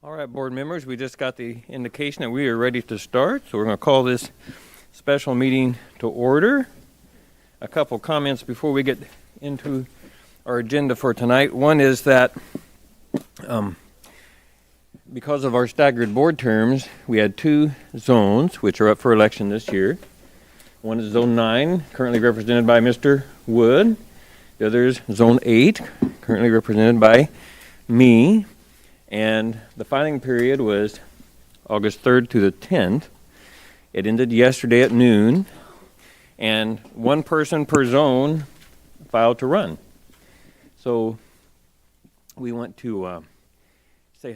All right, board members, we just got the indication that we are ready to start, so we're going to call this special meeting to order. A couple comments before we get into our agenda for tonight. One is that because of our staggered board terms, we had two zones which are up for election this year. One is Zone 9, currently represented by Mr. Wood. The other is Zone 8, currently represented by me. And the filing period was August 3rd to the 10th. It ended yesterday at noon, and one person per zone filed to run. So we want to say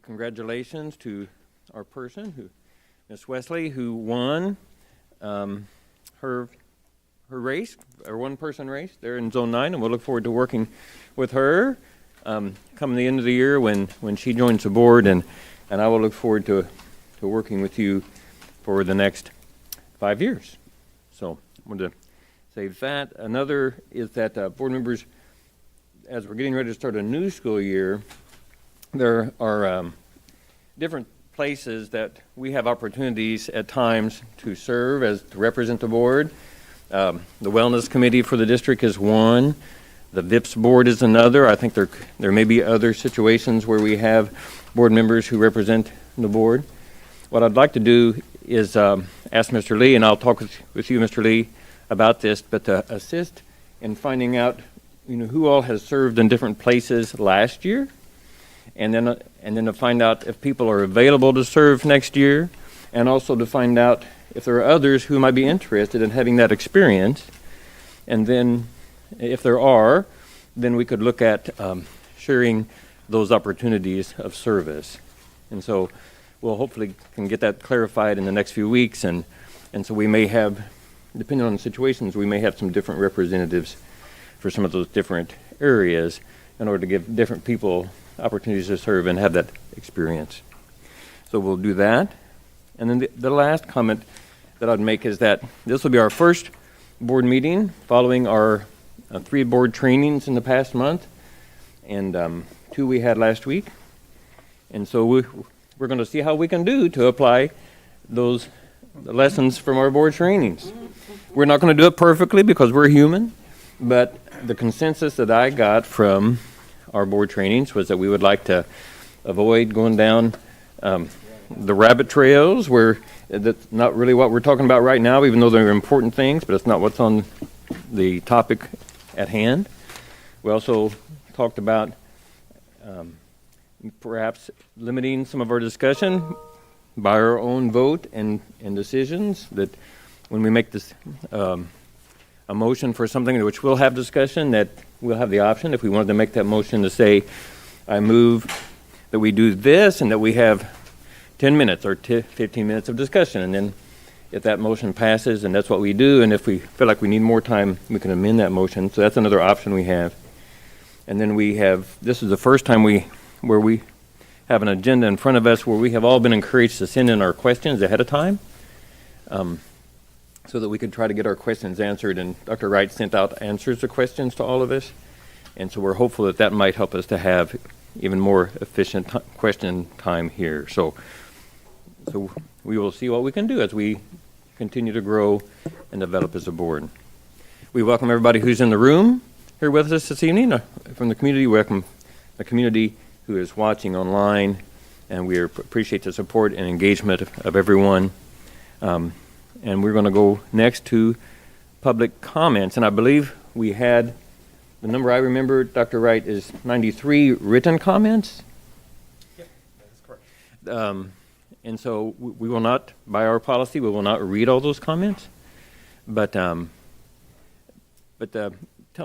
congratulations to our person, Ms. Wesley, who won her race, or one-person race there in Zone 9, and we'll look forward to working with her come the end of the year when she joins the board, and I will look forward to working with you for the next 5 years. So I wanted to say that. Another is that board members, as we're getting ready to start a new school year, there are different places that we have opportunities at times to serve to represent the board. The Wellness Committee for the district is one. The VIPS board is another. I think there may be other situations where we have board members who represent the board. What I'd like to do is ask Mr. Lee, and I'll talk with you, Mr. Lee, about this, but to assist in finding out, who all has served in different places last year, and then to find out if people are available to serve next year, and also to find out if there are others who might be interested in having that experience, and then if there are, then we could look at sharing those opportunities of service. And so we'll hopefully can get that clarified in the next few weeks, and so we may have, depending on the situations, we may have some different representatives for some of those different areas in order to give different people opportunities to serve and have that experience. So we'll do that. And then the last comment that I'd make is that this will be our first board meeting following our 3 board trainings in the past month, and 2 we had last week. And so we're going to see how we can do to apply those lessons from our board trainings. We're not going to do it perfectly because we're human, but the consensus that I got from our board trainings was that we would like to avoid going down the rabbit trails where that's not really what we're talking about right now, even though they're important things, but it's not what's on the topic at hand. We also talked about perhaps limiting some of our discussion by our own vote and decisions, that when we make this a motion for something which will have discussion, that we'll have the option, if we wanted to make that motion, to say, I move that we do this and that we have 10 minutes or 15 minutes of discussion. And then if that motion passes, and that's what we do, and if we feel like we need more time, we can amend that motion. So that's another option we have. And then this is the first time where we have an agenda in front of us where we have all been encouraged to send in our questions ahead of time, so that we could try to get our questions answered. And Dr. Wright sent out answers to questions to all of us. And so we're hopeful that might help us to have even more efficient question time here. So we will see what we can do as we continue to grow and develop as a board. We welcome everybody who's in the room here with us this evening from the community. We welcome the community who is watching online, and we appreciate the support and engagement of everyone. And we're going to go next to public comments, and I believe we had, the number I remember, Dr. Wright, is 93 written comments. Yep, that is correct. And so we will not, by our policy, we will not read all those comments. But tell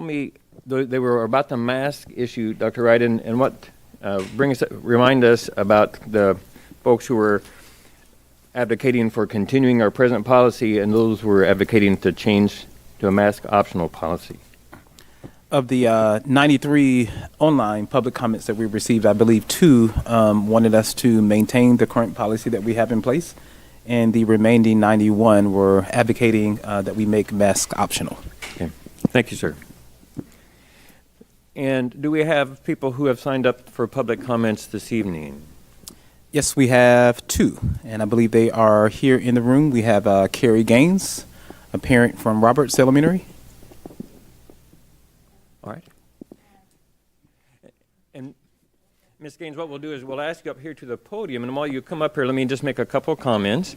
me, they were about the mask issue, Dr. Wright, and what remind us about the folks who were advocating for continuing our present policy and those who were advocating to change to a mask optional policy. Of the 93 online public comments that we received, I believe 2 wanted us to maintain the current policy that we have in place, and the remaining 91 were advocating that we make masks optional. Okay. Thank you, sir. And do we have people who have signed up for public comments this evening? Yes, we have two, and I believe they are here in the room. We have Carrie Gaines, a parent from Roberts Elementary. All right. And Ms. Gaines, what we'll do is we'll ask you up here to the podium, and while you come up here, let me just make a couple comments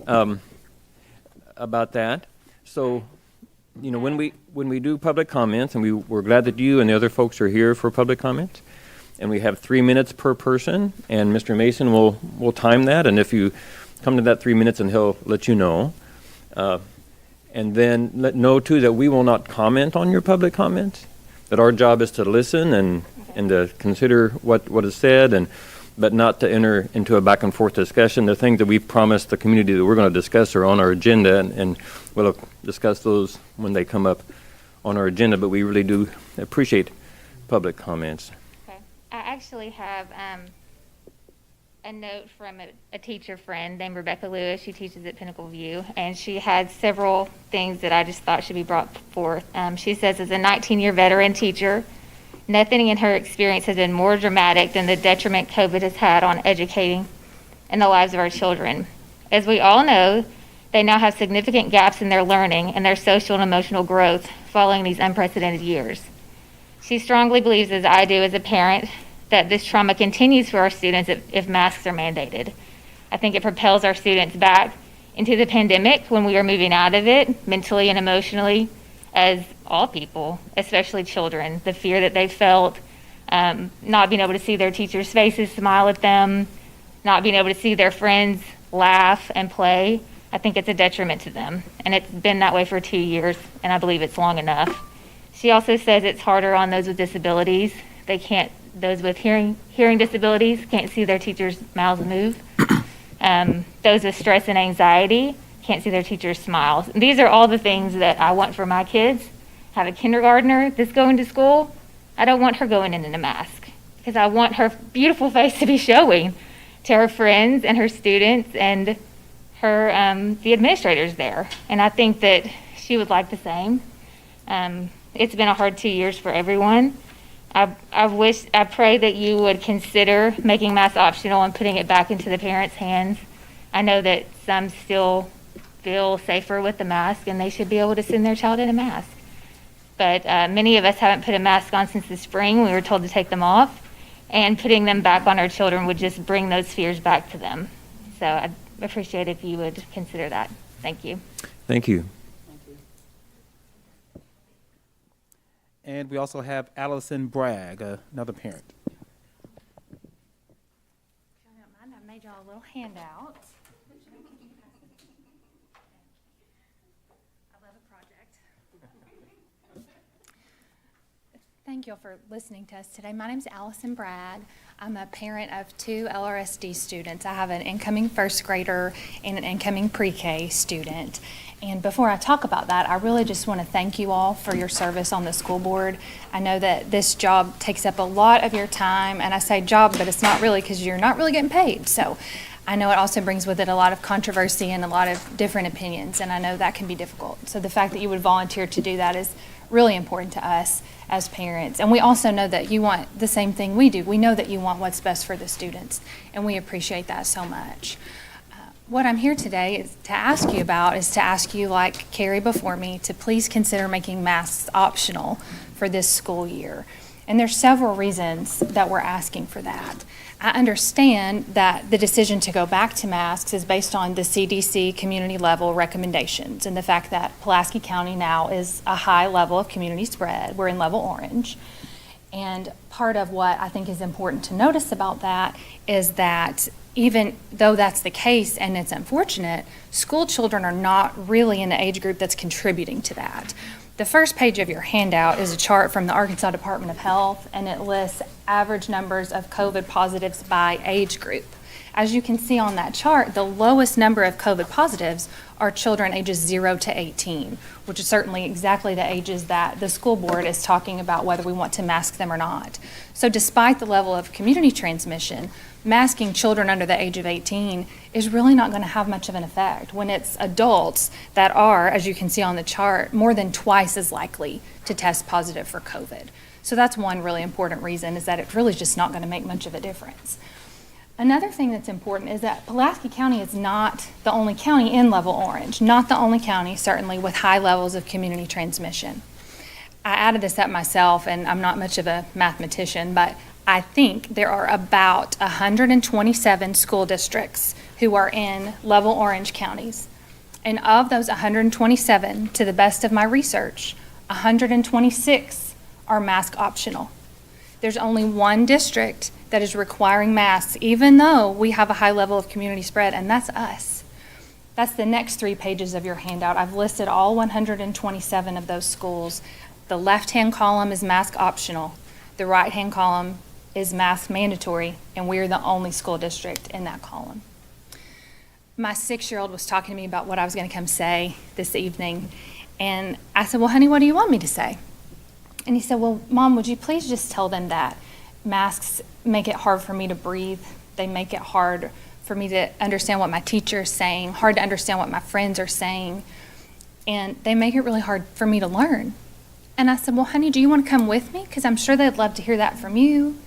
about that. So, you know, when we do public comments, and we're glad that you and the other folks are here for public comments, and we have 3 minutes per person, and Mr. Mason will time that, and if you come to that 3 minutes, and he'll let you know. And then know too that we will not comment on your public comments, that our job is to listen and to consider what is said, but not to enter into a back and forth discussion. The things that we promised the community that we're going to discuss are on our agenda, and we'll discuss those when they come up on our agenda, but we really do appreciate public comments. Okay. I actually have a note from a teacher friend named Rebecca Lewis. She teaches at Pinnacle View, and she had several things that I just thought should be brought forth. She says, as a 19-year veteran teacher, nothing in her experience has been more dramatic than the detriment COVID has had on educating in the lives of our children. As we all know, they now have significant gaps in their learning and their social and emotional growth following these unprecedented years. She strongly believes, as I do as a parent, that this trauma continues for our students if masks are mandated. I think it propels our students back into the pandemic when we are moving out of it, mentally and emotionally, as all people, especially children. The fear that they felt, not being able to see their teachers' faces smile at them, not being able to see their friends laugh and play, I think it's a detriment to them. And it's been that way for 2 years, and I believe it's long enough. She also says it's harder on those with disabilities. Those with hearing disabilities can't see their teachers' mouths move. Those with stress and anxiety can't see their teachers' smiles. These are all the things that I want for my kids. Have a kindergartner that's going to school. I don't want her going in a mask because I want her beautiful face to be showing to her friends and her students and her the administrators there. And I think that she would like the same. It's been a hard 2 years for everyone. I pray that you would consider making masks optional and putting it back into the parents' hands. I know that some still feel safer with the mask, and they should be able to send their child in a mask. But many of us haven't put a mask on since the spring. We were told to take them off, and putting them back on our children would just bring those fears back to them. So I'd appreciate if you would consider that. Thank you. Thank you. And we also have Allison Bragg, another parent. If y'all don't mind, I made y'all a little handout. I love a project. Thank you all for listening to us today. My name is Allison Bragg. I'm a parent of 2 LRSD students. I have an incoming first grader and an incoming pre-K student. And before I talk about that, I really just want to thank you all for your service on the school board. I know that this job takes up a lot of your time, and I say job, but it's not really because you're not really getting paid. So I know it also brings with it a lot of controversy and a lot of different opinions, and I know that can be difficult. So the fact that you would volunteer to do that is really important to us as parents. And we also know that you want the same thing we do. We know that you want what's best for the students, and we appreciate that so much. What I'm here today is to ask you, like Carrie before me, to please consider making masks optional for this school year. And there's several reasons that we're asking for that. I understand that the decision to go back to masks is based on the CDC community level recommendations and the fact that Pulaski County now is a high level of community spread. We're in level orange. And part of what I think is important to notice about that is that even though that's the case and it's unfortunate, school children are not really in the age group that's contributing to that. The first page of your handout is a chart from the Arkansas Department of Health, and it lists average numbers of COVID positives by age group. As you can see on that chart, the lowest number of COVID positives are children ages 0 to 18, which is certainly exactly the ages that the school board is talking about whether we want to mask them or not. So despite the level of community transmission, masking children under the age of 18 is really not going to have much of an effect when it's adults that are, as you can see on the chart, more than twice as likely to test positive for COVID. So that's one really important reason, is that it's really just not going to make much of a difference. Another thing that's important is that Pulaski County is not the only county in level orange, not the only county, certainly, with high levels of community transmission. I added this up myself, and I'm not much of a mathematician, but I think there are about 127 school districts who are in level orange counties. And of those 127, to the best of my research, 126 are mask optional. There's only one district that is requiring masks, even though we have a high level of community spread, and that's us. That's the next 3 pages of your handout. I've listed all 127 of those schools. The left-hand column is mask optional. The right-hand column is mask mandatory, and we're the only school district in that column. My 6-year-old was talking to me about what I was going to come say this evening, and I said, well, honey, what do you want me to say? And he said, well, Mom, would you please just tell them that masks make it hard for me to breathe. They make it hard for me to understand what my teacher is saying, hard to understand what my friends are saying, and they make it really hard for me to learn. And I said, well, honey, do you want to come with me? Because I'm sure they'd love to hear that from you.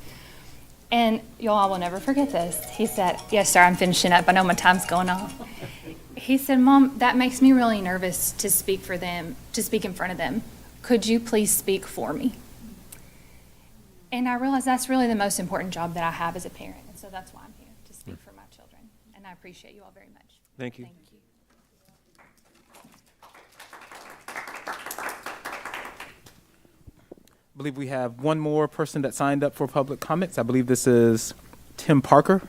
And y'all will never forget this. He said, yes, sir, I'm finishing up. I know my time's going on. He said, Mom, that makes me really nervous to speak for them, to speak in front of them. Could you please speak for me? And I realized that's really the most important job that I have as a parent. And so that's why I'm here, to speak for my children. And I appreciate you all very much. Thank you. Thank you. I believe we have one more person that signed up for public comments. I believe this is Tim Parker.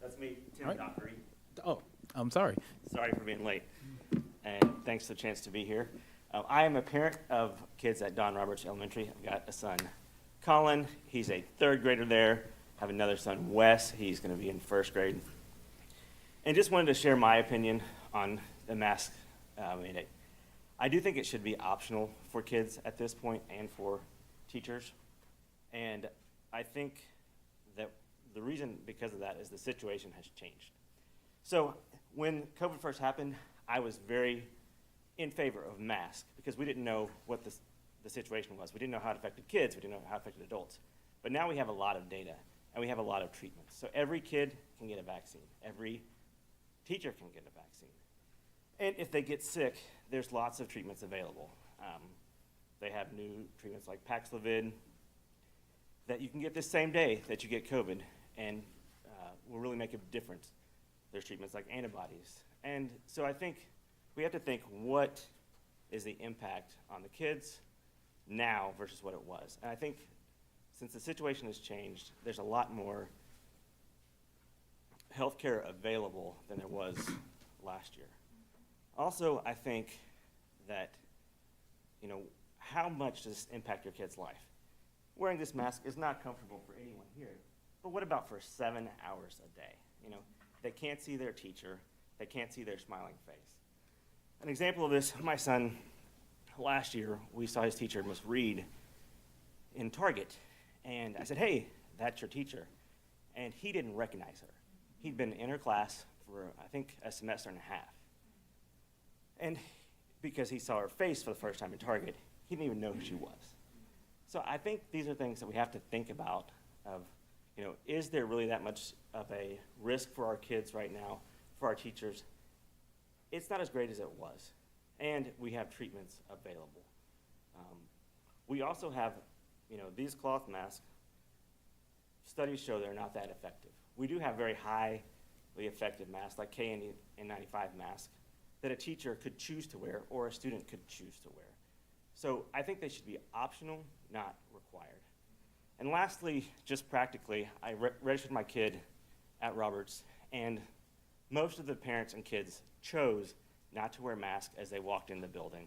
That's me, Tim All right. Dockery. Oh, I'm sorry. Sorry for being late, and thanks for the chance to be here. I am a parent of kids at Don Roberts Elementary. I've got a son, Colin. He's a 3rd grader there. I have another son, Wes. He's going to be in 1st grade. And just wanted to share my opinion on the mask mandate. I do think it should be optional for kids at this point and for teachers. And I think that the reason because of that is the situation has changed. So when COVID first happened, I was very in favor of masks because we didn't know what the situation was. We didn't know how it affected kids. We didn't know how it affected adults. But now we have a lot of data and we have a lot of treatments. So every kid can get a vaccine. Every teacher can get a vaccine. And if they get sick, there's lots of treatments available. They have new treatments like Paxlovid that you can get the same day that you get COVID and will really make a difference. There's treatments like antibodies. And so I think we have to think, what is the impact on the kids now versus what it was? And I think since the situation has changed, there's a lot more healthcare available than there was last year. Also, I think that, how much does this impact your kid's life? Wearing this mask is not comfortable for anyone here, but what about for 7 hours a day? They can't see their teacher, they can't see their smiling face. An example of this, my son, last year, we saw his teacher, Miss Reed, in Target, and I said, hey, that's your teacher. And he didn't recognize her. He'd been in her class for, I think, a semester and a half. And because he saw her face for the first time in Target, he didn't even know who she was. So I think these are things that we have to think about of, is there really that much of a risk for our kids right now, for our teachers? It's not as great as it was. And we have treatments available. We also have, these cloth masks, studies show they're not that effective. We do have very highly effective masks, like KN95 mask, that a teacher could choose to wear or a student could choose to wear. So I think they should be optional, not required. And lastly, just practically, I registered my kid at Roberts, and most of the parents and kids chose not to wear masks as they walked in the building.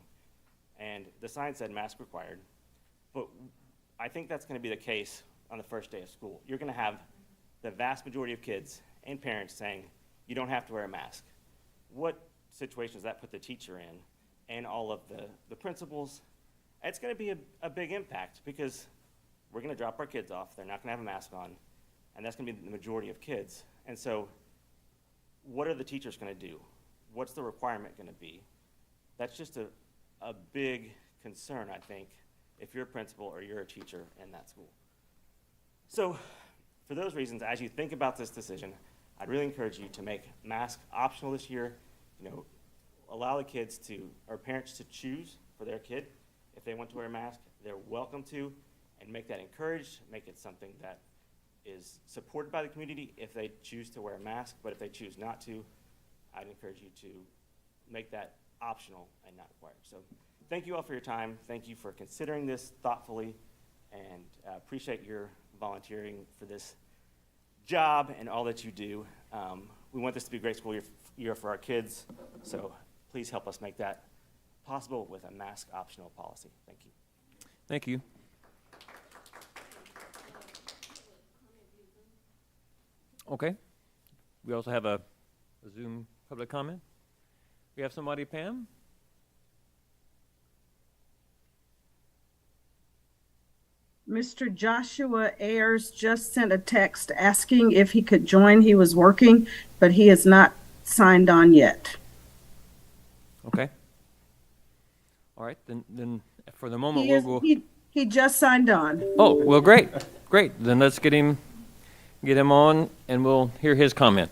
And the sign said mask required, but I think that's gonna be the case on the first day of school. You're gonna have the vast majority of kids and parents saying, you don't have to wear a mask. What situation does that put the teacher in and all of the principals? It's gonna be a big impact because we're gonna drop our kids off, they're not gonna have a mask on, and that's gonna be the majority of kids. And so what are the teachers gonna do? What's the requirement gonna be? That's just a big concern, I think, if you're a principal or you're a teacher in that school. So for those reasons, as you think about this decision, I'd really encourage you to make masks optional this year. Allow the kids or parents to choose for their kid. If they want to wear a mask, they're welcome to, and make that encouraged, make it something that is supported by the community if they choose to wear a mask. But if they choose not to, I'd encourage you to make that optional and not required. So thank you all for your time. Thank you for considering this thoughtfully, and appreciate your volunteering for this job and all that you do. We want this to be a great school year for our kids, so please help us make that possible with a mask optional policy. Thank you. Thank you. Okay. We also have a Zoom public comment. We have somebody, Pam? Mr. Joshua Ayers just sent a text asking if he could join. He was working, but he has not signed on yet. Okay. All right, then for the moment, we'll go. He just signed on. Oh, well, great. Then let's get him on, and we'll hear his comment.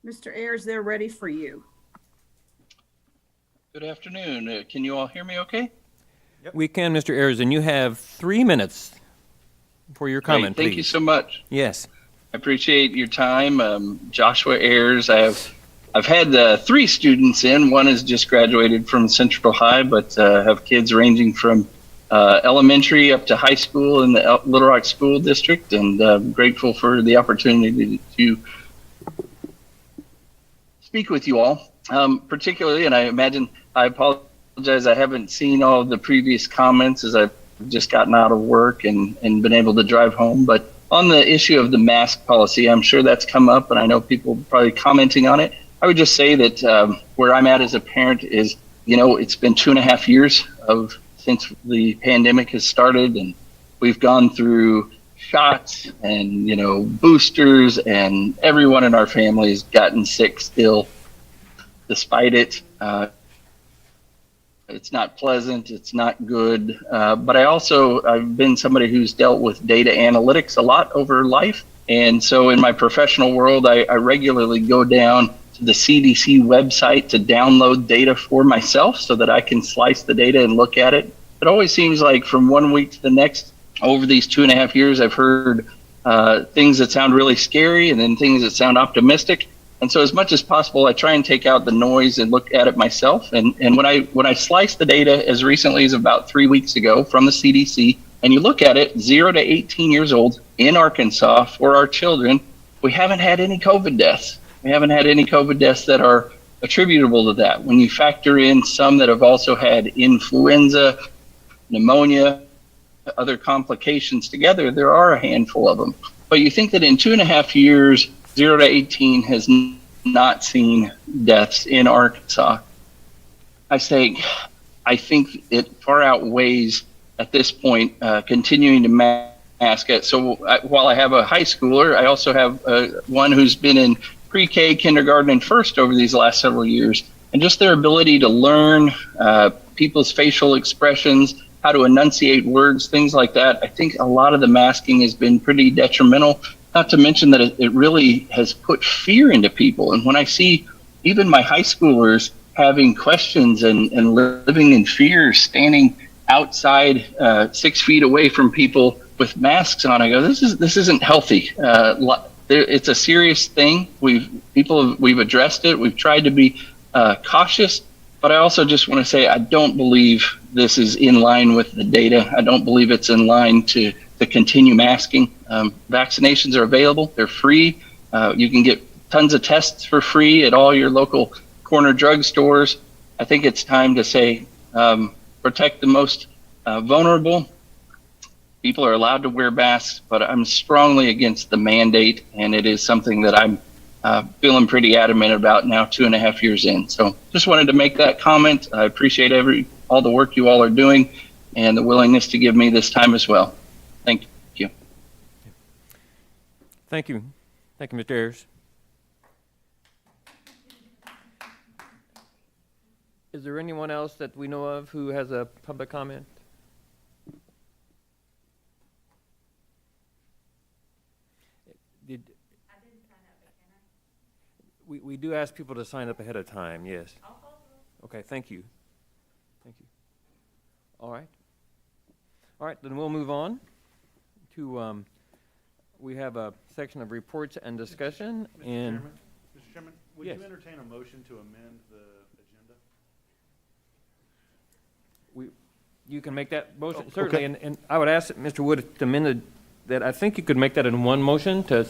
Mr. Ayers, they're ready for you. Good afternoon. Can you all hear me okay? We can, Mr. Ayers, and you have 3 minutes for your comment, Great. Thank please. you so much. Yes. I appreciate your time. Joshua Ayers. I've had 3 students in. One has just graduated from Central High, but have kids ranging from elementary up to high school in the Little Rock School District, and I'm grateful for the opportunity to speak with you all, particularly, and I apologize, I haven't seen all of the previous comments as I've just gotten out of work and been able to drive home. But on the issue of the mask policy, I'm sure that's come up, and I know people probably commenting on it. I would just say that where I'm at as a parent is, it's been 2.5 years since the pandemic has started, and we've gone through shots and boosters, and everyone in our family has gotten sick still despite it. It's not pleasant, it's not good, but I've been somebody who's dealt with data analytics a lot over life, and so in my professional world I regularly go down to the CDC website to download data for myself so that I can slice the data and look at it. It always seems like from one week to the next over these 2.5 years, I've heard things that sound really scary and then things that sound optimistic. And so as much as possible, I try and take out the noise and look at it myself. And when I slice the data as recently as about 3 weeks ago from the CDC, and you look at it, 0 to 18 years old in Arkansas for our children, we haven't had any COVID deaths. We haven't had any COVID deaths that are attributable to that. When you factor in some that have also had influenza, pneumonia, other complications together, there are a handful of them. But you think that in 2.5 years, 0 to 18 has not seen deaths in Arkansas. I think it far outweighs at this point continuing to mask it. So while I have a high schooler, I also have one who's been in pre-K, kindergarten, and first over these last several years. And just their ability to learn people's facial expressions, how to enunciate words, things like that. I think a lot of the masking has been pretty detrimental, not to mention that it really has put fear into people. And when I see even my high schoolers having questions and living in fear, standing outside 6 feet away from people with masks on, I go, this isn't healthy. It's a serious thing. We've addressed it. We've tried to be cautious. But I also just want to say I don't believe this is in line with the data. I don't believe it's in line to continue masking. Vaccinations are available. They're free. You can get tons of tests for free at all your local corner drugstores. I think it's time to say protect the most vulnerable. People are allowed to wear masks, but I'm strongly against the mandate, and it is something that I'm feeling pretty adamant about now 2.5 years in. So just wanted to make that comment. I appreciate all the work you all are doing. and the willingness to give me this time as well. Thank you. Thank you. Thank you, Mr. Ayers. Is there anyone else that we know of who has a public comment? Did, we do ask people to sign up ahead of time, yes. Okay, thank you. Thank you. All right. All right, then we'll move on to, we have a section of reports and discussion. Mr. Chairman, would Yes. you entertain a motion to amend the agenda? You can make that motion, Oh, certainly, okay. and I would ask Mr. Wood to amend that. I think you could make that in one motion to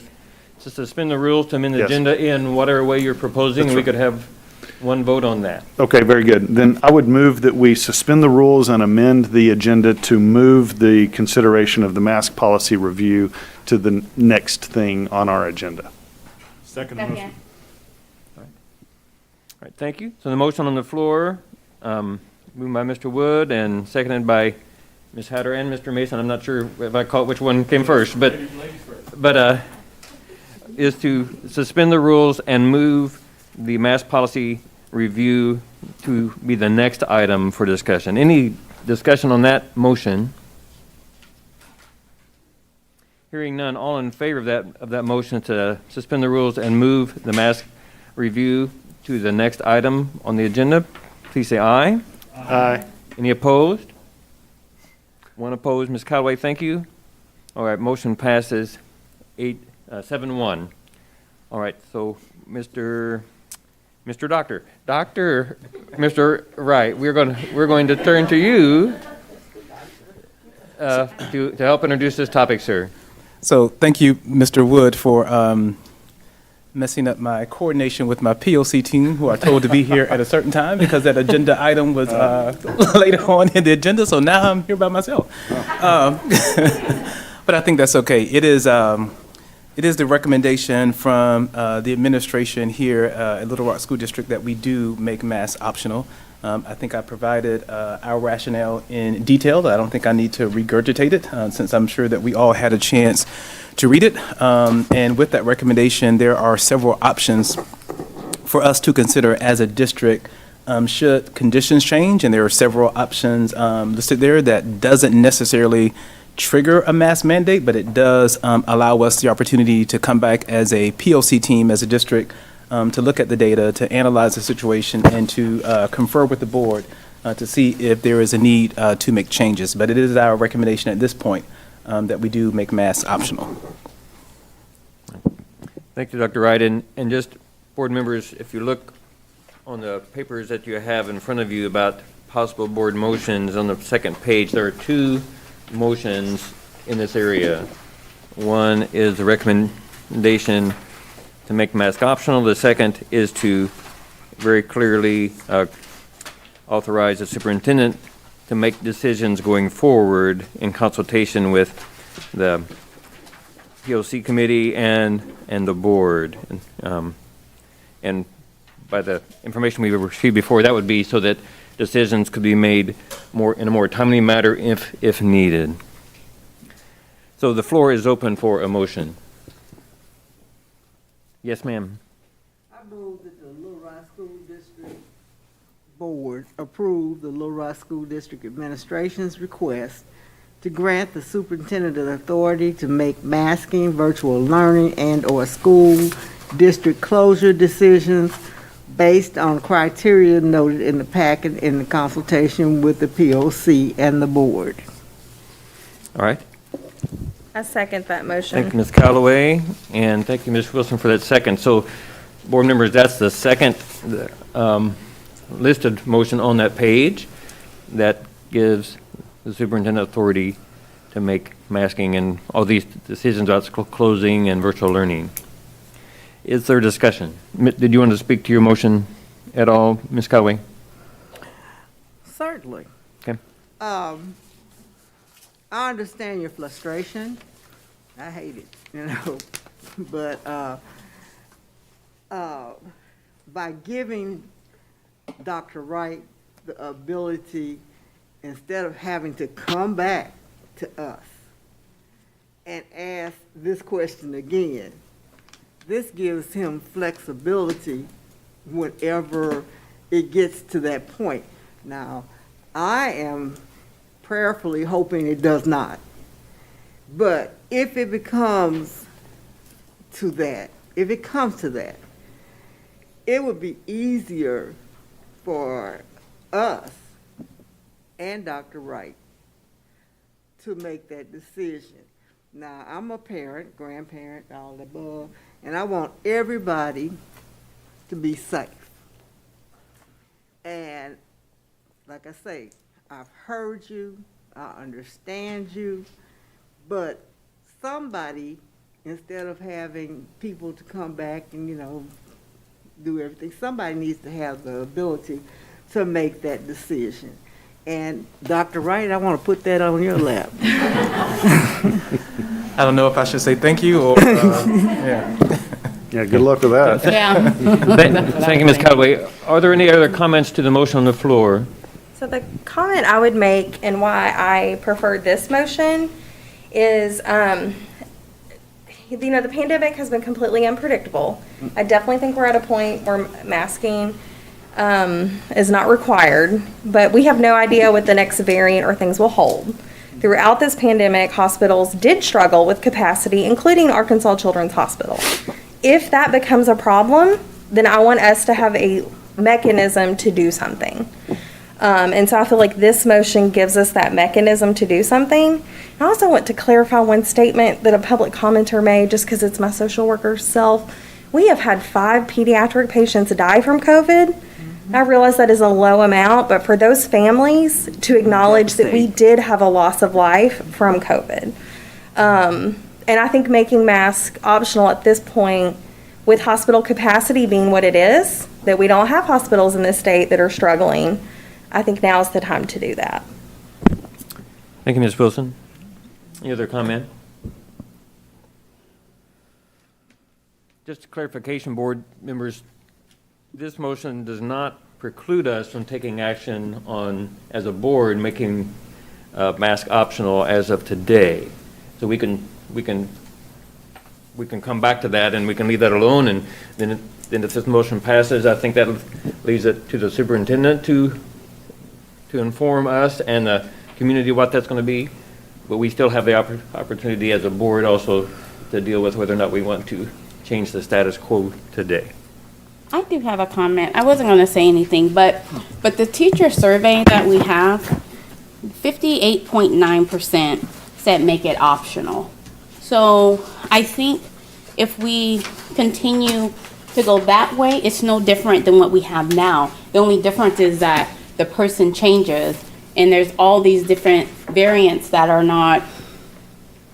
suspend the rules, to amend the Yes. agenda in whatever way you're proposing. That's We right. could have one vote on that. Okay, very good. Then I would move that we suspend the rules and amend the agenda to move the consideration of the mask policy review to the next thing on our agenda. Second Second. All right, thank you. So the motion on the floor, moved by Mr. Wood and seconded by Ms. Hatter and Mr. Mason. I'm not sure if I caught which one came first, but is to suspend the rules and move the mask policy review to be the next item for discussion. Any discussion on that motion? Hearing none, all in favor of that motion to suspend the rules and move the mask review to the next item on the agenda, please say aye. Aye. Any opposed? One opposed. Ms. Callaway, thank you. All right, motion passes 7-1. All right, so Mr. Mr. Wright, we're going to turn to you to help introduce this topic, sir. So thank you, Mr. Wood, for messing up my coordination with my POC team, who are told to be here at a certain time because that agenda item was later on in the agenda. So now I'm here by myself. But I think that's okay. It is the recommendation from the administration here at Little Rock School District that we do make masks optional. I think I provided our rationale in detail. I don't think I need to regurgitate it since I'm sure that we all had a chance to read it. And with that recommendation, there are several options for us to consider as a district should conditions change. And there are several options listed there that doesn't necessarily trigger a mask mandate, but it does allow us the opportunity to come back as a POC team, as a district, to look at the data, to analyze the situation, and to confer with the board to see if there is a need to make changes. But it is our recommendation at this point that we do make masks optional. Thank you, Dr. Wright. And just, board members, if you look on the papers that you have in front of you about possible board motions on the second page, there are two motions in this area. One is the recommendation to make mask optional. The second is to very clearly authorize the superintendent to make decisions going forward in consultation with the POC committee and the board. And by the information we received before, that would be so that decisions could be made in a more timely manner if needed. So the floor is open for a motion. Yes, ma'am. I move that the Little Rock School District Board approve the Little Rock School District Administration's request to grant the superintendent the authority to make masking, virtual learning, and/or school district closure decisions based on criteria noted in the packet in the consultation with the POC and the board. All right. I second that motion. Thank you, Ms. Callaway, and thank you, Ms. Wilson, for that second. So, board members, that's the second listed motion on that page that gives the superintendent authority to make masking and all these decisions about school closing and virtual learning. Is there discussion? Did you want to speak to your motion at all, Ms. Callaway? Certainly. Okay. I understand your frustration. I hate it, but by giving Dr. Wright the ability instead of having to come back to us and ask this question again, this gives him flexibility whenever it gets to that point. Now, I am prayerfully hoping it does not. But if it becomes to that, it would be easier for us and Dr. Wright to make that decision. Now, I'm a parent, grandparent, all the above, and I want everybody to be safe. And like I say, I've heard you, I understand you, but somebody, instead of having people to come back and, do everything, somebody needs to have the ability to make that decision. And Dr. Wright, I want to put that on your lap. I don't know if I should say thank you or, yeah. Yeah, good luck with that. Yeah. Thank you, Ms. Callaway. Are there any other comments to the motion on the floor? So the comment I would make and why I prefer this motion is, the pandemic has been completely unpredictable. I definitely think we're at a point where masking is not required, but we have no idea what the next variant or things will hold. Throughout this pandemic, hospitals did struggle with capacity, including Arkansas Children's Hospital. If that becomes a problem, then I want us to have a mechanism to do something. And so I feel like this motion gives us that mechanism to do something. I also want to clarify one statement that a public commenter made, just because it's my social worker self. We have had 5 pediatric patients die from COVID. I realize that is a low amount, but for those families to acknowledge that we did have a loss of life from COVID. And I think making masks optional at this point, with hospital capacity being what it is, that we don't have hospitals in this state that are struggling, I think now is the time to do that. Thank you, Ms. Wilson. Any other comment? Just a clarification, board members, this motion does not preclude us from taking action on, as a board, making mask optional as of today. So we can come back to that and we can leave that alone, and then if this motion passes, I think that leaves it to the superintendent to inform us and the community what that's going to be. But we still have the opportunity as a board also to deal with whether or not we want to change the status quo today. I do have a comment. I wasn't going to say anything, but the teacher survey that we have, 58.9% said make it optional. So I think if we continue to go that way, it's no different than what we have now. The only difference is that the person changes, and there's all these different variants that are not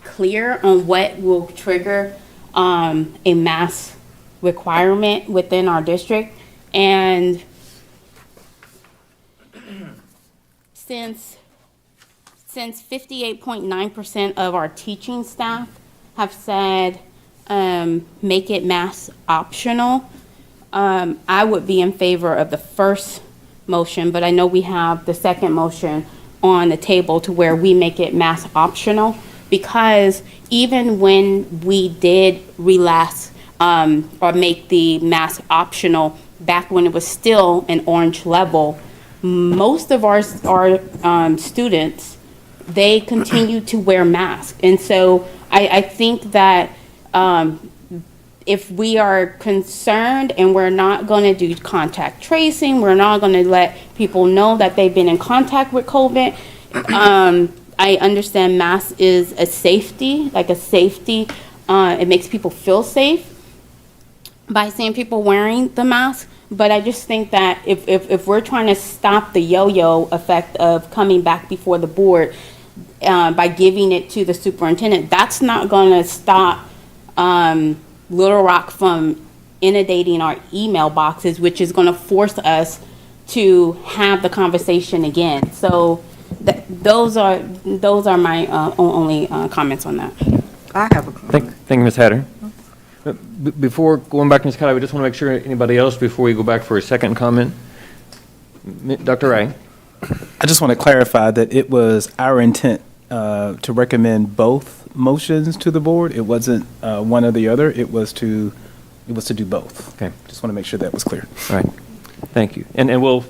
clear on what will trigger a mask requirement within our district. And since 58.9% of our teaching staff have said make it mask optional, I would be in favor of the first motion, but I know we have the second motion on the table to where we make it mask optional, because even when we did relax or make the mask optional back when it was still an orange level, most of our students, they continue to wear masks. And so I think that if we are concerned and we're not going to do contact tracing, we're not going to let people know that they've been in contact with COVID. I understand mask is a safety, it makes people feel safe by seeing people wearing the mask. But I just think that if we're trying to stop the yo-yo effect of coming back before the board by giving it to the superintendent, that's not going to stop Little Rock from inundating our email boxes, which is going to force us to have the conversation again. So those are my only comments on that. I have a comment. Thank you, Ms. Hatter. Before going back to Ms. Callaway, we just want to make sure anybody else before we go back for a second comment. Dr. Wright. I just want to clarify that it was our intent to recommend both motions to the board. It wasn't one or the other. It was to do both. Okay. Just want to make sure that was clear. All right, thank you. And we'll,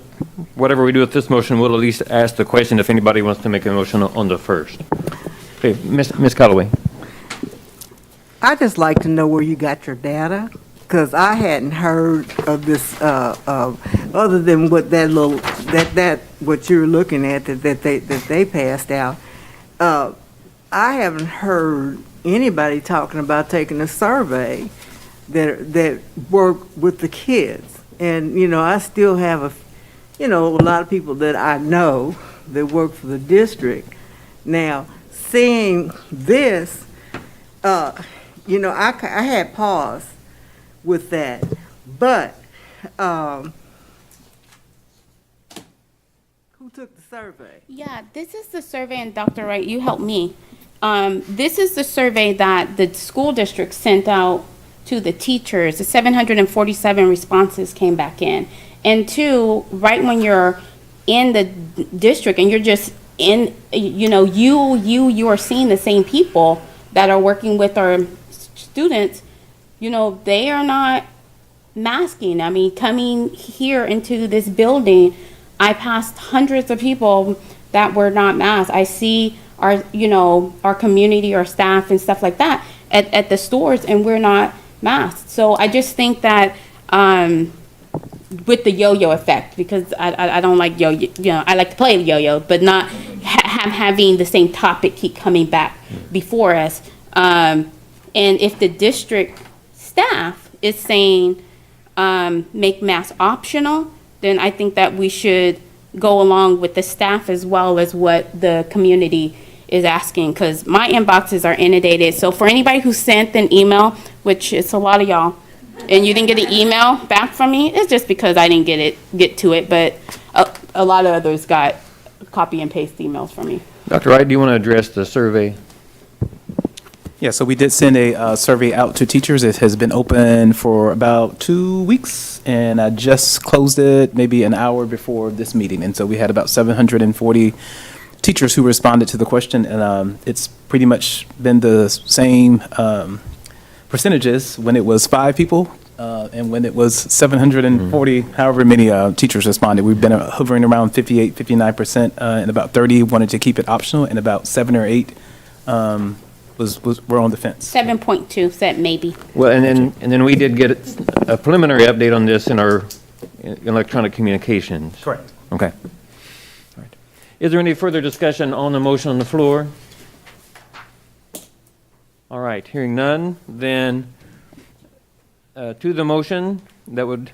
whatever we do with this motion, we'll at least ask the question if anybody wants to make a motion on the first. Okay, Ms. Callaway. I just like to know where you got your data, because I hadn't heard of this, other than what what you're looking at, that they passed out. I haven't heard anybody talking about taking a survey that work with the kids. And, I still have a lot of people that I know that work for the district. Now, seeing this, I had pause with that, but who took the survey? Yeah, this is the survey, and Dr. Wright, you helped me. This is the survey that the school district sent out to the teachers. The 747 responses came back in. And two, right when you're in the district and you're just in, you are seeing the same people that are working with our students, they are not masking. I mean, coming here into this building, I passed hundreds of people that were not masked. I see our community, our staff and stuff like that at the stores, and we're not masked. So I just think that with the yo-yo effect, because I don't like yo-yo, I like to play yo-yo, but not having the same topic keep coming back before us. And if the district staff is saying make mask optional, then I think that we should go along with the staff as well as what the community is asking, because my inboxes are inundated. So for anybody who sent an email, which is a lot of y'all, and you didn't get an email back from me, it's just because I didn't get to it, but a lot of others got copy and paste emails from me. Dr. Wright, do you want to address the survey? Yeah, so we did send a survey out to teachers. It has been open for about 2 weeks, and I just closed it maybe an hour before this meeting. And so we had about 740 teachers who responded to the question, and it's pretty much been the same percentages when it was 5 people and when it was 740, however many teachers responded. We've been hovering around 58, 59%, and about 30 wanted to keep it optional, and about 7 or 8 were on the fence. 7.2 said maybe. Well, and then we did get a preliminary update on this in our electronic communications. Correct. Okay. All right. Is there any further discussion on the motion on the floor? All right, hearing none, then to the motion that would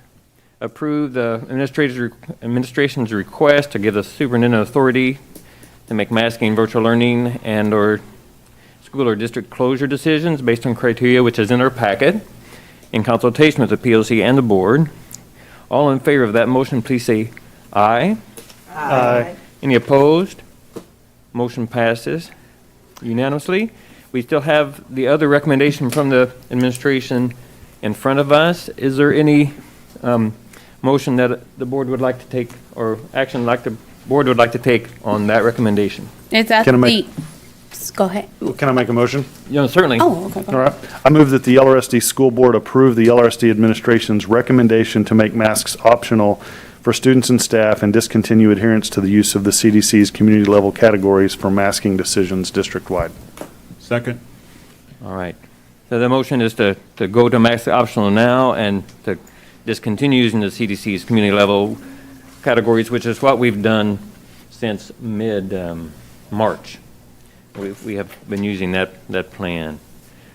approve the administration's request to give the superintendent authority to make masking, virtual learning, and/or school or district closure decisions based on criteria which is in our packet in consultation with the POC and the board. All in favor of that motion, please say aye. Aye. Any opposed? Motion passes unanimously. We still have the other recommendation from the administration in front of us. Is there any motion that the board would like to take, or action like the board would like to take on that recommendation? Is that Can I make- go ahead. Can I make a motion? Yeah, certainly. Oh, okay. All right. I move that the LRSD School Board approve the LRSD administration's recommendation to make masks optional for students and staff and discontinue adherence to the use of the CDC's community-level categories for masking decisions district-wide. Second. All right. So the motion is to go to mask optional now and to discontinue using the CDC's community-level categories, which is what we've done since mid-March. We have been using that plan.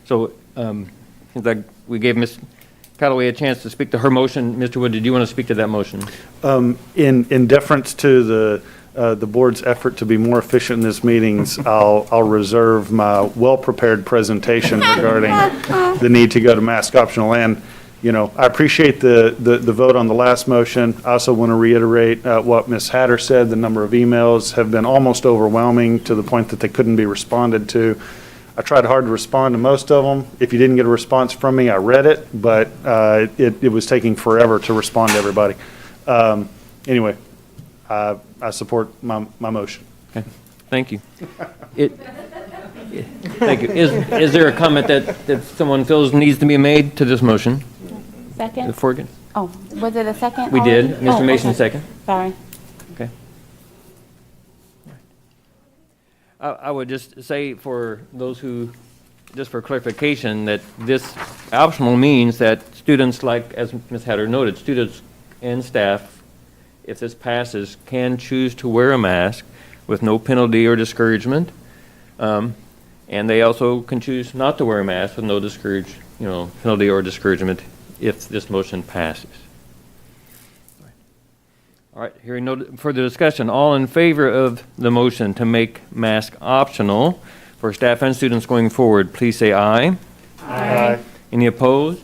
So seems like we gave Ms. Callaway a chance to speak to her motion. Mr. Wood, did you want to speak to that motion? In deference to the board's effort to be more efficient in these meetings, I'll reserve my well-prepared presentation regarding the need to go to mask optional. And, I appreciate the vote on the last motion. I also want to reiterate what Ms. Hatter said. The number of emails have been almost overwhelming to the point that they couldn't be responded to. I tried hard to respond to most of them. If you didn't get a response from me, I read it, but it was taking forever to respond to everybody. Anyway, I support my motion. Okay, thank you. Thank you. Is there a comment that someone feels needs to be made to this motion? Second? Before again? Oh, was it a second? We did. already? Mr. Oh, Mason, okay. second. Sorry. Okay. I would just say for those who, just for clarification, that this optional means that students, like, as Ms. Hatter noted, students and staff, if this passes, can choose to wear a mask with no penalty or discouragement. And they also can choose not to wear a mask with no penalty or discouragement if this motion passes. All right, hearing no further discussion, all in favor of the motion to make mask optional for staff and students going forward, please say aye. Aye. Any opposed?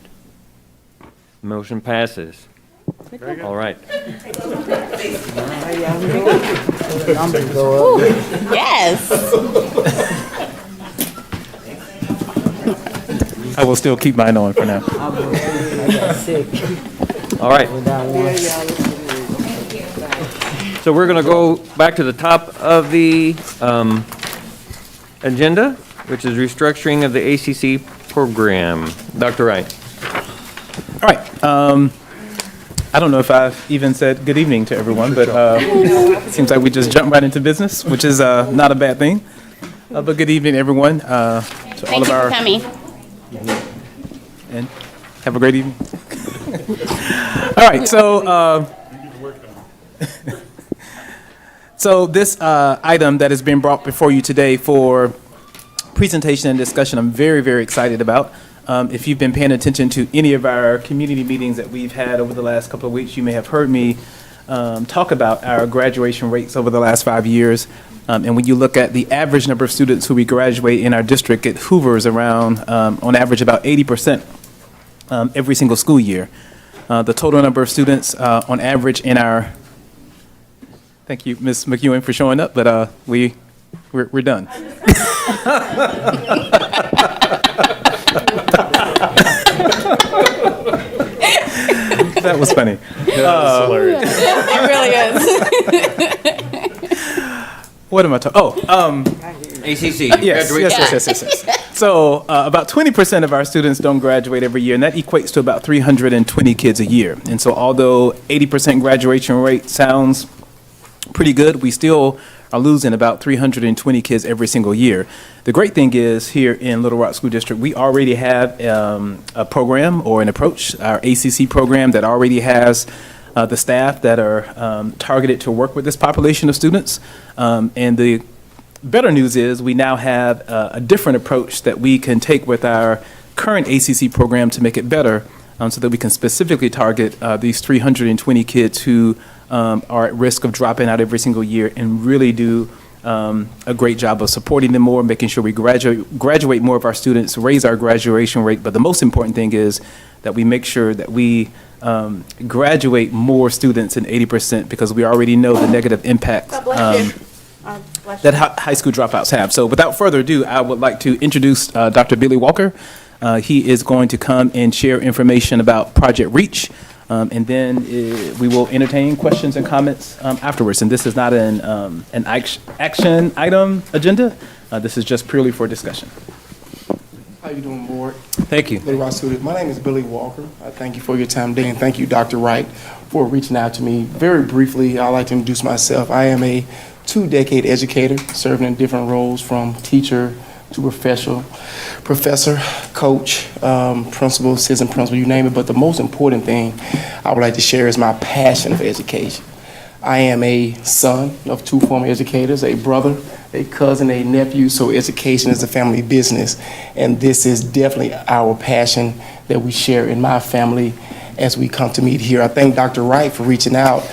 Motion passes. All right. Yes. I will still keep mine on for now. All right. So we're going to go back to the top of the agenda, which is restructuring of the ACC program. Dr. Wright. All right. I don't know if I've even said good evening to everyone, but it seems like we just jumped right into business, which is not a bad thing. But good evening, everyone. To all Thank of you our for coming. and have a great evening. All right, so this item that has been brought before you today for presentation and discussion, I'm very, very excited about. If you've been paying attention to any of our community meetings that we've had over the last couple of weeks, you may have heard me talk about our graduation rates over the last 5 years. And when you look at the average number of students who we graduate in our district, it hovers around, on average, about 80% every single school year. The total number of students on average in our, thank you, Ms. McEwen, for showing up, but we're done. That was funny. That was hilarious. It really is. What am I talking? ACC. Yes. So about 20% of our students don't graduate every year, and that equates to about 320 kids a year. And so although 80% graduation rate sounds pretty good, we still are losing about 320 kids every single year. The great thing is here in Little Rock School District, we already have a program or an approach, our ACC program, that already has the staff that are targeted to work with this population of students. And the better news is we now have a different approach that we can take with our current ACC program to make it better, so that we can specifically target these 320 kids who are at risk of dropping out every single year, and really do a great job of supporting them more, making sure we graduate more of our students, raise our graduation rate. But the most important thing is that we make sure that we graduate more students than 80%, because we already know the negative impact that high school dropouts have. So without further ado, I would like to introduce Dr. Billy Walker. He is going to come and share information about Project Reach, and then we will entertain questions and comments afterwards. And this is not an action item agenda. This is just purely for discussion. How you doing, board? Thank you. Little Rock students. My name is Billy Walker. I thank you for your time today, and thank you, Dr. Wright, for reaching out to me. Very briefly, I'd like to introduce myself. I am a 2-decade educator, serving in different roles from teacher to professor, coach, principal, assistant principal, you name it. But the most important thing I would like to share is my passion for education. I am a son of 2 former educators, a brother, a cousin, a nephew, so education is a family business. And this is definitely our passion that we share in my family as we come to meet here. I thank Dr. Wright for reaching out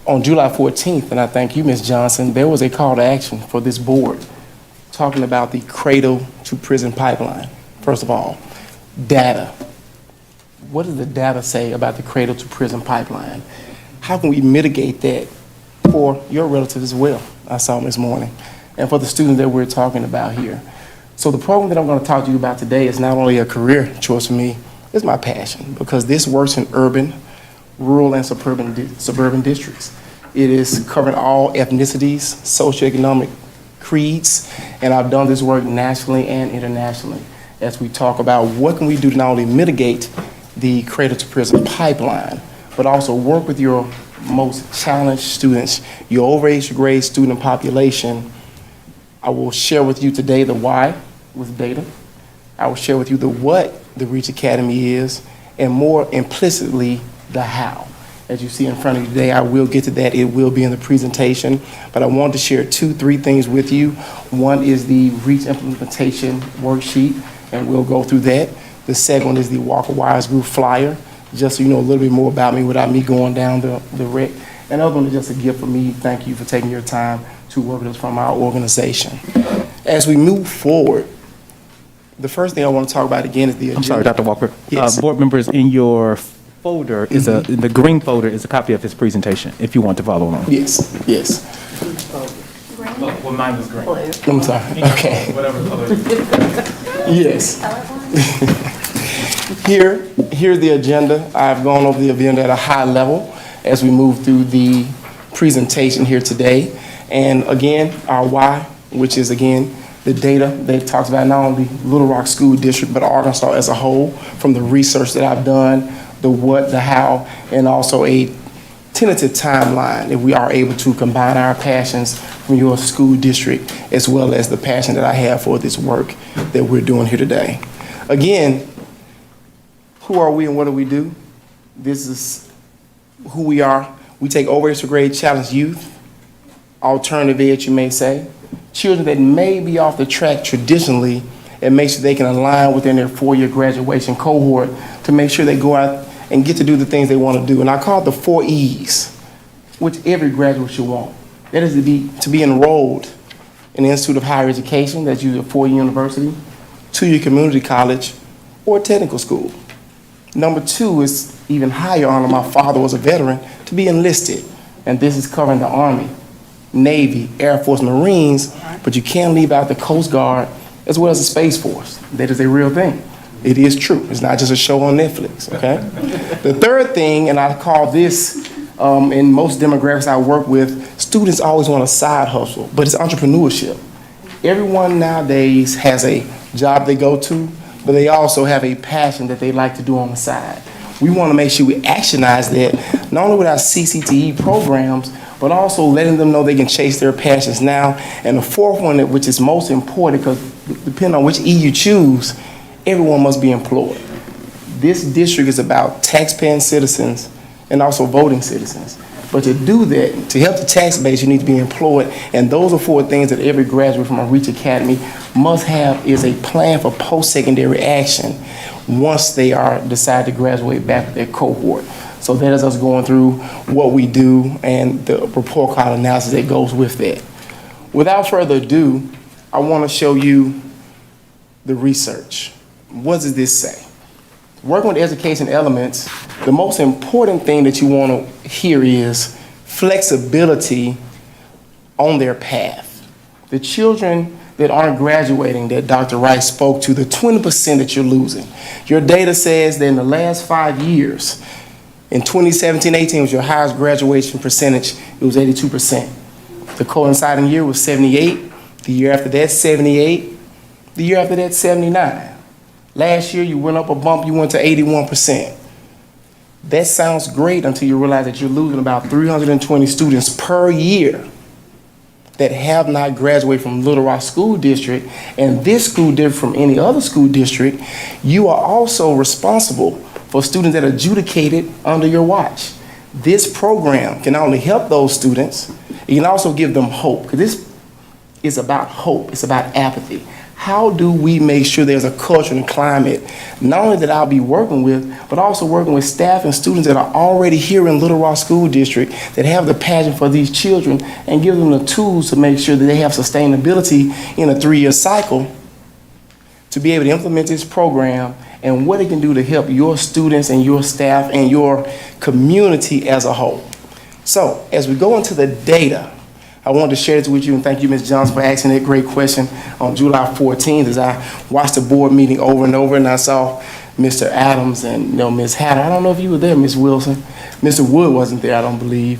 on July 14th, and I thank you, Ms. Johnson. There was a call to action for this board talking about the cradle to prison pipeline. First of all, data. What does the data say about the cradle to prison pipeline? How can we mitigate that for your relatives as well? I saw them this morning, and for the students that we're talking about here. So the program that I'm going to talk to you about today is not only a career choice for me, it's my passion, because this works in urban, rural, and suburban districts. It is covering all ethnicities, socioeconomic creeds, and I've done this work nationally and internationally as we talk about what can we do to not only mitigate the cradle to prison pipeline, but also work with your most challenged students, your overage grade student population. I will share with you today the why with data. I will share with you the what the Reach Academy is, and more implicitly, the how. As you see in front of you today, I will get to that. It will be in the presentation, but I want to share 2-3 things with you. One is the Reach implementation worksheet, and we'll go through that. The second one is the Walker Wise Group flyer, just so you know a little bit more about me without me going down the rec. And the other one is just a gift for me. Thank you for taking your time to work with us from our organization. As we move forward, the first thing I want to talk about again is the agenda. I'm sorry, Dr. Walker. Yes. Board members, in your folder is in the green folder is a copy of his presentation, if you want to follow along. Yes, yes. Well, mine was green. I'm sorry, okay. Whatever color. Yes. Here's the agenda. I've gone over the agenda at a high level as we move through the presentation here today. And again, our why, which is again, the data that talks about not only Little Rock School District, but Arkansas as a whole, from the research that I've done, the what, the how, and also a tentative timeline if we are able to combine our passions from your school district as well as the passion that I have for this work that we're doing here today. Again, who are we and what do we do? This is who we are. We take overage grade challenged youth, alternative ed, you may say, children that may be off the track traditionally, and make sure they can align within their 4-year graduation cohort to make sure they go out and get to do the things they want to do. And I call it the 4 E's, which every graduate should want. That is to be enrolled in the Institute of Higher Education, that's usually a 4-year university, 2-year community college, or technical school. Number 2 is even higher honor. My father was a veteran, to be enlisted. And this is covering the Army, Navy, Air Force, Marines, but you can't leave out the Coast Guard as well as the Space Force. That is a real thing. It is true. It's not just a show on Netflix, okay? The third thing, and I call this, in most demographics I work with, students always want a side hustle, but it's entrepreneurship. Everyone nowadays has a job they go to, but they also have a passion that they like to do on the side. We want to make sure we actionize that, not only with our CCTE programs, but also letting them know they can chase their passions now. And the fourth one, which is most important, because depending on which E you choose, everyone must be employed. This district is about taxpaying citizens and also voting citizens. But to do that, to help the tax base, you need to be employed. And those are 4 things that every graduate from a Reach Academy must have, is a plan for post-secondary action once they decide to graduate back with their cohort. So that is us going through what we do and the report card analysis that goes with that. Without further ado, I want to show you the research. What does this say? Working with education elements, the most important thing that you want to hear is flexibility on their path. The children that aren't graduating that Dr. Wright spoke to, the 20% that you're losing. Your data says that in the last 5 years, in 2017-18 was your highest graduation percentage, it was 82%. The coinciding year was 78, the year after that 78, the year after that 79. Last year you went up a bump, you went to 81%. That sounds great until you realize that you're losing about 320 students per year that have not graduated from Little Rock School District, and this school district from any other school district. You are also responsible for students that are adjudicated under your watch. This program can not only help those students, it can also give them hope, because this is about hope, it's about apathy. How do we make sure there's a culture and climate, not only that I'll be working with, but also working with staff and students that are already here in Little Rock School District that have the passion for these children, and give them the tools to make sure that they have sustainability in a 3-year cycle to be able to implement this program and what it can do to help your students and your staff and your community as a whole. So as we go into the data, I wanted to share this with you, and thank you, Ms. Johnson, for asking that great question on July 14th as I watched the board meeting over and over, and I saw Mr. Adams and Ms. Hatter. I don't know if you were there, Ms. Wilson. Mr. Wood wasn't there, I don't believe.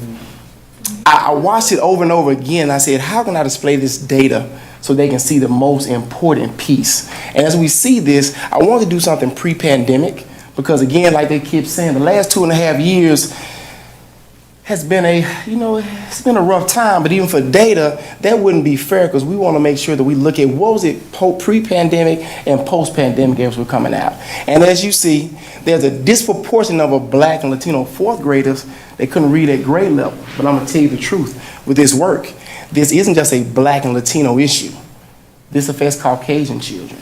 I watched it over and over again. I said, how can I display this data so they can see the most important piece? And as we see this, I want to do something pre-pandemic because, again, like they keep saying, the last 2.5 years has been it's been a rough time, but even for data, that wouldn't be fair because we want to make sure that we look at what was it pre-pandemic and post-pandemic as we're coming out. And as you see, there's a disproportion of Black and Latino fourth graders that couldn't read at grade level. But I'm going to tell you the truth. With this work, this isn't just a Black and Latino issue. This affects Caucasian children,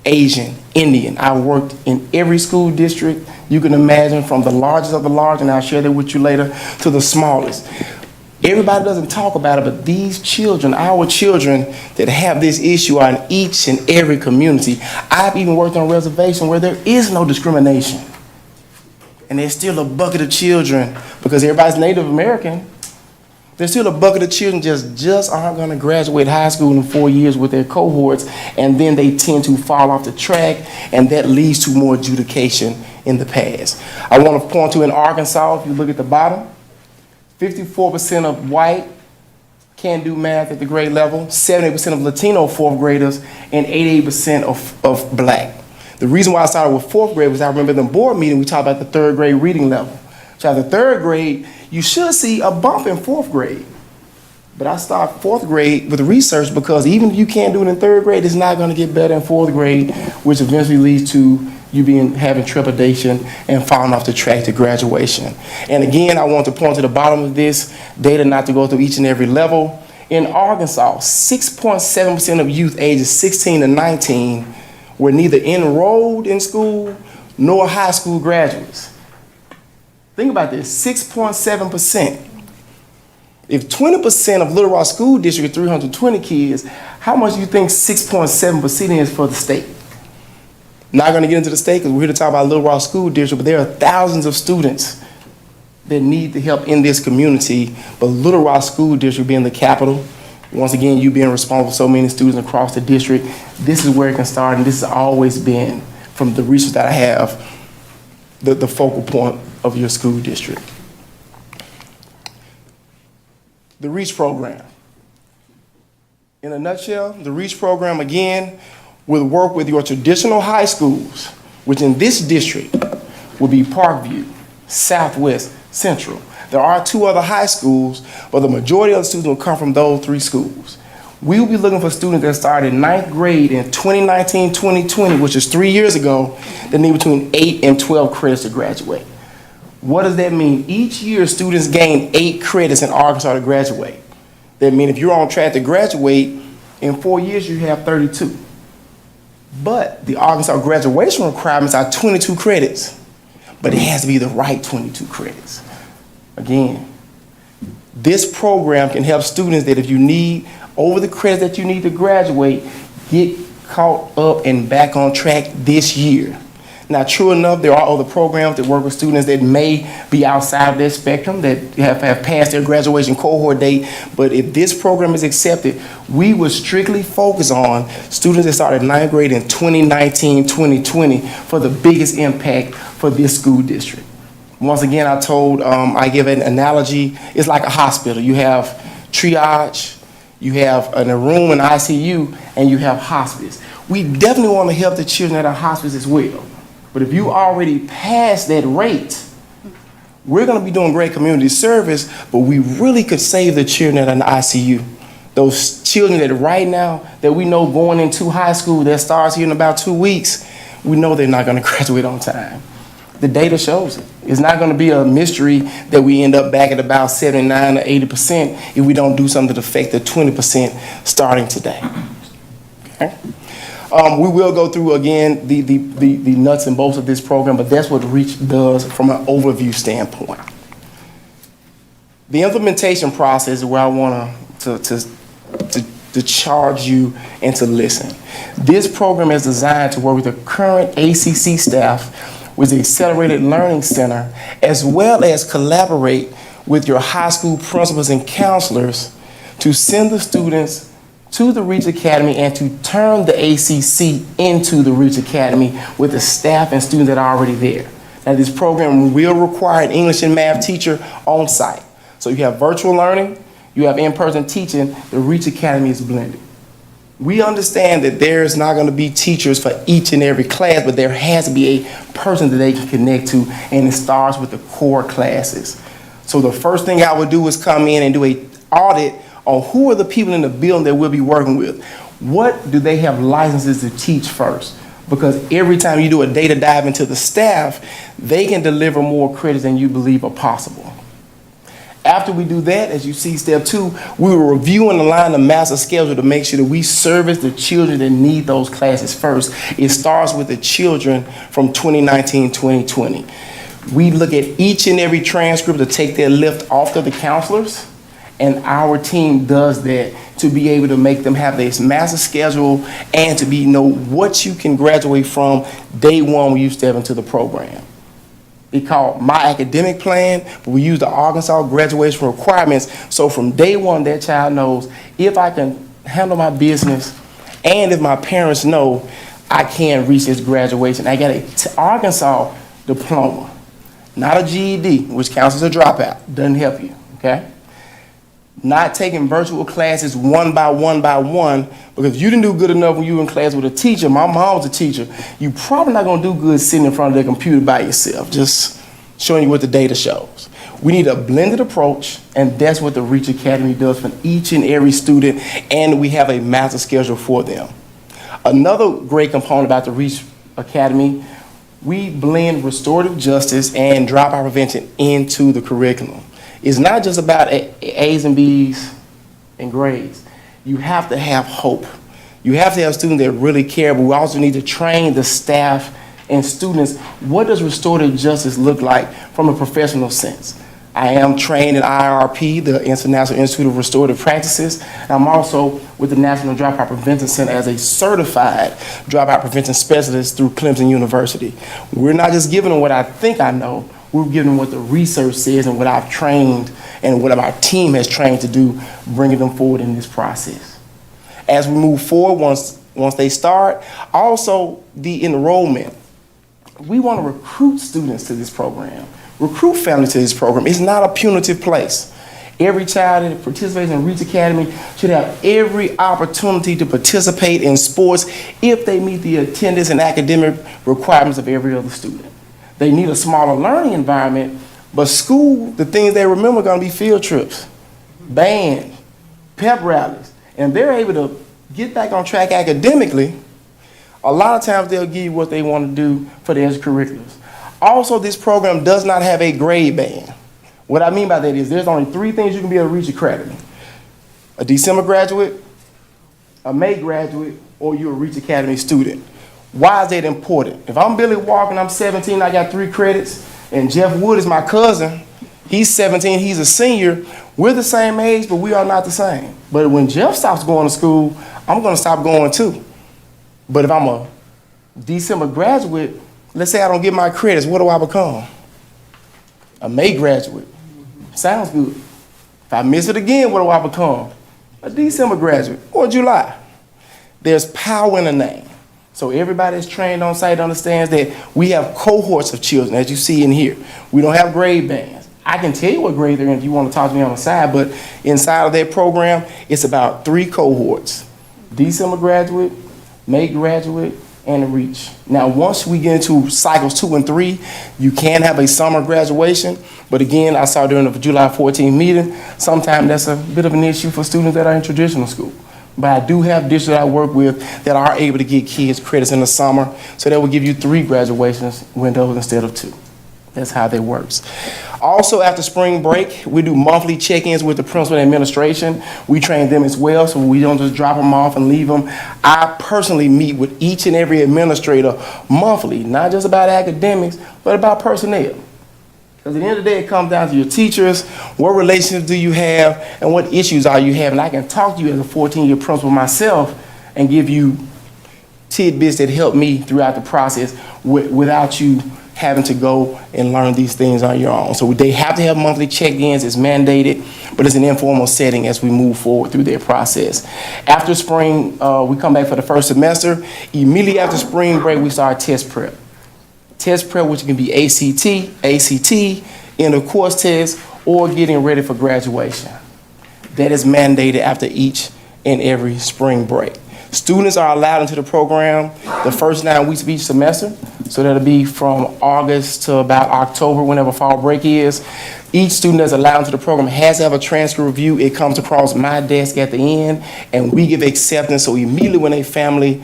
Asian, Indian. I worked in every school district you can imagine, from the largest of the large, and I'll share that with you later, to the smallest. Everybody doesn't talk about it, but these children, our children that have this issue, are in each and every community. I've even worked on a reservation where there is no discrimination. And there's still a bucket of children, because everybody's Native American, there's still a bucket of children just aren't going to graduate high school in 4 years with their cohorts, and then they tend to fall off the track, and that leads to more adjudication in the past. I want to point to in Arkansas, if you look at the bottom, 54% of white can't do math at the grade level, 70% of Latino fourth graders, and 88% of Black. The reason why I started with fourth grade was I remember in the board meeting we talked about the third grade reading level. So at the third grade, you should see a bump in fourth grade. But I start fourth grade with research because even if you can't do it in third grade, it's not going to get better in fourth grade, which eventually leads to you having trepidation and falling off the track to graduation. And again, I want to point to the bottom of this data, not to go through each and every level. In Arkansas, 6.7% of youth ages 16 to 19 were neither enrolled in school nor high school graduates. Think about this, 6.7%. If 20% of Little Rock School District is 320 kids, how much do you think 6.7% is for the state? Not going to get into the state because we're here to talk about Little Rock School District, but there are thousands of students that need the help in this community. But Little Rock School District being the capital, once again, you being responsible for so many students across the district, this is where it can start, and this has always been, from the research that I have, the focal point of your school district. The REACH program. In a nutshell, the REACH program, again, will work with your traditional high schools, which in this district will be Parkview, Southwest, Central. There are 2 other high schools, but the majority of the students will come from those 3 schools. We will be looking for students that started 9th grade in 2019-2020, which is 3 years ago, that need between 8 and 12 credits to graduate. What does that mean? Each year, students gain 8 credits in Arkansas to graduate. That means if you're on track to graduate, in 4 years, you have 32. But the Arkansas graduation requirements are 22 credits, but it has to be the right 22 credits. Again, this program can help students that if you need over the credits that you need to graduate, get caught up and back on track this year. Now, true enough, there are other programs that work with students that may be outside of their spectrum, that have passed their graduation cohort date. But if this program is accepted, we will strictly focus on students that started 9th grade in 2019-2020 for the biggest impact for this school district. Once again, I give an analogy. It's like a hospital. You have triage, you have a room in ICU, and you have hospice. We definitely want to help the children that are hospice as well. But if you already passed that rate, we're going to be doing great community service, but we really could save the children that are in the ICU. Those children that right now that we know going into high school that starts here in about 2 weeks, we know they're not going to graduate on time. The data shows it. It's not going to be a mystery that we end up back at about 79 or 80% if we don't do something to affect the 20% starting today. Okay? We will go through, again, the nuts and bolts of this program, but that's what REACH does from an overview standpoint. The implementation process is where I want to charge you and to listen. This program is designed to work with the current ACC staff with the Accelerated Learning Center, as well as collaborate with your high school principals and counselors to send the students to the REACH Academy and to turn the ACC into the REACH Academy with the staff and students that are already there. Now, this program will require an English and math teacher on site. So So you have virtual learning, you have in-person teaching. The Reach Academy is blended. We understand that there's not going to be teachers for each and every class, but there has to be a person that they can connect to, and it starts with the core classes. So the first thing I would do is come in and do an audit on who are the people in the building that we'll be working with. What do they have licenses to teach first? Because every time you do a data dive into the staff, they can deliver more credits than you believe are possible. After we do that, as you see, step 2, we will review and align the master schedule to make sure that we service the children that need those classes first. It starts with the children from 2019-2020. We look at each and every transcript to take their lift off of the counselors, and our team does that to be able to make them have this master schedule and to know what you can graduate from day one when you step into the program. It's called My Academic Plan, but we use the Arkansas graduation requirements. So from day one, that child knows if I can handle my business and if my parents know I can reach this graduation. I got an Arkansas diploma, not a GED, which counts as a dropout. Doesn't help you, okay? Not taking virtual classes one by one, because if you didn't do good enough when you were in class with a teacher, my mom was a teacher, you probably not gonna do good sitting in front of the computer by yourself, just showing you what the data shows. We need a blended approach, and that's what the Reach Academy does for each and every student, and we have a master schedule for them. Another great component about the Reach Academy, we blend restorative justice and dropout prevention into the curriculum. It's not just about A's and B's and grades. You have to have hope. You have to have students that really care, but we also need to train the staff and students. What does restorative justice look like from a professional sense? I am trained in IRP, the International Institute of Restorative Practices. I'm also with the National Dropout Prevention Center as a certified dropout prevention specialist through Clemson University. We're not just giving them what I think I know, we're giving them what the research says and what I've trained and what our team has trained to do, bringing them forward in this process. As we move forward, once they start, also the enrollment. We want to recruit students to this program, recruit families to this program. It's not a punitive place. Every child that participates in Reach Academy should have every opportunity to participate in sports if they meet the attendance and academic requirements of every other student. They need a smaller learning environment, but school, the things they remember are going to be field trips, band, pep rallies, and they're able to get back on track academically. A lot of times they'll give you what they want to do for their extracurriculars. Also, this program does not have a grade band. What I mean by that is there's only 3 things you can be able to Reach Academy: a December graduate, a May graduate, or you're a Reach Academy student. Why is that important? If I'm Billy Walker and I'm 17, I got 3 credits, and Jeff Wood is my cousin, he's 17, he's a senior, we're the same age, but we are not the same. But when Jeff stops going to school, I'm going to stop going too. But if I'm a December graduate, let's say I don't get my credits, what do I become? A May graduate. Sounds good. If I miss it again, what do I become? A December graduate or July. There's power in the name. So everybody that's trained on site understands that we have cohorts of children, as you see in here. We don't have grade bands. I can tell you what grade they're in if you want to talk to me on the side, but inside of that program, it's about 3 cohorts: December graduate, May graduate, and a Reach. Now, once we get into cycles 2 and 3, you can have a summer graduation, but again, I saw during the July 14th meeting, sometimes that's a bit of an issue for students that are in traditional school. But I do have districts that I work with that are able to get kids credits in the summer, so that will give you 3 graduations windows instead of 2. That's how that works. Also, after spring break, we do monthly check-ins with the principal and administration. We train them as well, so we don't just drop them off and leave them. I personally meet with each and every administrator monthly, not just about academics, but about personnel. Because at the end of the day, it comes down to your teachers, what relationships do you have, and what issues are you having. I can talk to you as a 14-year principal myself and give you tidbits that help me throughout the process without you having to go and learn these things on your own. So they have to have monthly check-ins. It's mandated, but it's an informal setting as we move forward through their process. After spring, we come back for the first semester. Immediately after spring break, we start test prep. Test prep, which can be ACT, end of course test, or getting ready for graduation. That is mandated after each and every spring break. Students are allowed into the program the first 9 weeks of each semester, so that'll be from August to about October, whenever fall break is. Each student that's allowed into the program has to have a transcript review. It comes across my desk at the end, and we give acceptance, so immediately when a family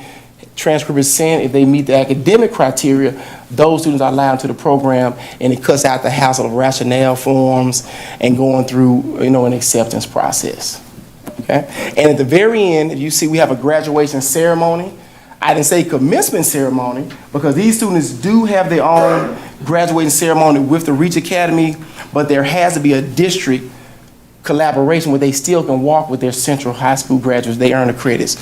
transcript is sent, if they meet the academic criteria, those students are allowed into the program, and it cuts out the hassle of rationale forms and going through, an acceptance process. Okay? And at the very end, you see we have a graduation ceremony. I didn't say commencement ceremony because these students do have their own graduating ceremony with the Reach Academy, but there has to be a district collaboration where they still can walk with their Central High School graduates. They earn the credits,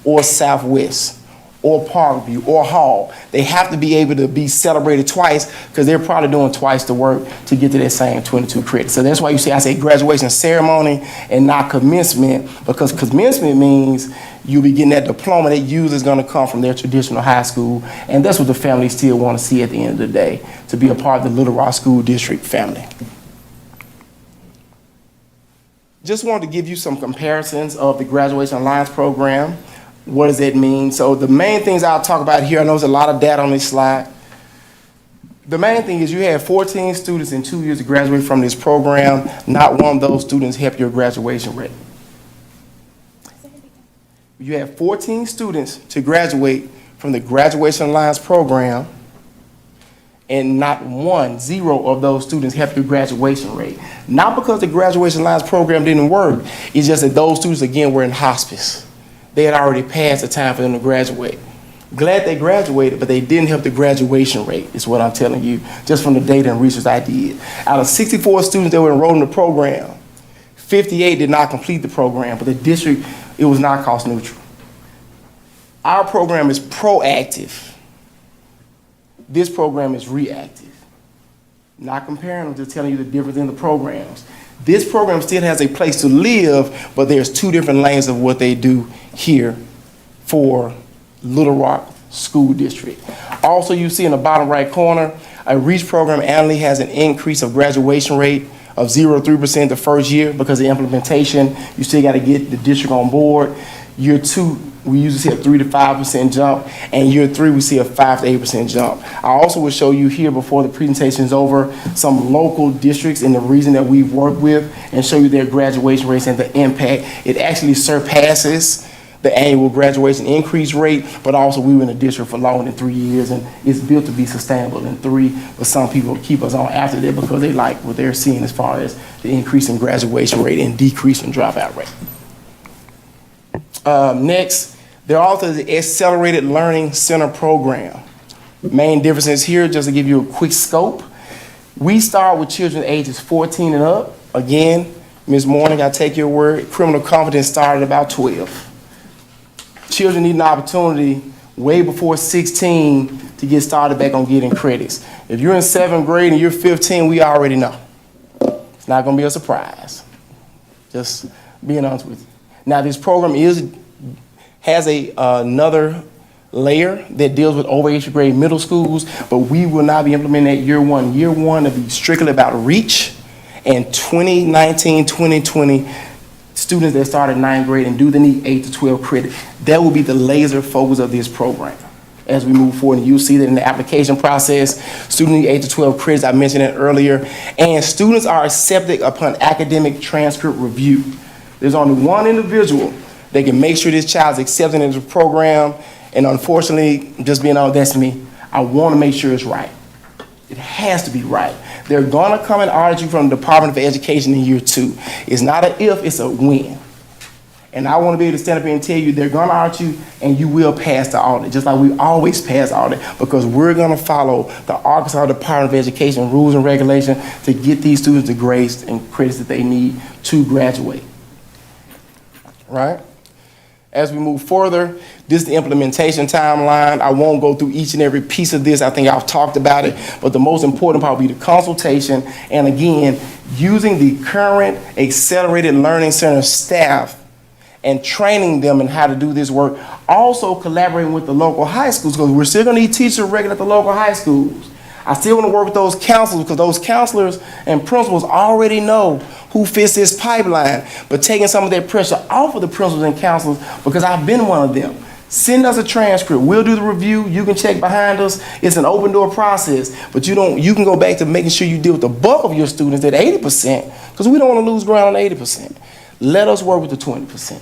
or Southwest, or Parkview, or Hall. They have to be able to be celebrated twice because they're probably doing twice the work to get to that same 22 credits. So that's why you see I say graduation ceremony and not commencement, because commencement means you'll be getting that diploma that usually is going to come from their traditional high school, and that's what the family still want to see at the end of the day, to be a part of the Little Rock School District family. Just wanted to give you some comparisons of the Graduation Alliance program. What does that mean? So the main things I'll talk about here, I know there's a lot of data on this slide. The main thing is you had 14 students in 2 years to graduate from this program. Not one of those students helped your graduation rate. You had 14 students to graduate from the Graduation Alliance program, and not one, zero of those students helped your graduation rate. Not because the Graduation Alliance program didn't work, it's just that those students, again, were in hospice. They had already passed the time for them to graduate. Glad they graduated, but they didn't help the graduation rate, is what I'm telling you, just from the data and research I did. Out of 64 students that were enrolled in the program, 58 did not complete the program, but the district, it was not cost neutral. Our program is proactive. This program is reactive. Not comparing them, just telling you the difference in the programs. This program still has a place to live, but there's two different lanes of what they do here for Little Rock School District. Also, you see in the bottom right corner, a REACH program annually has an increase of graduation rate of 0.3% the first year because of implementation. You still got to get the district on board. Year 2, we usually see a 3 to 5% jump, and year 3, we see a 5 to 8% jump. I also will show you here before the presentation is over some local districts in the region that we've worked with and show you their graduation rates and the impact. It actually surpasses the annual graduation increase rate, but also we were in the district for longer than 3 years, and it's built to be sustainable in 3, but some people keep us on after that because they like what they're seeing as far as the increase in graduation rate and decrease in dropout rate. Next, there are also the Accelerated Learning Center program. Main differences here, just to give you a quick scope. We start with children ages 14 and up. Again, Ms. Morning, I take your word, criminal confidence started about 12. Children need an opportunity way before 16 to get started back on getting credits. If you're in 7th grade and you're 15, we already know. It's not going to be a surprise. Just being honest with you. Now, this program has another layer that deals with over 8th grade middle schools, but we will not be implementing that year 1. Year 1 will be strictly about REACH, and 2019, 2020 students that start at 9th grade and do the need 8 to 12 credit. That will be the laser focus of this program as we move forward. And you'll see that in the application process, students need 8 to 12 credits, I mentioned it earlier, and students are accepted upon academic transcript review. There's only one individual that can make sure this child's accepted into the program, and unfortunately, just being honest, that's me. I want to make sure it's right. It has to be right. They're going to come and audit you from the Department of Education in year 2. It's not an if, it's a when. And I want to be able to stand up here and tell you they're going to audit you and you will pass the audit, just like we always pass audit, because we're going to follow the Arkansas Department of Education rules and regulations to get these students the grades and credits that they need to graduate. Right? As we move further, this is the implementation timeline. I won't go through each and every piece of this. I think I've talked about it, but the most important part will be the consultation, and again, using the current Accelerated Learning Center staff and training them in how to do this work. Also collaborating with the local high schools, because we're still going to need teachers regular at the local high schools. I still want to work with those counselors because those counselors and principals already know who fits this pipeline, but taking some of that pressure off of the principals and counselors because I've been one of them. Send us a transcript. We'll do the review. You can check behind us. It's an open door process, but you can go back to making sure you deal with the bulk of your students at 80% because we don't want to lose ground on 80%. Let us work with the 20%.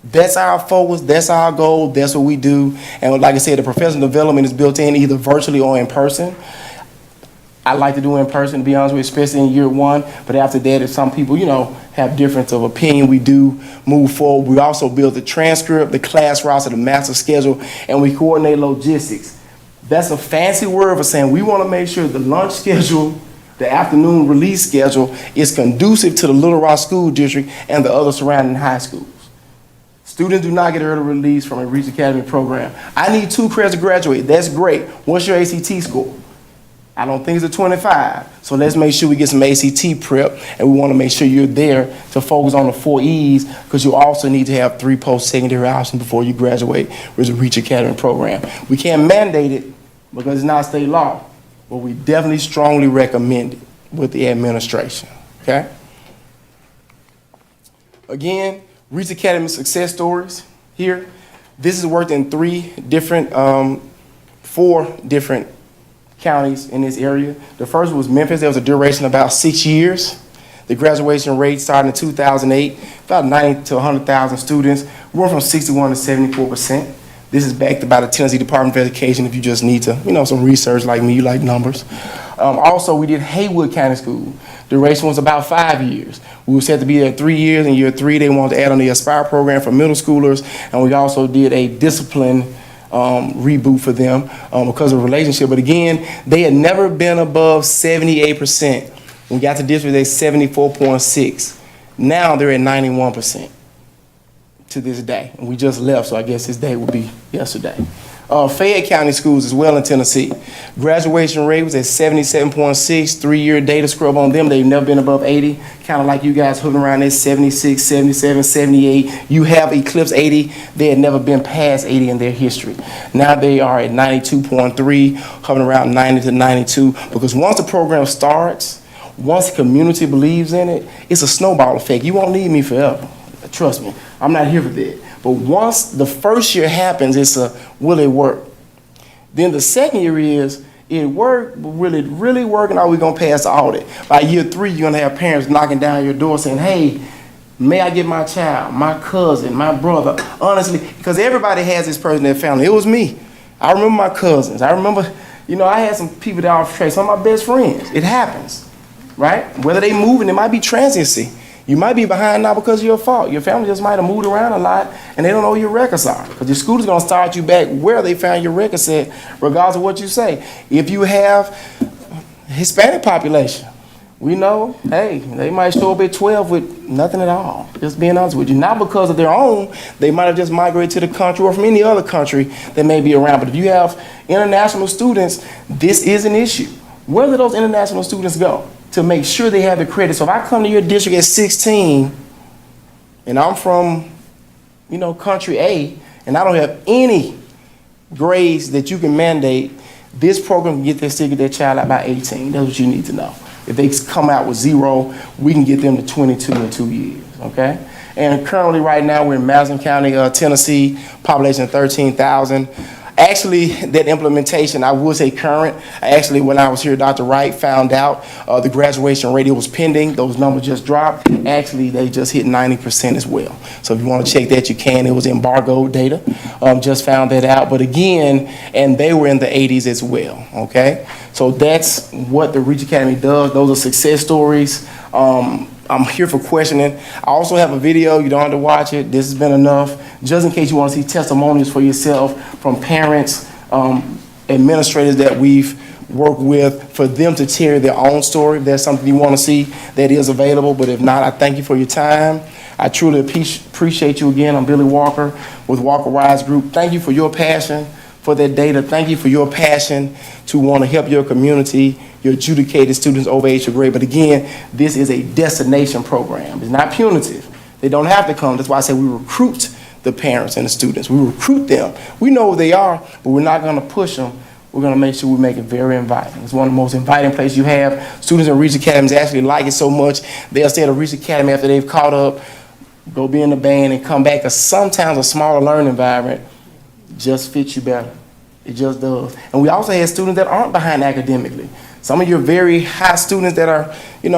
That's our focus, that's our goal, that's what we do. And like I said, the professional development is built in either virtually or in person. I like to do it in person, to be honest with you, especially in year one. But after that, if some people, have difference of opinion, we do move forward. We also build the transcript, the class roster, the master schedule, and we coordinate logistics. That's a fancy word for saying we want to make sure the lunch schedule, the afternoon release schedule is conducive to the Little Rock School District and the other surrounding high schools. Students do not get early release from a Reach Academy program. I need 2 credits to graduate. That's great. What's your ACT score? I don't think it's a 25. So let's make sure we get some ACT prep, and we want to make sure you're there to focus on the 4 E's because you also need to have 3 post-secondary options before you graduate with the Reach Academy program. We can't mandate it because it's not state law, but we definitely strongly recommend it with the administration, okay? Again, Reach Academy success stories here. This has worked in 4 different counties in this area. The first was Memphis. There was a duration of about 6 years. The graduation rate started in 2008, about 90 to 100,000 students. We went from 61 to 74%. This is backed by the Tennessee Department of Education if you just need to, some research like me, you like numbers. Also, we did Haywood County School. Duration was about 5 years. We were set to be there 3 years. In year 3, they wanted to add on the Aspire program for middle schoolers, and we also did a discipline reboot for them because of relationship. But again, they had never been above 78%. When we got to district, they 74.6. Now they're at 91% to this day. And we just left, so I guess this day will be yesterday. Fayette County Schools as well in Tennessee. Graduation rate was at 77.6, 3-year data scrub on them. They've never been above 80, kind of like you guys hovering around at 76, 77, 78. You have eclipsed 80. They had never been past 80 in their history. Now they are at 92.3, hovering around 90 to 92, because once the program starts, once the community believes in it, it's a snowball effect. You won't need me forever. Trust me, I'm not here for that. But once the first year happens, it's a, will it work? Then the second year is, it worked, but will it really work, and are we gonna pass the audit? By year 3, you're gonna have parents knocking down your door saying, hey, may I get my child, my cousin, my brother? Honestly, because everybody has this person in their family. It was me. I remember my cousins. I remember, I had some people that are some of my best friends. It happens, right? Whether they move, and it might be transiency. You might be behind now because of your fault. Your family just might have moved around a lot and they don't know where your records are. Because your school is going to start you back where they found your records at, regardless of what you say. If you have Hispanic population, we know, hey, they might show up at 12 with nothing at all. Just being honest with you. Not because of their own, they might have just migrated to the country or from any other country that may be around. But if you have international students, this is an issue. Where do those international students go? To make sure they have the credit. So if I come to your district at 16 and I'm from, country A, and I don't have any grades that you can mandate, this program can get their child out by 18. That's what you need to know. If they come out with 0, we can get them to 22 in 2 years, okay? And currently right now we're in Madison County, Tennessee, population 13,000. Actually, that implementation, I would say current. Actually, when I was here, Dr. Wright found out the graduation rate was pending. Those numbers just dropped. Actually, they just hit 90% as well. So if you want to check that, you can. It was embargoed data. Just found that out. But again, and they were in the 80s as well, okay? So that's what the Reach Academy does. Those are success stories. I'm here for questioning. I also have a video. You don't have to watch it. This has been enough. Just in case you want to see testimonials for yourself from parents, administrators that we've worked with, for them to share their own story. If there's something you want to see, that is available. But if not, I thank you for your time. I truly appreciate you again. I'm Billy Walker with Walker Wise Group. Thank you for your passion for that data. Thank you for your passion to want to help your community, your adjudicated students over age of grade. But again, this is a destination program. It's not punitive. They don't have to come. That's why I say we recruit the parents and the students. We recruit them. We know who they are, but we're not going to push them. we're going to make sure we make it very inviting. It's one of the most inviting places you have. Students in Reach Academies actually like it so much, they'll stay at a Reach Academy after they've caught up, go be in the band and come back, because sometimes a smaller learning environment just fits you better. It just does. And we also have students that aren't behind academically. Some of your very high students that are,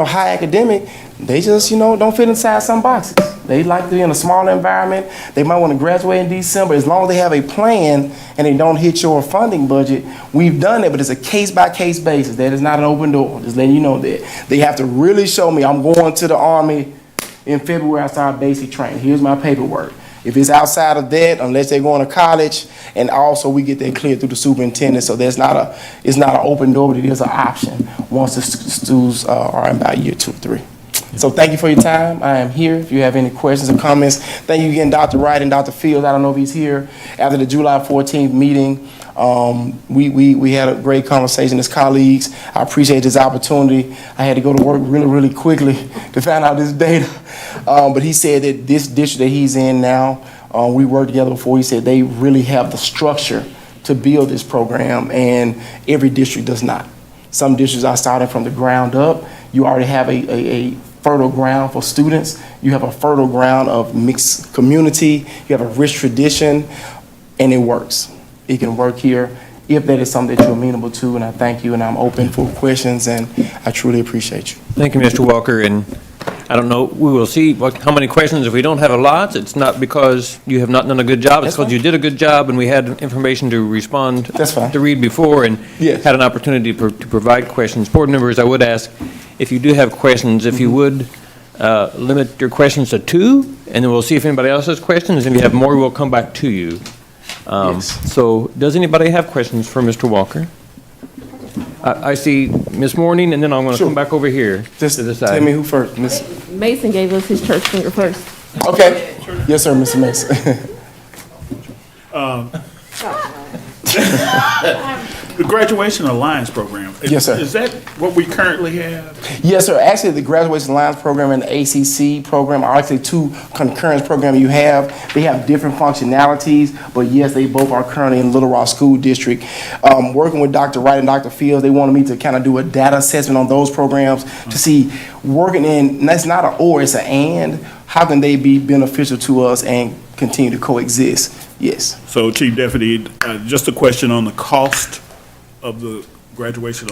high academic, they just, don't fit inside some boxes. They like to be in a smaller environment. They might want to graduate in December. As long as they have a plan and they don't hit your funding budget, we've done it, but it's a case-by-case basis. That is not an open door. Just letting you know that. They have to really show me, I'm going to the Army in February, I start basic training. Here's my paperwork. If it's outside of that, unless they're going to college, and also we get that cleared through the superintendent, so it's not an open door, but it is an option once the students are in about year 2 or 3. So thank you for your time. I am here. If you have any questions or comments, thank you again, Dr. Wright and Dr. Fields. I don't know if he's here. After the July 14th meeting, we had a great conversation as colleagues. I appreciate this opportunity. I had to go to work really, really quickly to find out this data. But he said that this district that he's in now, we worked together before, he said they really have the structure to build this program, and every district does not. Some districts are starting from the ground up. You already have a fertile ground for students. You have a fertile ground of mixed community. You have a rich tradition, and it works. It can work here if that is something that you're amenable to, and I thank you, and I'm open for questions, and I truly appreciate you. Thank you, Mr. Walker, and I don't know, we will see how many questions. If we don't have a lot, it's not because you have not done a good job, it's because you did a good job and we had information to respond. That's fine. To read before and Yes. had an opportunity to provide questions. Board members, I would ask, if you do have questions, if you would limit your questions to 2, and then we'll see if anybody else has questions, and if you have more, we'll come back to you. Yes. So does anybody have questions for Mr. Walker? I see Ms. Morning, and then I'm going to Sure. come back over here Just to the side. tell me who first, Miss. Mason gave us his church finger first. Okay. Yes, sir, Mr. Mason. The Graduation Alliance Program. Yes, sir. Is that what we currently have? Yes, sir. Actually, the Graduation Alliance Program and the ACC program are actually 2 concurrent programs you have. They have different functionalities, but yes, they both are currently in Little Rock School District. Working with Dr. Wright and Dr. Fields, they wanted me to kind of do a data assessment on those programs to see working in, that's not an or, it's an and, how can they be beneficial to us and continue to coexist? Yes. So, Chief Deputy, just a question on the cost of the Graduation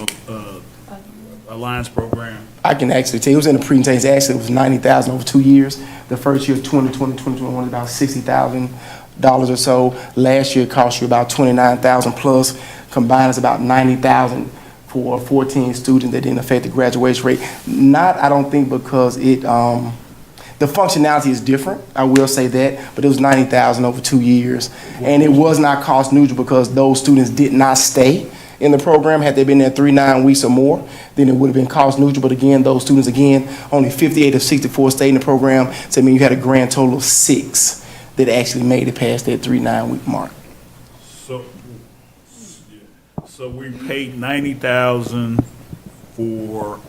Alliance Program. I can actually tell you, it was in the presentation, actually it was $90,000 over 2 years. The first year, 2021, was about $60,000 or so. Last year, it cost you about $29,000 plus. Combined, it's about $90,000 for 14 students that didn't affect the graduation rate. Not, I don't think, because it, the functionality is different, I will say that, but it was $90,000 over 2 years. And it was not cost neutral because those students did not stay in the program. Had they been there 3-9 weeks or more, then it would have been cost neutral. But again, those students, again, only 58 of 64 stayed in the program. So I mean, you had a grand total of 6 that actually made it past that 3-9 week mark. So we paid $90,000 for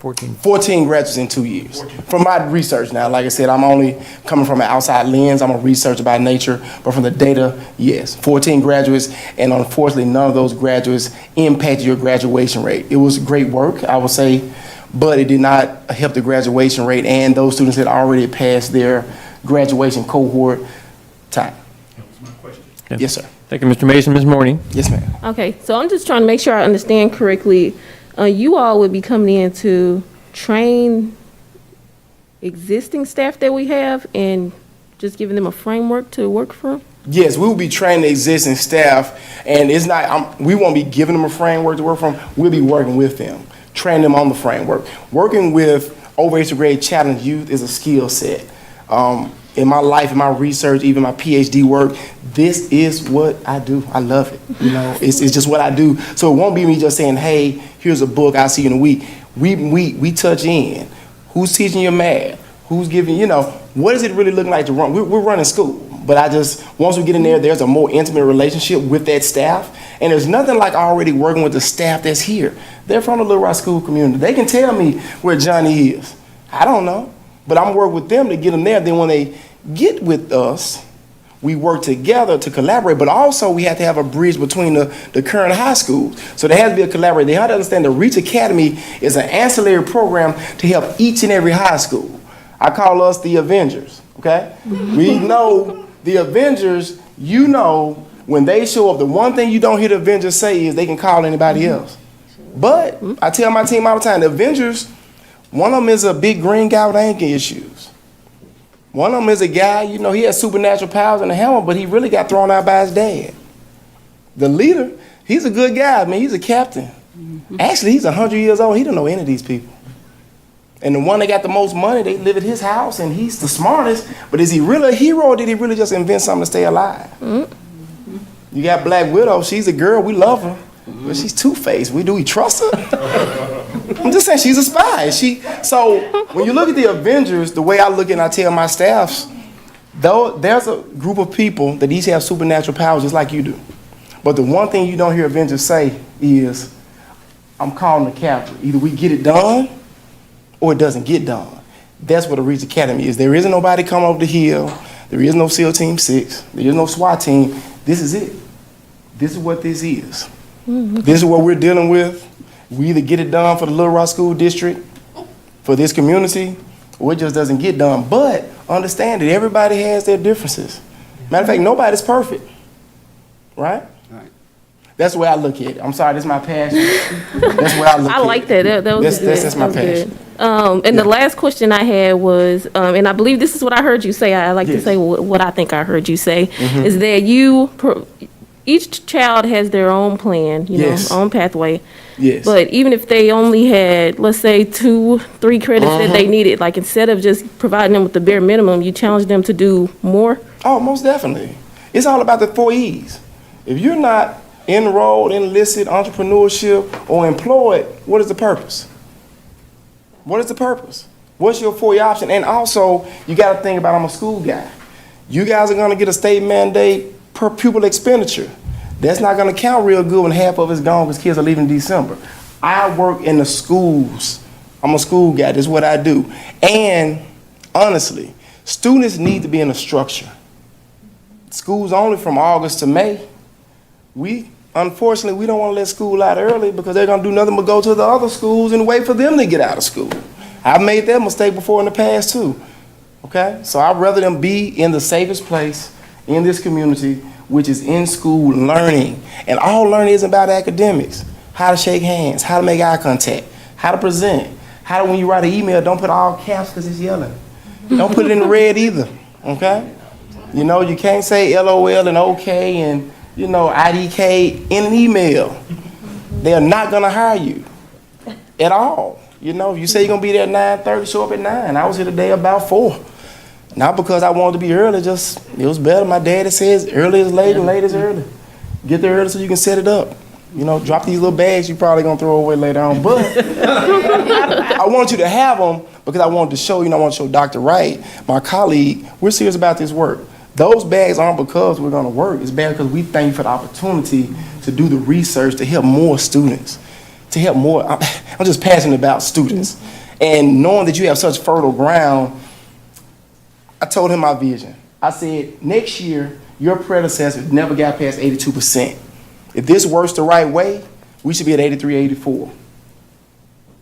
14 graduates in 2 years. From my research now, like I said, I'm only coming from an outside lens. I'm a researcher by nature, but from the data, yes, 14 graduates, and unfortunately, none of those graduates impacted your graduation rate. It was great work, I would say, but it did not help the graduation rate, and those students had already passed their graduation cohort time. That was my question. Yes, sir. Thank you, Mr. Mason. Ms. Morning. Yes, ma'am. Okay, so I'm just trying to make sure I understand correctly. You all would be coming in to train existing staff that we have and just giving them a framework to work from? Yes, we will be training the existing staff, and it's not, we won't be giving them a framework to work from. We'll be working with them, training them on the framework. Working with over-age grade challenged youth is a skill set. In my life, in my research, even my PhD work, this is what I do. I love it. You know, it's just what I do. So it won't be me just saying, hey, here's a book, I'll see you in a week. We touch in. Who's teaching your math? Who's giving, you know, what is it really looking like to run? We're running school, but once we get in there, there's a more intimate relationship with that staff. And there's nothing like already working with the staff that's here. They're from the Little Rock School community. They can tell me where Johnny is. I don't know. But I'm working with them to get them there. Then when they get with us, we work together to collaborate, but also we have to have a bridge between the current high schools. So there has to be a collaboration. They have to understand the Reach Academy is an ancillary program to help each and every high school. I call us the Avengers, okay? We know the Avengers, you know, when they show up, the one thing you don't hear the Avengers say is they can call anybody else. But I tell my team all the time, the Avengers, one of them is a big green guy with anger issues. One of them is a guy, you know, he has supernatural powers in the helmet, but he really got thrown out by his dad. The leader, he's a good guy, man. He's a captain. Actually, he's 100 years old. He don't know any of these people. And the one that got the most money, they live at his house, and he's the smartest. But is he really a hero, or did he really just invent something to stay alive? You got Black Widow. She's a girl. We love her. But she's two-faced. Do we trust her? I'm just saying, she's a spy. So when you look at the Avengers, the way I look at it, and I tell my staffs, though there's a group of people that each have supernatural powers just like you do. But the one thing you don't hear Avengers say is, I'm calling the captain. Either we get it done or it doesn't get done. That's what a Reach Academy is. There isn't nobody coming over the hill. There is no SEAL Team 6. There is no SWAT team. This is it. This is what this is. This is what we're dealing with. We either get it done for the Little Rock School District, for this community, or it just doesn't get done. But understand that everybody has their differences. Matter of fact, nobody's perfect, right? That's the way I look at it. I'm sorry, that's my passion. That's the way I look at it. I like that. That was good. That's my passion. And the last question I had was, and I believe this is what I heard you say. I like to say what I think I heard you say, is that each child has their own plan, you know, own pathway. Yes. But even if they only had, let's say, 2-3 credits that they needed, like instead of just providing them with the bare minimum, you challenge them to do more? Oh, most definitely. It's all about the 4 E's. If you're not enrolled, enlisted, entrepreneurship, or employed, what is the purpose? What is the purpose? What's your 4E option? And also, you got to think about, I'm a school guy. You guys are going to get a state mandate per pupil expenditure. That's not going to count real good when half of it's gone because kids are leaving in December. I work in the schools. I'm a school guy. That's what I do. And honestly, students need to be in a structure. School's only from August to May. Unfortunately, we don't want to let school out early because they're going to do nothing but go to the other schools and wait for them to get out of school. I've made that mistake before in the past too. Okay? So I'd rather them be in the safest place in this community, which is in school learning. And all learning isn't about academics. How to shake hands, how to make eye contact, how to present, how to, when you write an email, don't put all caps because it's yelling. Don't put it in red either, okay? You know, you can't say LOL and OK and, you know, IDK in an email. They are not going to hire you at all. You know, if you say you're going to be there at 9:30, show up at 9. I was here today about 4. Not because I wanted to be early, just it was better. My daddy says early is late and late is early. Get there early so you can set it up. You know, drop these little bags you probably going to throw away later on. But I want you to have them because I wanted to show, you know, I want to show Dr. Wright, my colleague, we're serious about this work. Those bags aren't because we're going to work. It's bad because we thank you for the opportunity to do the research to help more students, to help more. I'm just passionate about students. And knowing that you have such fertile ground, I told him my vision. I said, next year, your predecessor never got past 82%. If this works the right way, we should be at 83, 84.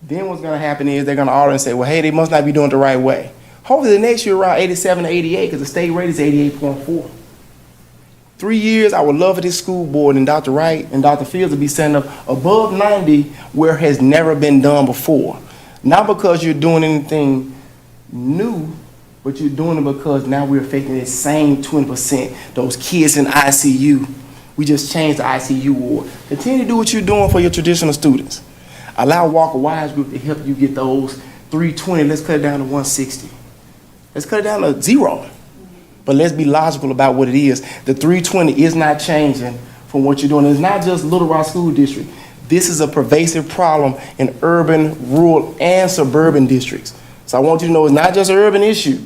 Then what's going to happen is they're going to order and say, well, hey, they must not be doing it the right way. Hopefully the next year around 87 to 88 because the state rate is 88.4. 3 years, I would love for this school board and Dr. Wright and Dr. Fields to be sending up above 90 where it has never been done before. Not because you're doing anything new, but you're doing it because now we're affecting the same 20%, those kids in ICU. We just changed the ICU ward. Continue to do what you're doing for your traditional students. Allow Walker Wise Group to help you get those 320. Let's cut it down to 160. Let's cut it down to 0. But let's be logical about what it is. The 320 is not changing from what you're doing. It's not just Little Rock School District. This is a pervasive problem in urban, rural, and suburban districts. So I want you to know it's not just an urban issue.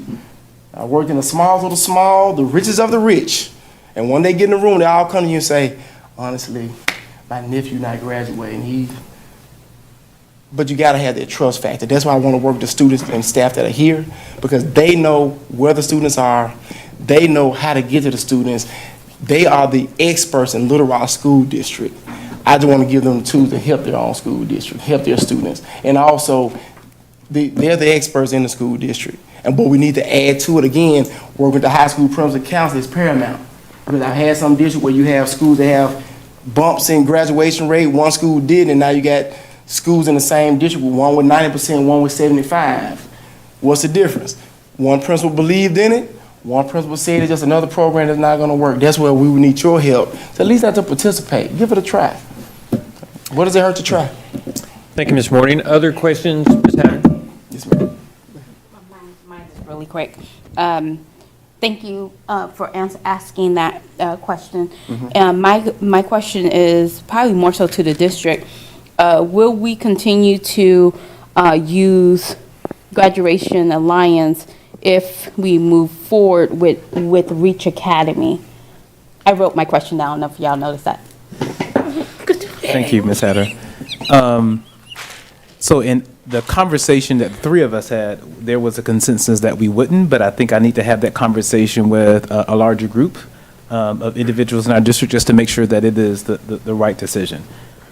I worked in the small to the small, the richest of the rich. And when they get in the room, they all come to you and say, honestly, my nephew not graduating. But you gotta have that trust factor. That's why I wanna work with the students and staff that are here because they know where the students are. They know how to get to the students. They are the experts in Little Rock School District. I just want to give them the tools to help their own school district, help their students. And also, they're the experts in the school district. And but we need to add to it again, work with the high school principal and council is paramount. Because I've had some districts where you have schools that have bumps in graduation rate, one school did, and now you got schools in the same district, one with 90%, one with 75%. What's the difference? One principal believed in it, one principal said it's just another program that's not gonna work. That's where we would need your help. So at least not to participate, give it a try. What does it hurt to try? Thank you, Ms. Morning. Other questions, Ms. Hatter? Yes, ma'am. Mine is really quick. Thank you for asking that question. My question is probably more so to the district. Will we continue to use Graduation Alliance if we move forward with Reach Academy? I wrote my question down. I don't know if y'all noticed that. Thank you, Ms. Hatter. So in the conversation that the three of us had, there was a consensus that we wouldn't, but I think I need to have that conversation with a larger group of individuals in our district just to make sure that it is the right decision.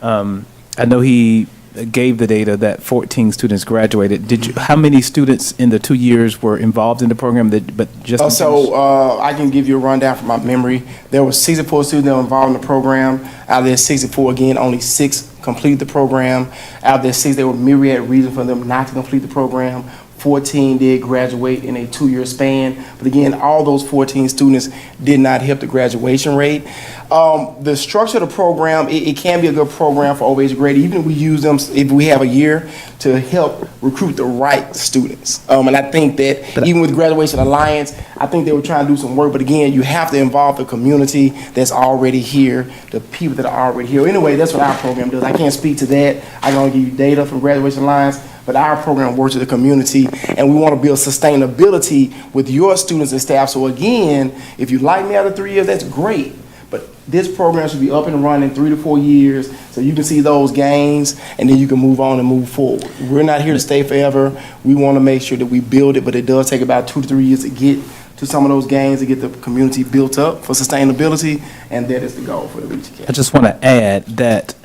I know he gave the data that 14 students graduated. How many students in the 2 years were involved in the program I can give you a rundown from my memory. There were 64 students that were involved in the program. Out of their 64, again, only 6 completed the program. Out of their 6, there were myriad reasons for them not to complete the program. 14 did graduate in a 2-year span. But again, all those 14 students did not hit the graduation rate. The structure of the program, it can be a good program for overage grade, even if we use them, if we have a year to help recruit the right students. And I think that even with Graduation Alliance, I think they were trying to do some work. But again, you have to involve the community that's already here, the people that are already here. Anyway, that's what our program does. I can't speak to that. I can only give you data from Graduation Alliance. But our program works with the community, and we want to build sustainability with your students and staff. So again, if you like me after 3 years, that's great. But this program should be up and running 3 to 4 years so you can see those gains, and then you can move on and move forward. We're not here to stay forever. We want to make sure that we build it, but it does take about 2 to 3 years to get to some of those gains, to get the community built up for sustainability, and that is the goal for the Reach Academy. I just want to add that,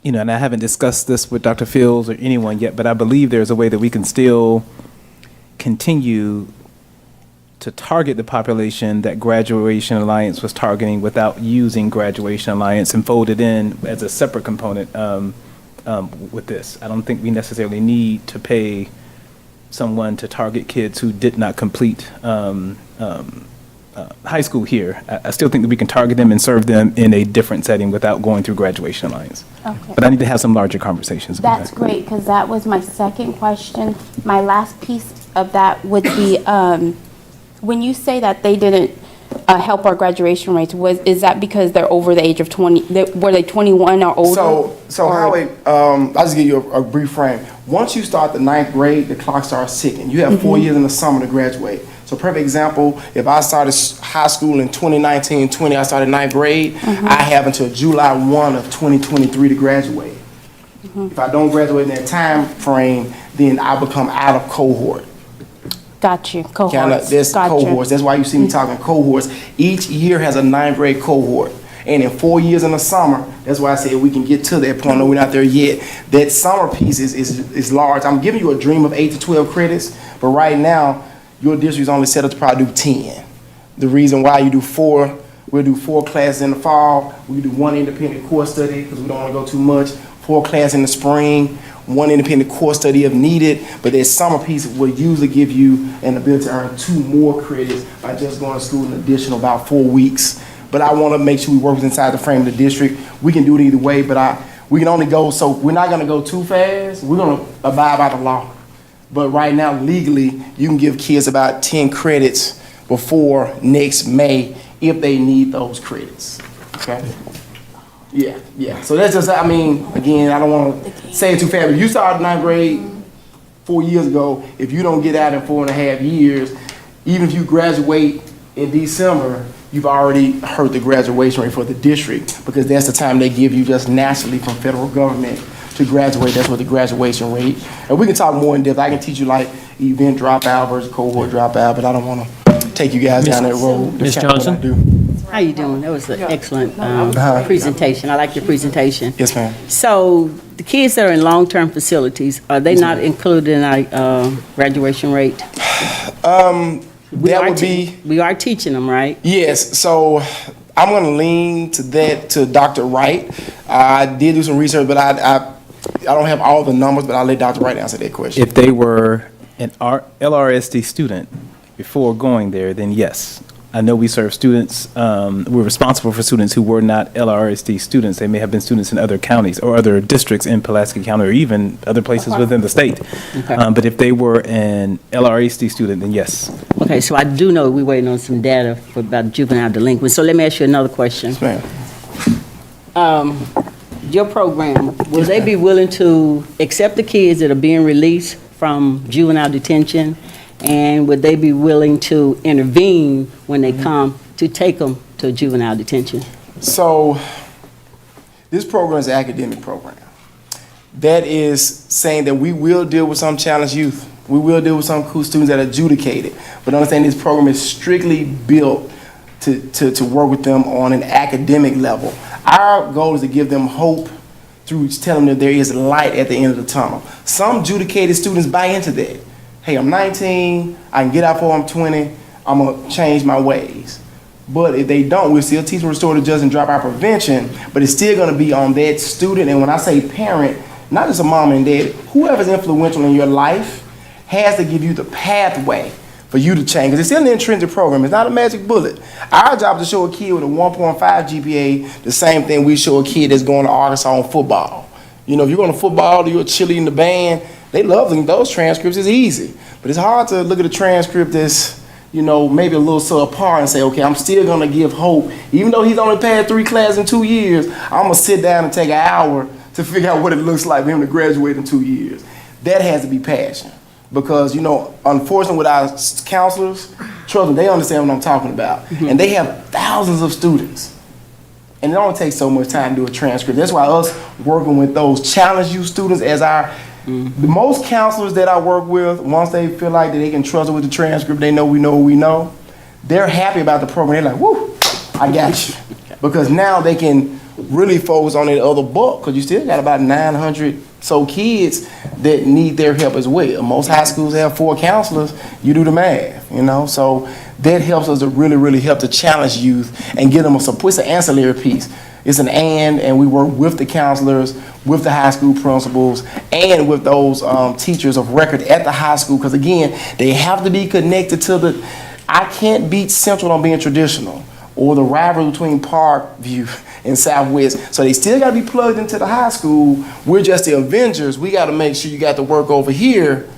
and I haven't discussed this with Dr. Fields or anyone yet, but I believe there's a way that we can still continue to target the population that Graduation Alliance was targeting without using Graduation Alliance and fold it in as a separate component with this. I don't think we necessarily need to pay someone to target kids who did not complete high school here. I still think that we can target them and serve them in a different setting without going through Graduation Alliance. Okay. But I need to have some larger conversations about That's that. great, because that was my second question. My last piece of that would be, when you say that they didn't help our graduation rates, is that because they're over the age of 20? Were they 21 or older? So Howard, I'll just give you a brief frame. Once you start the 9th grade, the clock starts ticking. You have 4 years in the summer to graduate. So perfect example, if I started high school in 2019-20, I started 9th grade, I have until July 1 of 2023 to graduate. If I don't graduate in that time frame, then I become out of cohort. Got you. Cohorts. There's cohorts. That's why you see me talking cohorts. Each year has a 9th grade cohort. And in 4 years in the summer, that's why I said we can get to that point. No, we're not there yet. That summer piece is large. I'm giving you a dream of 8 to 12 credits, but right now, your district is only set up to probably do 10. The reason why you do 4, we'll do 4 classes in the fall. We do 1 independent course study because we don't want to go too much. 4 classes in the spring, 1 independent course study if needed. But that summer piece will usually give you an ability to earn 2 more credits by just going to school an additional about 4 weeks. But I want to make sure we work inside the frame of the district. We can do it either way, but we can only go, so we're not going to go too fast. We're going to abide by the law. But right now, legally, you can give kids about 10 credits before next May if they need those credits. Okay? Yeah. So that's just, again, I don't want to say it too fast. If you started 9th grade 4 years ago, if you don't get out in 4.5 years, even if you graduate in December, you've already hurt the graduation rate for the district because that's the time they give you just naturally from federal government to graduate. That's what the graduation rate. And we can talk more in depth. I can teach you like event dropout versus cohort dropout, but I don't want to take you guys down that road. Ms. That's kinda what I Johnson? do. How you doing? That was an excellent Uh-huh. presentation. I like your presentation. Yes, ma'am. So the kids that are in long-term facilities, are they not included in our graduation rate? That would be, We are teaching them, right? yes, so I'm gonna lean to that, to Dr. Wright. I did do some research, but I don't have all the numbers, but I'll let Dr. Wright answer that question. If they were an LRSD student before going there, then yes. I know we serve students, we're responsible for students who were not LRSD students. They may have been students in other counties or other districts in Pulaski County or even other places within the state. Okay. But if they were an LRSD student, then yes. Okay, so I do know we're waiting on some data about juvenile delinquents. So let me ask you another question. Yes, ma'am. Your program, will they be willing to accept the kids that are being released from juvenile detention? And would they be willing to intervene when they come to take them to juvenile detention? So, this program is an academic program. That is saying that we will deal with some challenged youth. We will deal with some cool students that are adjudicated. But understand this program is strictly built to work with them on an academic level. Our goal is to give them hope through telling them that there is light at the end of the tunnel. Some adjudicated students buy into that. Hey, I'm 19, I can get out before I'm 20, I'm gonna change my ways. But if they don't, we'll still teach them restorative justice and dropout prevention, but it's still gonna be on that student. And when I say parent, not just a mom and dad, whoever's influential in your life has to give you the pathway for you to change. Because it's still an intrinsic program, it's not a magic bullet. Our job is to show a kid with a 1.5 GPA the same thing we show a kid that's going to Arkansas on football. You know, if you're going to football or you're a cheerleader in the band, they love looking at those transcripts. It's easy. But it's hard to look at a transcript that's, you know, maybe a little subpar and say, okay, I'm still going to give hope. Even though he's only passed 3 classes in 2 years, I'm going to sit down and take an hour to figure out what it looks like for him to graduate in 2 years. That has to be passion. Because, you know, unfortunately with our counselors, trust me, they understand what I'm talking about. Mm-hmm. And they have thousands of students. And it only takes so much time to do a transcript. That's why us working with those challenge you students as our the most counselors that I work with, once they feel like that they can trust it with the transcript, they know we know, they're happy about the program. They're like, woo, I got you. Because now they can really focus on that other book, because you still got about 900 so kids that need their help as well. Most high schools have 4 counselors. You do the math, you know? So that helps us to really, really help to challenge youth and get them a support. It's an ancillary piece. It's an and we work with the counselors, with the high school principals, and with those teachers of record at the high school, because again, they have to be connected to the, I can't beat Central on being traditional, or the rivalry between Parkview and Southwest. So they still got to be plugged into the high school. We're just the Avengers. We got to make sure you got to work over here,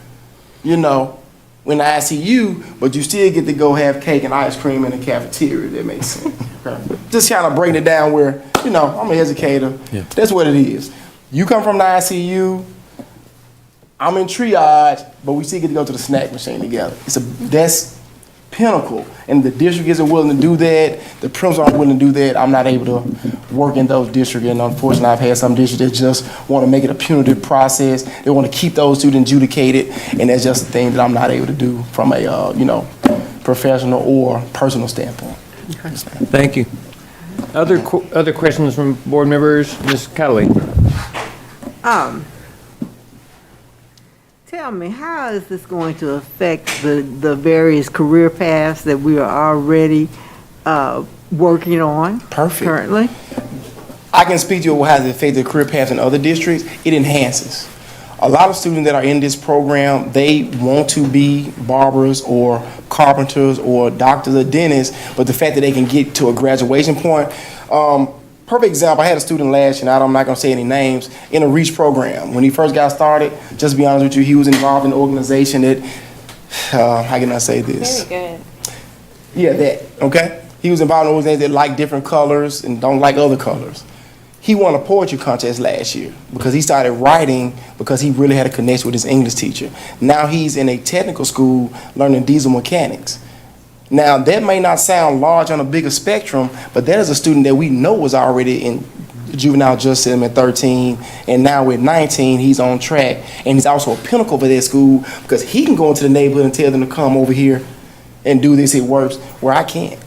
you know, in the ICU, but you still get to go have cake and ice cream in the cafeteria. That makes sense. Okay. Just kind of breaking it down where, you know, I'm an educator. Yeah. That's what it is. You come from the ICU, I'm in triage, but we still get to go to the snack machine together. That's pinnacle, and the district isn't willing to do that. The principals aren't willing to do that. I'm not able to work in those districts, and unfortunately, I've had some districts that just want to make it a punitive process. They want to keep those students adjudicated, and that's just the thing that I'm not able to do from a you know, professional or personal standpoint. Okay. Thank you. Other questions from board members? Ms. Calloway. Tell me, how is this going to affect the various career paths that we are already working on currently? I can speak to how it affects the career paths in other districts. It enhances. A lot of students that are in this program, they want to be barbers or carpenters or doctors or dentists, but the fact that they can get to a graduation point, perfect example, I had a student last year, I'm not going to say any names, in a REACH program. When he first got started, just to be honest with you, he was involved in an organization that, how can I say this? Very good. Yeah, that, okay? He was involved in an organization that like different colors and don't like other colors. He won a poetry contest last year because he started writing because he really had a connection with his English teacher. Now he's in a technical school learning diesel mechanics. Now, that may not sound large on a bigger spectrum, but that is a student that we know was already in juvenile justice system at 13, and now with 19, he's on track. And he's also a pinnacle for that school because he can go into the neighborhood and tell them to come over here and do this, it works, where I can't.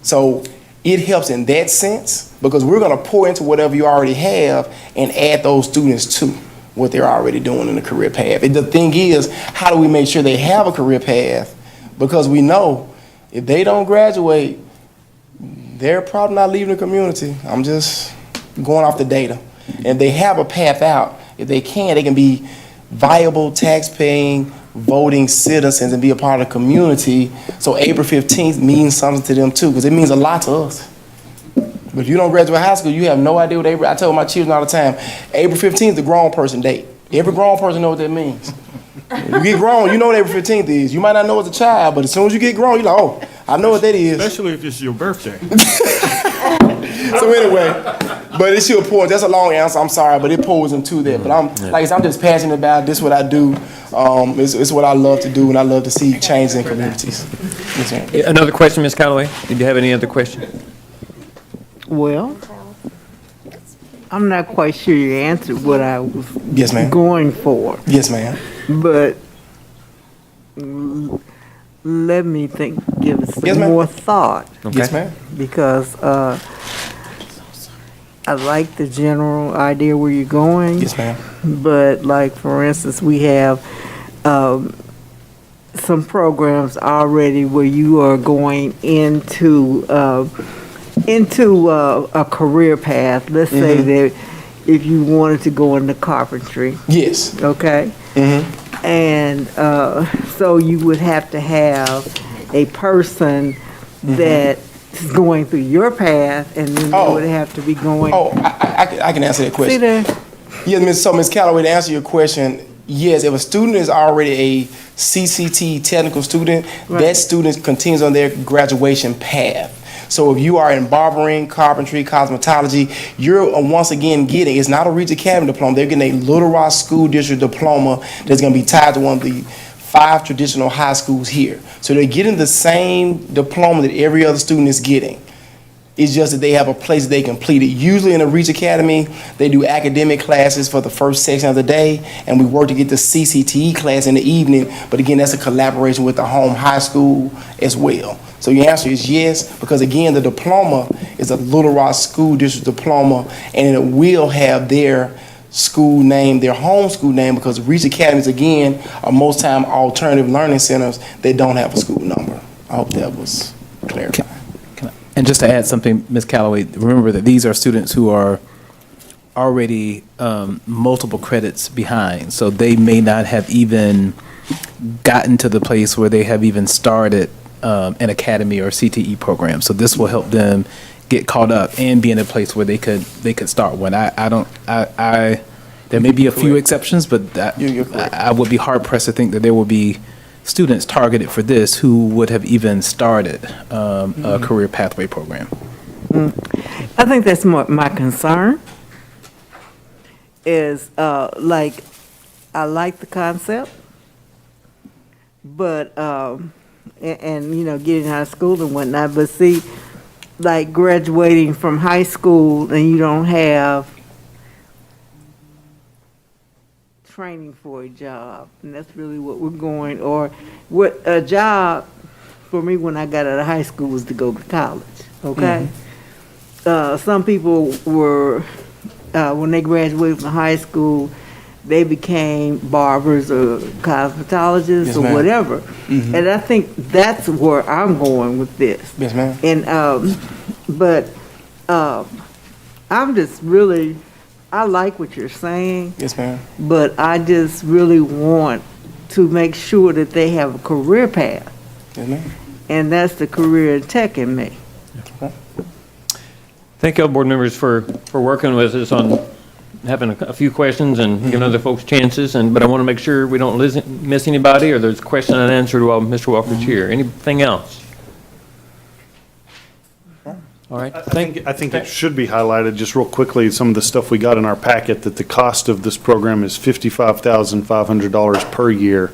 So it helps in that sense because we're going to pour into whatever you already have and add those students to what they're already doing in the career path. And the thing is, how do we make sure they have a career path? Because we know if they don't graduate, they're probably not leaving the community. I'm just going off the data. And if they have a path out, if they can be viable, tax-paying, voting citizens and be a part of the community. So April 15th means something to them too, because it means a lot to us. But if you don't graduate high school, you have no idea what April, I tell my children all the time, April 15th is the grown person date. Every grown person knows what that means. You get grown, you know what April 15th is. You might not know as a child, but as soon as you get grown, you're like, oh, I know what that is. Especially if it's your birthday. So anyway, but it should pour. That's a long answer. I'm sorry, but it pours into that. But I'm just passionate about it. This is what I do. It's what I love to do, and I love to see change in communities. Yes, ma'am. Another question, Ms. Calloway? Did you have any other question? Well, I'm not quite sure you answered what I was Yes, ma'am. going for, Yes, ma'am. but let me give it some Yes, ma'am. more thought. Okay. Yes, ma'am. Because I like the general idea where you're going. Yes, ma'am. But like, for instance, we have some programs already where you are going into a career path. Let's say that if you wanted to go into carpentry. Yes. Okay? And so you would have to have a person that is going through your path, and then you would have to be going. Oh, I can answer that question. See there? Yes, Ms. Calloway, to answer your question, yes, if a student is already a CCT technical student, that student continues on their graduation path. So if you are in barbering, carpentry, cosmetology, you're once again getting, it's not a Reach Academy diploma, they're getting a Little Rock School District diploma that's going to be tied to one of the 5 traditional high schools here. So they're getting the same diploma that every other student is getting. It's just that they have a place that they complete it. Usually in a Reach Academy, they do academic classes for the first section of the day, and we work to get the CCTE class in the evening. But again, that's a collaboration with the home high school as well. So your answer is yes, because again, the diploma is a Little Rock School District diploma, and it will have their school name, their home school name, because Reach Academies, again, are most time alternative learning centers that don't have a school number. I hope that was clarified. And just to add something, Ms. Calloway, remember that these are students who are already multiple credits behind, so they may not have even gotten to the place where they have even started an academy or CTE program. So this will help them get caught up and be in a place where they could start one. There may be a few exceptions, but I would be hard pressed to think that there will be students targeted for this who would have even started a career pathway program. I think that's my concern is like, I like the concept, but and you know, getting out of school and whatnot, but see, like graduating from high school and you don't have training for a job, and that's really what we're going, or what a job for me when I got out of high school was to go to college, okay? Some people were, when they graduated from high school, they became barbers or cosmetologists or whatever. And I think that's where I'm going with this. Yes, ma'am. And, but I'm just really, I like what you're saying. Yes, ma'am. But I just really want to make sure that they have a career path. Yes, ma'am. And that's the career in tech in me. Thank you, all board members, for working with us on having a few questions and giving other folks chances. But I want to make sure we don't miss anybody, or there's a question unanswered while Mr. Walker's here. Anything else? All right. I think it should be highlighted just real quickly, some of the stuff we got in our packet, that the cost of this program is $55,500 per year.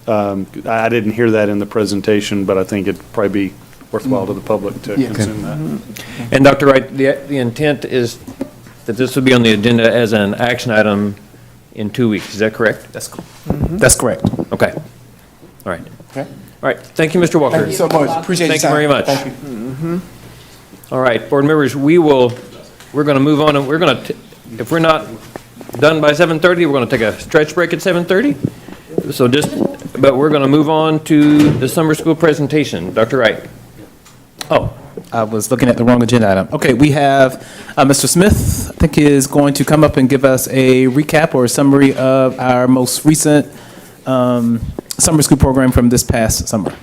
I didn't hear that in the presentation, but I think it'd probably be worthwhile to the public to consume that. And Dr. Wright, the intent is that this will be on the agenda as an action item in 2 weeks. Is that correct? That's correct. Okay. All right. Okay. All right, thank you, Mr. Walker. Thank you so much. Appreciate your Thank you time. very much. Thank you. All right, board members, we're going to move on, and if we're not done by 7:30, we're going to take a stretch break at 7:30. But we're going to move on to the summer school presentation. Dr. Wright. Oh, I was looking at the wrong agenda item. Okay, we have Mr. Smith, I think, is going to come up and give us a recap or a summary of our most recent summer school program from this past summer.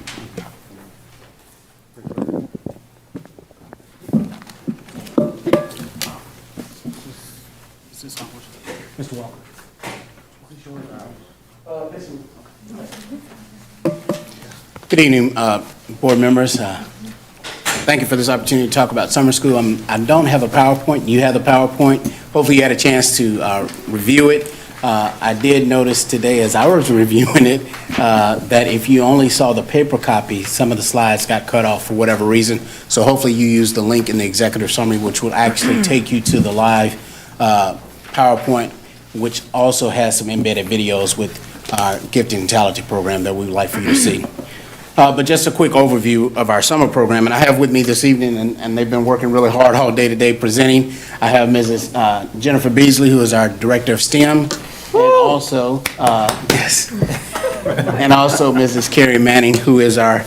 Mr. Walker. Good evening, board members. Thank you for this opportunity to talk about summer school. I don't have a PowerPoint. You have the PowerPoint. Hopefully you had a chance to review it. I did notice today as I was reviewing it that if you only saw the paper copy, some of the slides got cut off for whatever reason. So hopefully you used the link in the executive summary, which will actually take you to the live PowerPoint, which also has some embedded videos with our gifted and talented program that we would like for you to see. But just a quick overview of our summer program, and I have with me this evening, and they've been working really hard all day today presenting. I have Mrs. Jennifer Beasley, who is our Director of STEM, and also, and also Mrs. Carrie Manning, who is our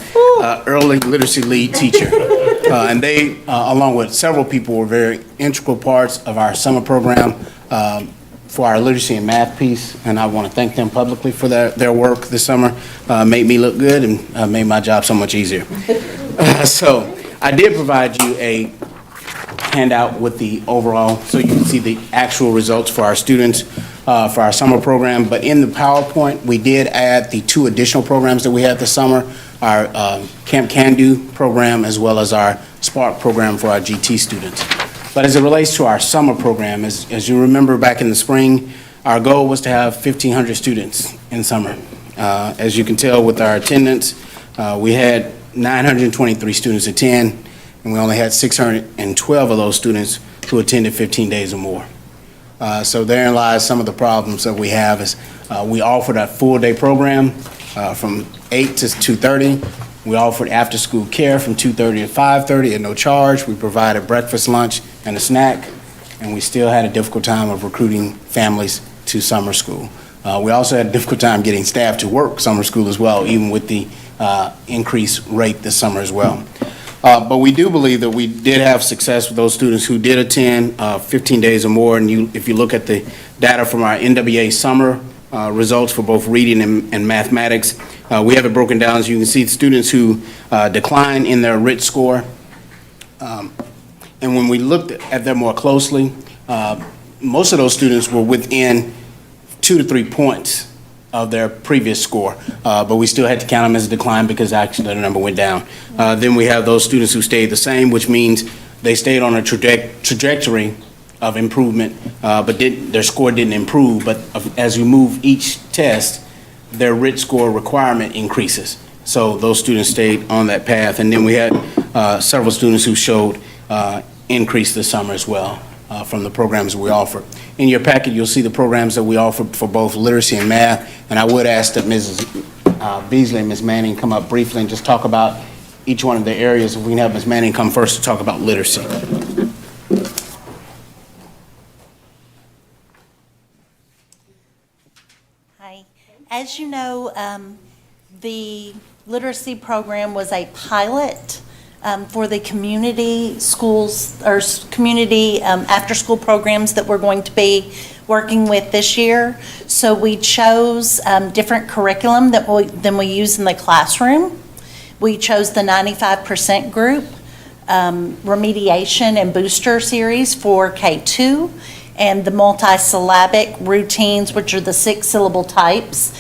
Early Literacy Lead Teacher. And they, along with several people, were very integral parts of our summer program for our literacy and math piece, and I want to thank them publicly for their work this summer. Made me look good and made my job so much easier. So I did provide you a handout with the overall, so you can see the actual results for our students for our summer program. But in the PowerPoint, we did add the 2 additional programs that we had this summer, our Camp Can Do program as well as our Spark program for our GT students. But as it relates to our summer program, as you remember back in the spring, our goal was to have 1,500 students in summer. As you can tell with our attendance, we had 923 students attend, and we only had 612 of those students who attended 15 days or more. So therein lies some of the problems that we have is we offered a full-day program from 8 to 2:30. We offered after-school care from 2:30 to 5:30 at no charge. We provided breakfast, lunch, and a snack, and we still had a difficult time of recruiting families to summer school. We also had a difficult time getting staff to work summer school as well, even with the increased rate this summer as well. But we do believe that we did have success with those students who did attend 15 days or more, and if you look at the data from our NWA summer results for both reading and mathematics, we have it broken down. As you can see, students who decline in their RIT score. And when we looked at them more closely, most of those students were within 2 to 3 points of their previous score, but we still had to count them as a decline because actually the number went down. Then we have those students who stayed the same, which means they stayed on a trajectory of improvement, but their score didn't improve. But as you move each test, their RIT score requirement increases. So those students stayed on that path. And then we had several students who showed increase this summer as well from the programs we offer. In your packet, you'll see the programs that we offer for both literacy and math. And I would ask that Mrs. Beasley and Ms. Manning come up briefly and just talk about each one of the areas. If we can have Ms. Manning come first to talk about literacy. Hi. As you know, the literacy program was a pilot for the community schools or community after-school programs that we're going to be working with this year. So we chose different curriculum than we use in the classroom. We chose the 95% group, remediation and booster series for K2, and the multisyllabic routines, which are the 6-syllable types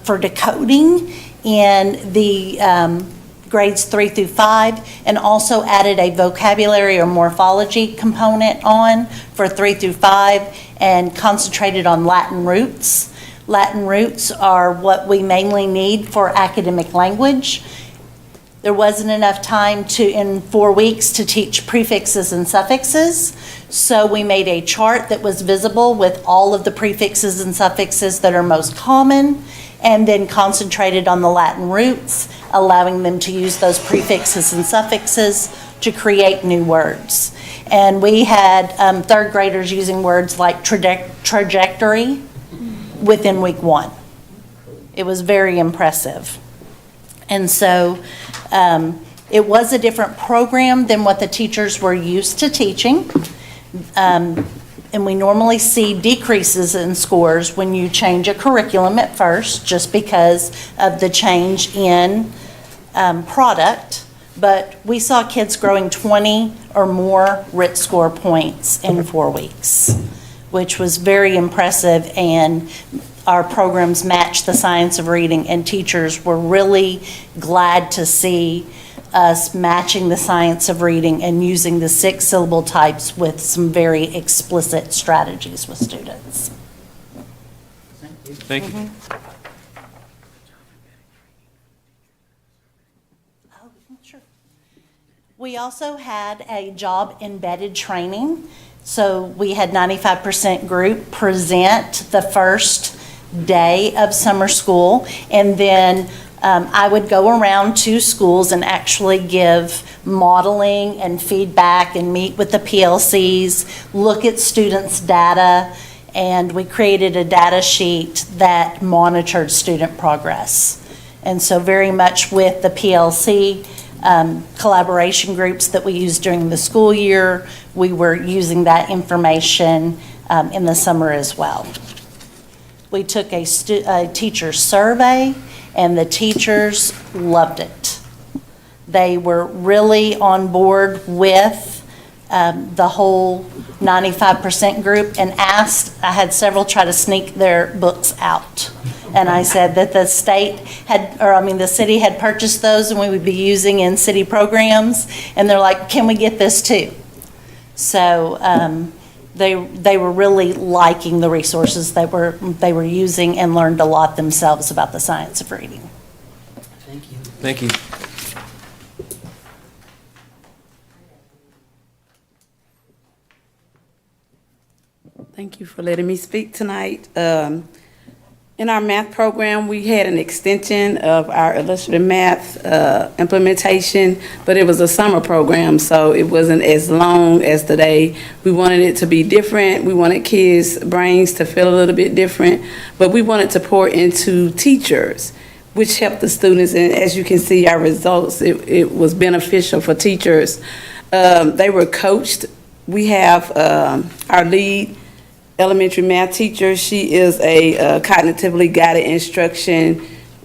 for decoding in the grades 3 through 5, and also added a vocabulary or morphology component on for 3 through 5 and concentrated on Latin roots. Latin roots are what we mainly need for academic language. There wasn't enough time in 4 weeks to teach prefixes and suffixes, so we made a chart that was visible with all of the prefixes and suffixes that are most common, and then concentrated on the Latin roots, allowing them to use those prefixes and suffixes to create new words. And we had third graders using words like trajectory within week 1. It was very impressive. And so it was a different program than what the teachers were used to teaching. And we normally see decreases in scores when you change a curriculum at first, just because of the change in product. But we saw kids growing 20 or more RIT score points in 4 weeks, which was very impressive. And our programs matched the science of reading, and teachers were really glad to see us matching the science of reading and using the 6-syllable types with some very explicit strategies with students. Thank you. Oh, sure. We also had a job embedded training. So we had 95% group present the first day of summer school, and then I would go around to schools and actually give modeling and feedback and meet with the PLCs, look at students' data, and we created a data sheet that monitored student progress. And so very much with the PLC collaboration groups that we used during the school year, we were using that information in the summer as well. We took a teacher survey, and the teachers loved it. They were really on board with the whole 95% group and asked, I had several try to sneak their books out. And I said that the the city had purchased those and we would be using in city programs. And they're like, can we get this too? So they were really liking the resources they were using and learned a lot themselves about the science of reading. Thank you. Thank you. Thank you for letting me speak tonight. In our math program, we had an extension of our illustrative math implementation, but it was a summer program, so it wasn't as long as today. We wanted it to be different. We wanted kids' brains to feel a little bit different, but we wanted to pour into teachers, which helped the students. And as you can see, our results, it was beneficial for teachers. They were coached. We have our lead elementary math teacher. She is a cognitively guided instruction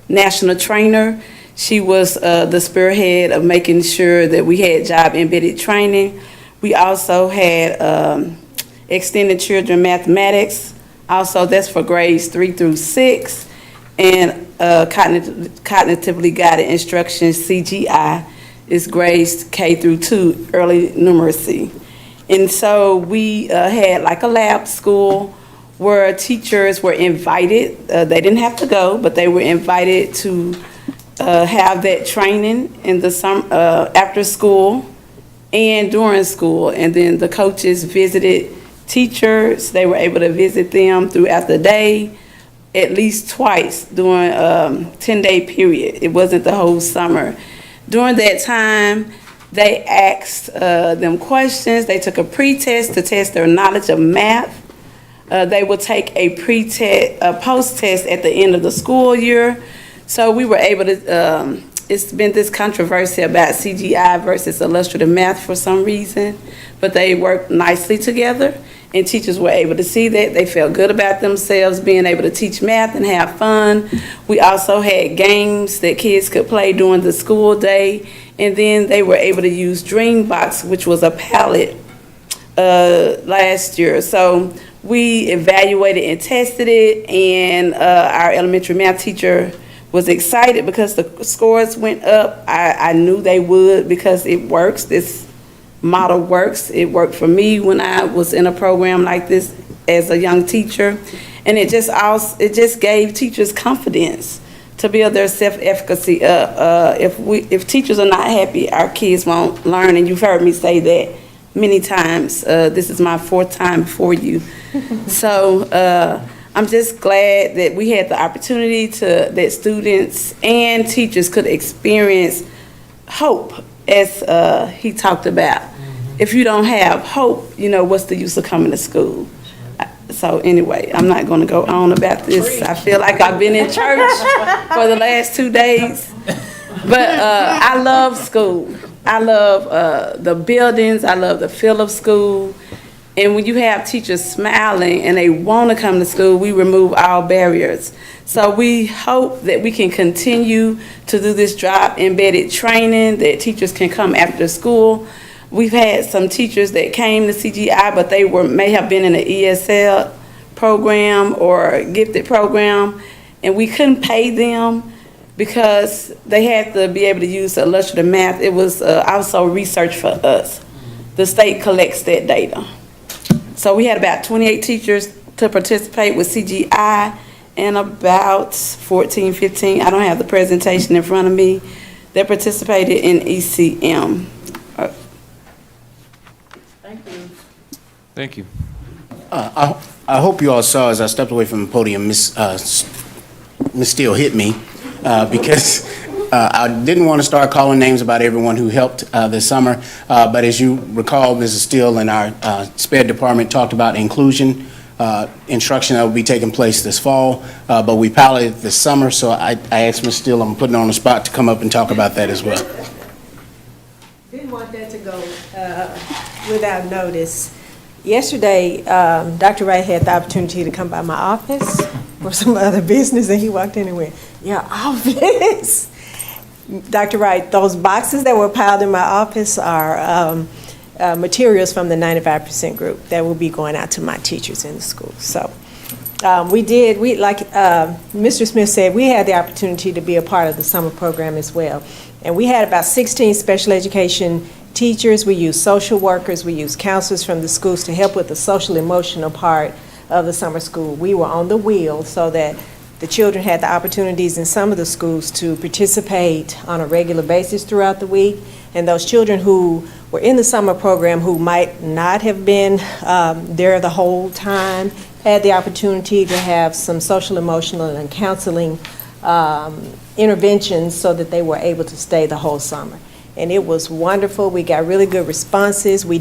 national trainer. She was the spearhead of making sure that we had job embedded training. We also had extended children mathematics. Also, that's for grades 3 through 6, and cognitively guided instruction, CGI, is grades K through 2, early numeracy. And so we had like a lab school where teachers were invited. They didn't have to go, but they were invited to have that training in the after school and during school. And then the coaches visited teachers. They were able to visit them throughout the day, at least twice during a 10-day period. It wasn't the whole summer. During that time, they asked them questions. They took a pre-test to test their knowledge of math. They would take a post-test at the end of the school year. So we were able to, it's been this controversy about CGI versus illustrative math for some reason, but they worked nicely together, and teachers were able to see that. They felt good about themselves being able to teach math and have fun. We also had games that kids could play during the school day. And then they were able to use Dreambox, which was a palette, last year. So we evaluated and tested it, and our elementary math teacher was excited because the scores went up. I knew they would because it works. This model works. It worked for me when I was in a program like this as a young teacher, and it just gave teachers confidence to build their self-efficacy up. If teachers are not happy, our kids won't learn, and you've heard me say that many times. This is my 4th time before you. So I'm just glad that we had the opportunity that students and teachers could experience hope, as he talked about. If you don't have hope, what's the use of coming to school? So anyway, I'm not going to go on about this. I feel like I've been in church for the last 2 days. But I love school. I love the buildings. I love the feel of school. And when you have teachers smiling and they want to come to school, we remove all barriers. So we hope that we can continue to do this job-embedded training, that teachers can come after school. We've had some teachers that came to CGI, but they may have been in an ESL program or gifted program, and we couldn't pay them because they had to be able to use illustrative math. It was also research for us. The state collects that data. So we had about 28 teachers to participate with CGI and about 14, 15, I don't have the presentation in front of me, that participated in ECM. Thank you. I hope you all saw as I stepped away from the podium, Miss Steele hit me because I didn't want to start calling names about everyone who helped this summer. But as you recall, Mrs. Steele in our SPED department talked about inclusion instruction that will be taking place this fall, but we piloted this summer. So I asked Ms. Steele, I'm putting her on the spot to come up and talk about that as well. Didn't want that to go without notice. Yesterday, Dr. Wright had the opportunity to come by my office for some other business, and he walked in and went, "Your office?" Dr. Wright, those boxes that were piled in my office are materials from the 95% group that will be going out to my teachers in the school. So like Mr. Smith said, we had the opportunity to be a part of the summer program as well. And we had about 16 special education teachers. We used social workers. We used counselors from the schools to help with the social emotional part of the summer school. We were on the wheel so that the children had the opportunities in some of the schools to participate on a regular basis throughout the week. And those children who were in the summer program who might not have been there the whole time had the opportunity to have some social emotional and counseling interventions so that they were able to stay the whole summer. And it was wonderful. We got really good responses. We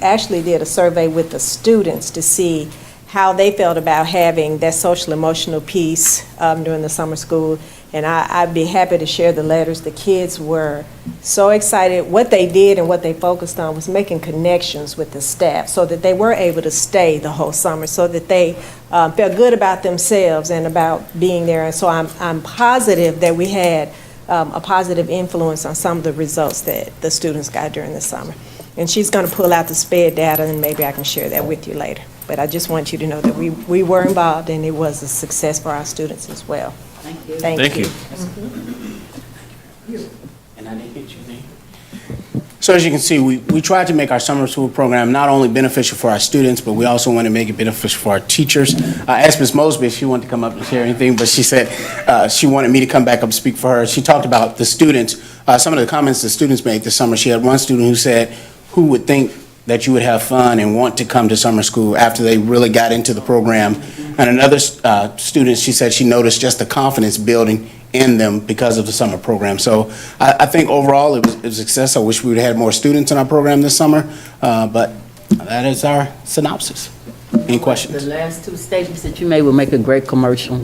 actually did a survey with the students to see how they felt about having that social emotional piece during the summer school. And I'd be happy to share the letters. The kids were so excited. What they did and what they focused on was making connections with the staff so that they were able to stay the whole summer, so that they felt good about themselves and about being there. And so I'm positive that we had a positive influence on some of the results that the students got during the summer. And she's going to pull out the SPED data, and maybe I can share that with you later. But I just want you to know that we were involved, and it was a success for our students as well. Thank you. Thank you. And I didn't get you there. So as you can see, we tried to make our summer school program not only beneficial for our students, but we also want to make it beneficial for our teachers. I asked Ms. Mosby if she wanted to come up and share anything, but she said she wanted me to come back up and speak for her. She talked about the students, some of the comments the students made this summer. She had one student who said, "Who would think that you would have fun and want to come to summer school after they really got into the program?" And another student, she said she noticed just the confidence building in them because of the summer program. So I think overall it was a success. I wish we would have had more students in our program this summer, but that is our synopsis. Any questions? The last two statements that you made will make a great commercial.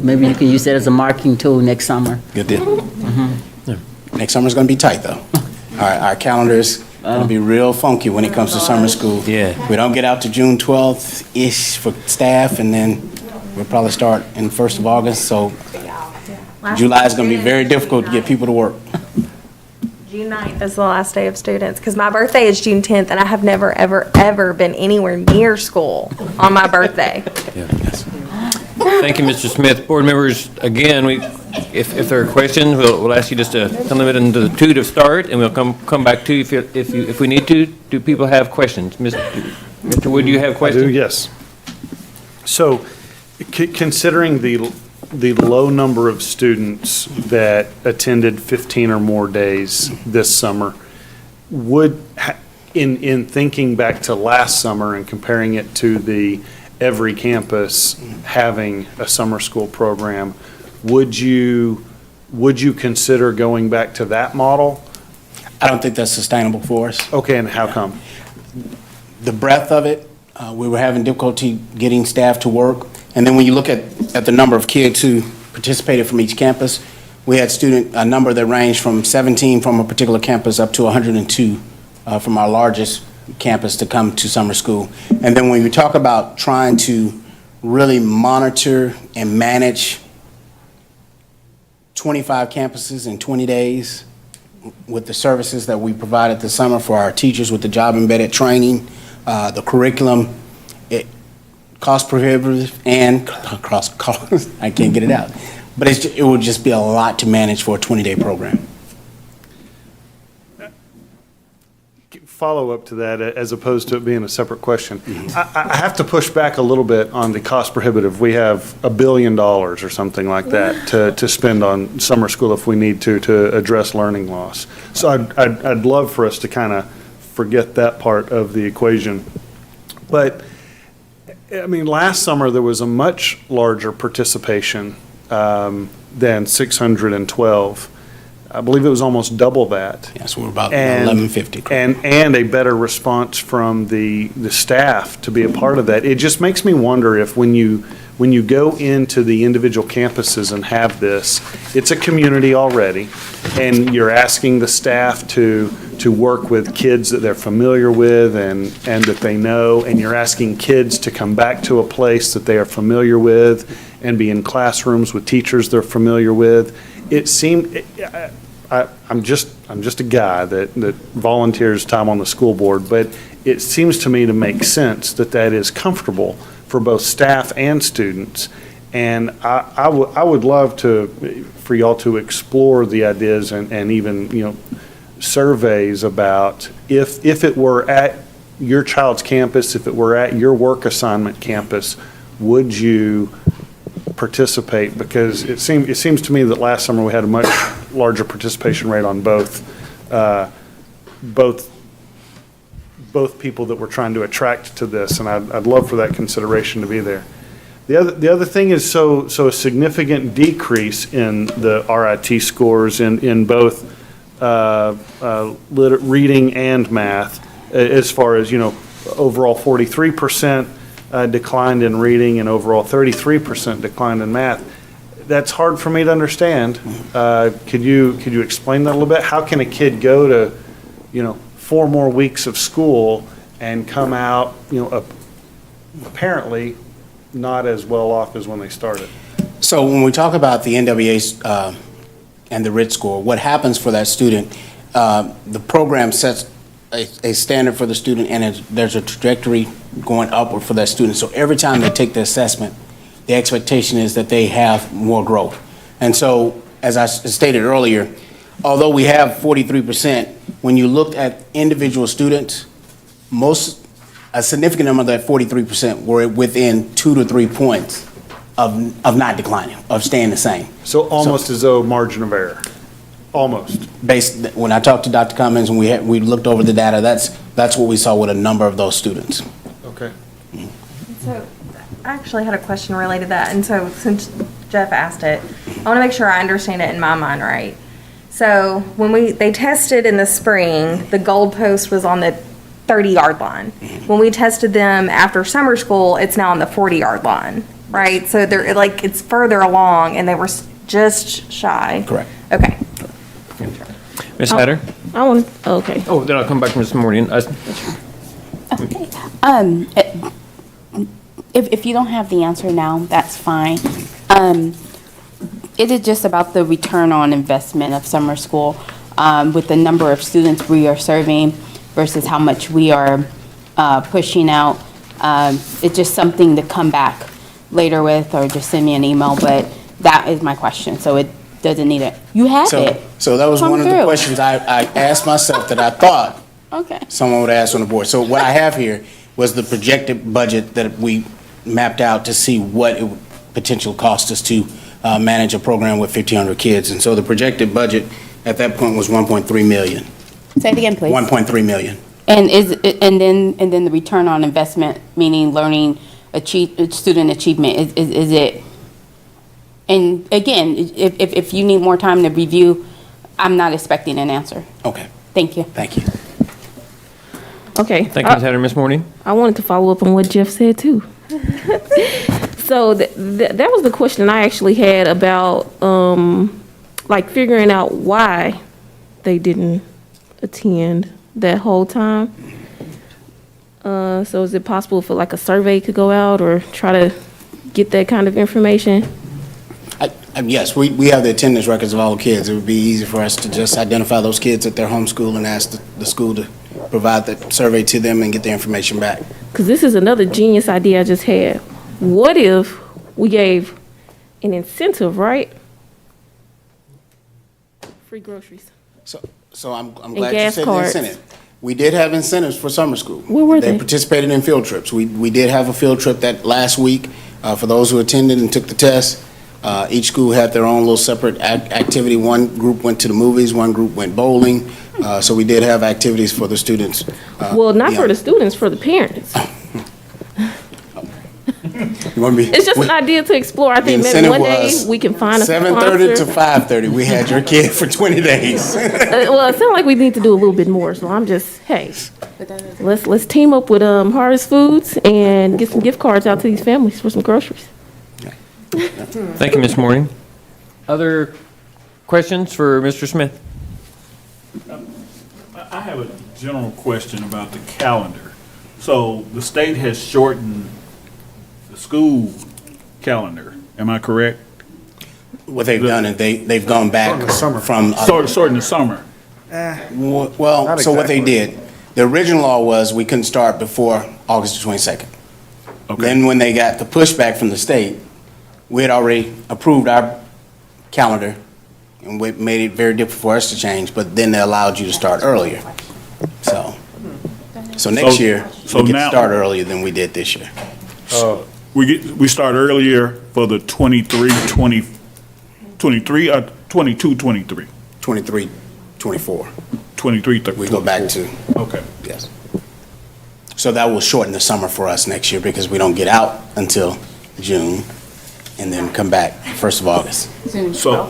Maybe you can use that as a marketing tool next summer. Good deal. Next summer's going to be tight, though. Our calendar is going to be real funky when it comes to summer school. Yeah. We don't get out to June 12th-ish for staff, and then we'll probably start in the 1st of August. So July is going to be very difficult to get people to work. June 9th is the last day of students, because my birthday is June 10th, and I have never, ever, ever been anywhere near school on my birthday. Thank you, Mr. Smith. Board members, again, if there are questions, we'll ask you just to limit them to 2 to start, and we'll come back to you if we need to. Do people have questions? Mr. Wood, do you have questions? I do, yes. So, considering the low number of students that attended 15 or more days this summer, in thinking back to last summer and comparing it to the every campus having a summer school program. Would you consider going back to that model? I don't think that's sustainable for us. Okay, and how come? The breadth of it, we were having difficulty getting staff to work. And then when you look at the number of kids who participated from each campus, we had a number that ranged from 17 from a particular campus up to 102 from our largest campus to come to summer school. And then when you talk about trying to really monitor and manage 25 campuses in 20 days with the services that we provided this summer for our teachers with the job embedded training, the curriculum, cost prohibitive and cost, I can't get it out. But it would just be a lot to manage for a 20-day program. Follow up to that, as opposed to it being a separate question. I have to push back a little bit on the cost prohibitive. We have $1 billion or something like that to spend on summer school if we need to address learning loss. So I'd love for us to kind of forget that part of the equation. But I mean, last summer there was a much larger participation than 612. I believe it was almost double that. Yes, we're about 1150. And a better response from the staff to be a part of that. It just makes me wonder if when you go into the individual campuses and have this, it's a community already, and you're asking the staff to work with kids that they're familiar with and that they know, and you're asking kids to come back to a place that they are familiar with and be in classrooms with teachers they're familiar with. It seemed, I'm just a guy that volunteers time on the school board, but it seems to me to make sense that is comfortable for both staff and students. And I would love for y'all to explore the ideas and even, surveys about if it were at your child's campus, if it were at your work assignment campus, would you participate? Because it seems to me that last summer we had a much larger participation rate on both people that we're trying to attract to this, and I'd love for that consideration to be there. The other thing is so a significant decrease in the RIT scores in both reading and math, as far as overall 43% declined in reading and overall 33% declined in math. That's hard for me to understand. Could you explain that a little bit? How can a kid go to 4 more weeks of school and come out apparently not as well off as when they started? So when we talk about the NWA's and the RIT score, what happens for that student, the program sets a standard for the student, and there's a trajectory going upward for that student. So every time they take the assessment, the expectation is that they have more growth. And so, as I stated earlier, although we have 43%, when you looked at individual students, a significant number of that 43% were within 2 to 3 points of not declining, of staying the same. So almost as though margin of error. Almost. When I talked to Dr. Cummins and we looked over the data, that's what we saw with a number of those students. Okay. So I actually had a question related to that, and so since Jeff asked it, I want to make sure I understand it in my mind right. So when they tested in the spring, the goalpost was on the 30-yard line. When we tested them after summer school, it's now on the 40-yard line, right? So they're it's further along, and they were just shy. Correct. Okay. Ms. Hatter? Okay. Oh, then I'll come back this morning. If you don't have the answer now, that's fine. It is just about the return on investment of summer school with the number of students we are serving versus how much we are pushing out. It's just something to come back later with, or just send me an email, but that is my question, so it doesn't need it. You have it. So that was Come one of the through. questions I asked myself that I thought someone would ask on the board. So what I have here was the projected budget that we mapped out to see what it would potentially cost us to manage a program with 1,500 kids. And so the projected budget at that point was 1.3 million. Say it again, please. 1.3 million. And then the return on investment, meaning learning student achievement? Is it? And again, if you need more time to review, I'm not expecting an answer. Okay. Thank you. Thank you. Okay. Thank you, Ms. Hatter. Ms. Morning? I wanted to follow up on what Jeff said too. So that was the question I actually had about like figuring out why they didn't attend that whole time. So is it possible for like a survey could go out or try to get that kind of information? Yes, we have the attendance records of all the kids. It would be easy for us to just identify those kids at their home school and ask the school to provide the survey to them and get the information back. Because this is another genius idea I just had. What if we gave an incentive, right? Free groceries. So I'm glad you gas said cards. the incentive. We did have incentives for summer school. Where were they? They participated in field trips. We did have a field trip that last week for those who attended and took the test. Each school had their own little separate activity. One group went to the movies, one group went bowling. So we did have activities for the students. Well, not for the students, for the parents. It's just an idea to explore. I think maybe one day we can find a 7:30 to sponsor. 5:30. We had your kid for 20 days. Well, it sounds like we need to do a little bit more. So I'm just, hey, let's team up with Harvest Foods and get some gift cards out to these families for some groceries. Thank you, Ms. Morning. Other questions for Mr. Smith? I have a general question about the calendar. So the state has shortened the school calendar, am I correct? What they've done is they've gone back from. Shorten the summer. Well, Not so what they exactly. did, the original law was we couldn't start before August the 22nd. Then when they got the pushback from the state, we had already approved our calendar and we made it very difficult for us to change, but then they allowed you to start earlier. So next year, we get to start earlier than we did this year. We start earlier for the 23, 22, 23. 23, 24. 23, We go back to. Okay. Yes. So that will shorten the summer for us next year because we don't get out until June and then come back 1st of August. So,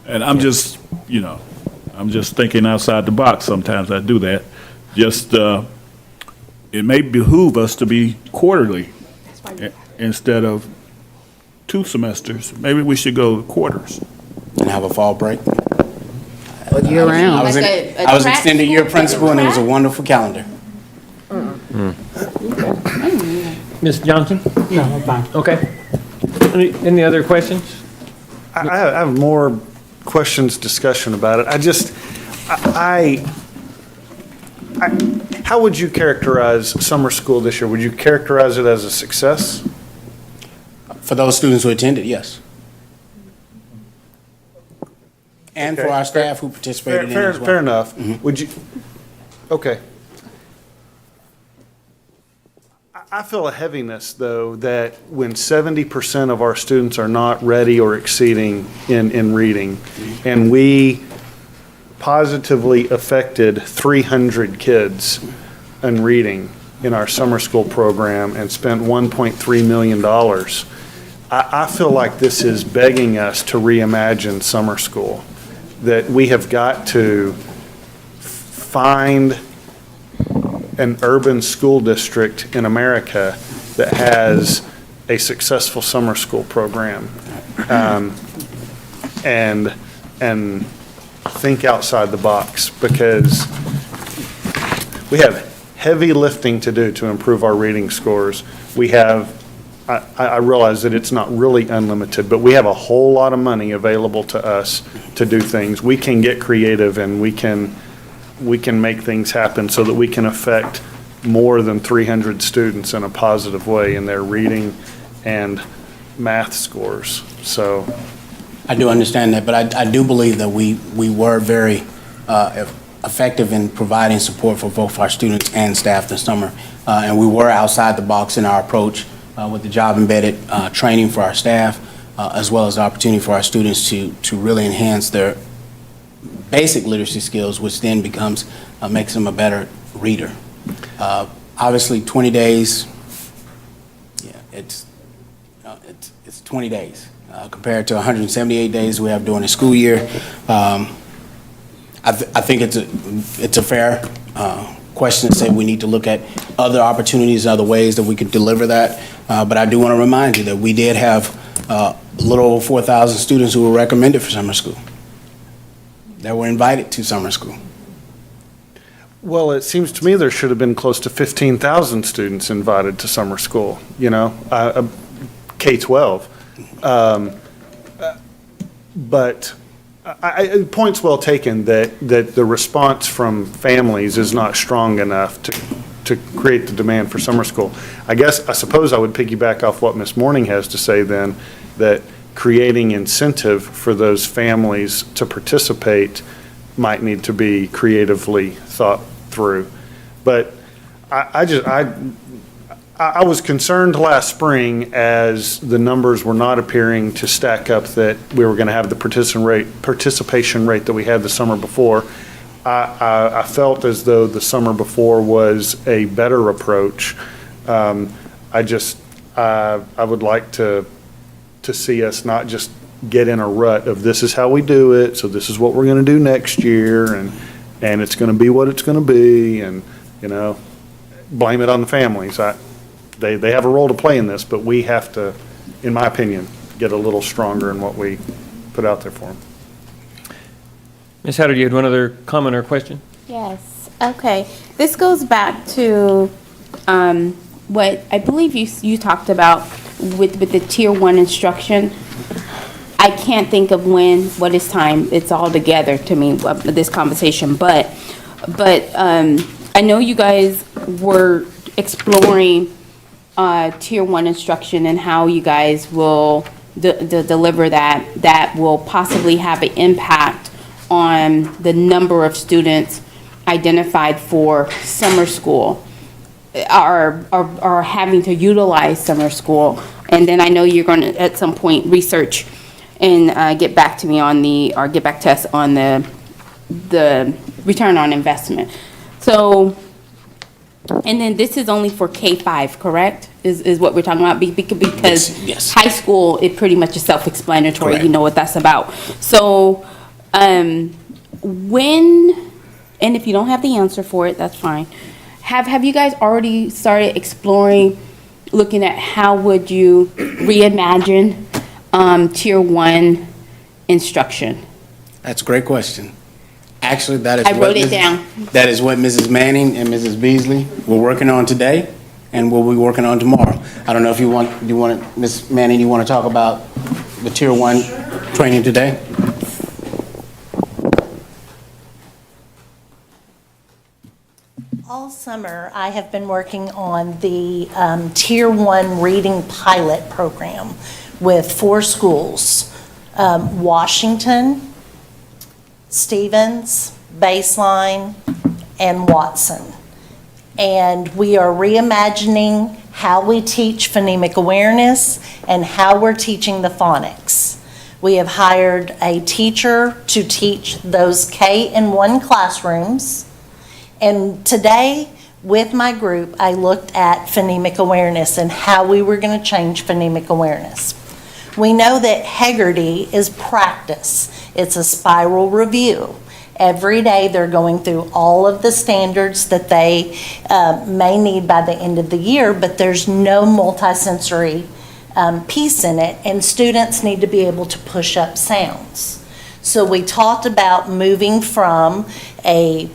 and I'm just, I'm just thinking outside the box. Sometimes I do that. Just, it may behoove us to be quarterly instead of 2 semesters. Maybe we should go quarters. And have a fall break. Year round. I was extended year principal and it was a wonderful calendar. Ms. Johnson? No, I'm fine. Okay. Any other questions? I have more questions, discussion about it. How would you characterize summer school this year? Would you characterize it as a success? For those students who attended, yes. And for our staff who participated in it as well. Fair enough. Would you, okay. I feel a heaviness, though, that when 70% of our students are not ready or exceeding in reading, and we positively affected 300 kids in reading in our summer school program and spent $1.3 million, I feel like this is begging us to reimagine summer school, that we have got to find an urban school district in America that has a successful summer school program, and think outside the box, because we have heavy lifting to do to improve our reading scores. We have, I realize that it's not really unlimited, but we have a whole lot of money available to us to do things. We can get creative and we can make things happen so that we can affect more than 300 students in a positive way in their reading and math scores. So I do understand that, but I do believe that we were very effective in providing support for both our students and staff this summer. And we were outside the box in our approach with the job-embedded training for our staff, as well as the opportunity for our students to really enhance their basic literacy skills, which then makes them a better reader. Obviously, 20 days, yeah, it's 20 days compared to 178 days we have during the school year. I think it's a fair question to say we need to look at other opportunities, other ways that we could deliver that. But I do want to remind you that we did have a little over 4,000 students who were recommended for summer school, that were invited to summer school. Well, it seems to me there should have been close to 15,000 students invited to summer school, K-12. But point's well taken that the response from families is not strong enough to create the demand for summer school. I suppose I would piggyback off what Ms. Morning has to say then, that creating incentive for those families to participate might need to be creatively thought through. But I was concerned last spring as the numbers were not appearing to stack up, that we were going to have the participation rate that we had the summer before. I felt as though the summer before was a better approach. I would like to see us not just get in a rut of this is how we do it, so this is what we're going to do next year, and it's going to be what it's going to be, and blame it on the families. They have a role to play in this, but we have to, in my opinion, get a little stronger in what we put out there for them. Ms. Hatter, you had one other comment or question? Yes, okay. This goes back to what I believe you talked about with the Tier 1 instruction. I can't think of what is time. It's all together to me, this conversation. But I know you guys were exploring Tier 1 instruction and how you guys will deliver that will possibly have an impact on the number of students identified for summer school, are having to utilize summer school. And then I know you're going to, at some point, research and get back to us on the return on investment. So, and then this is only for K-5, correct? Is what we're talking about? Because yes. High school, it pretty much is self-explanatory. Correct. You know what that's about. So, when, and if you don't have the answer for it, that's fine. Have you guys already started exploring, looking at how would you reimagine Tier 1 instruction? That's a great question. Actually, that is I wrote it down. That is what Mrs. Manning and Mrs. Beasley were working on today, and we'll be working on tomorrow. I don't know if Ms. Manning, you want to talk about the Tier 1 training today? All summer, I have been working on the Tier 1 reading pilot program with 4 schools, Washington, Stevens, Baseline, and Watson. And we are reimagining how we teach phonemic awareness and how we're teaching the phonics. We have hired a teacher to teach those K and 1 classrooms. And today, with my group, I looked at phonemic awareness and how we were going to change phonemic awareness. We know that Haggerty is practice. It's a spiral review. Every day they're going through all of the standards that they may need by the end of the year, but there's no multisensory piece in it, and students need to be able to push up sounds. So we talked about moving from a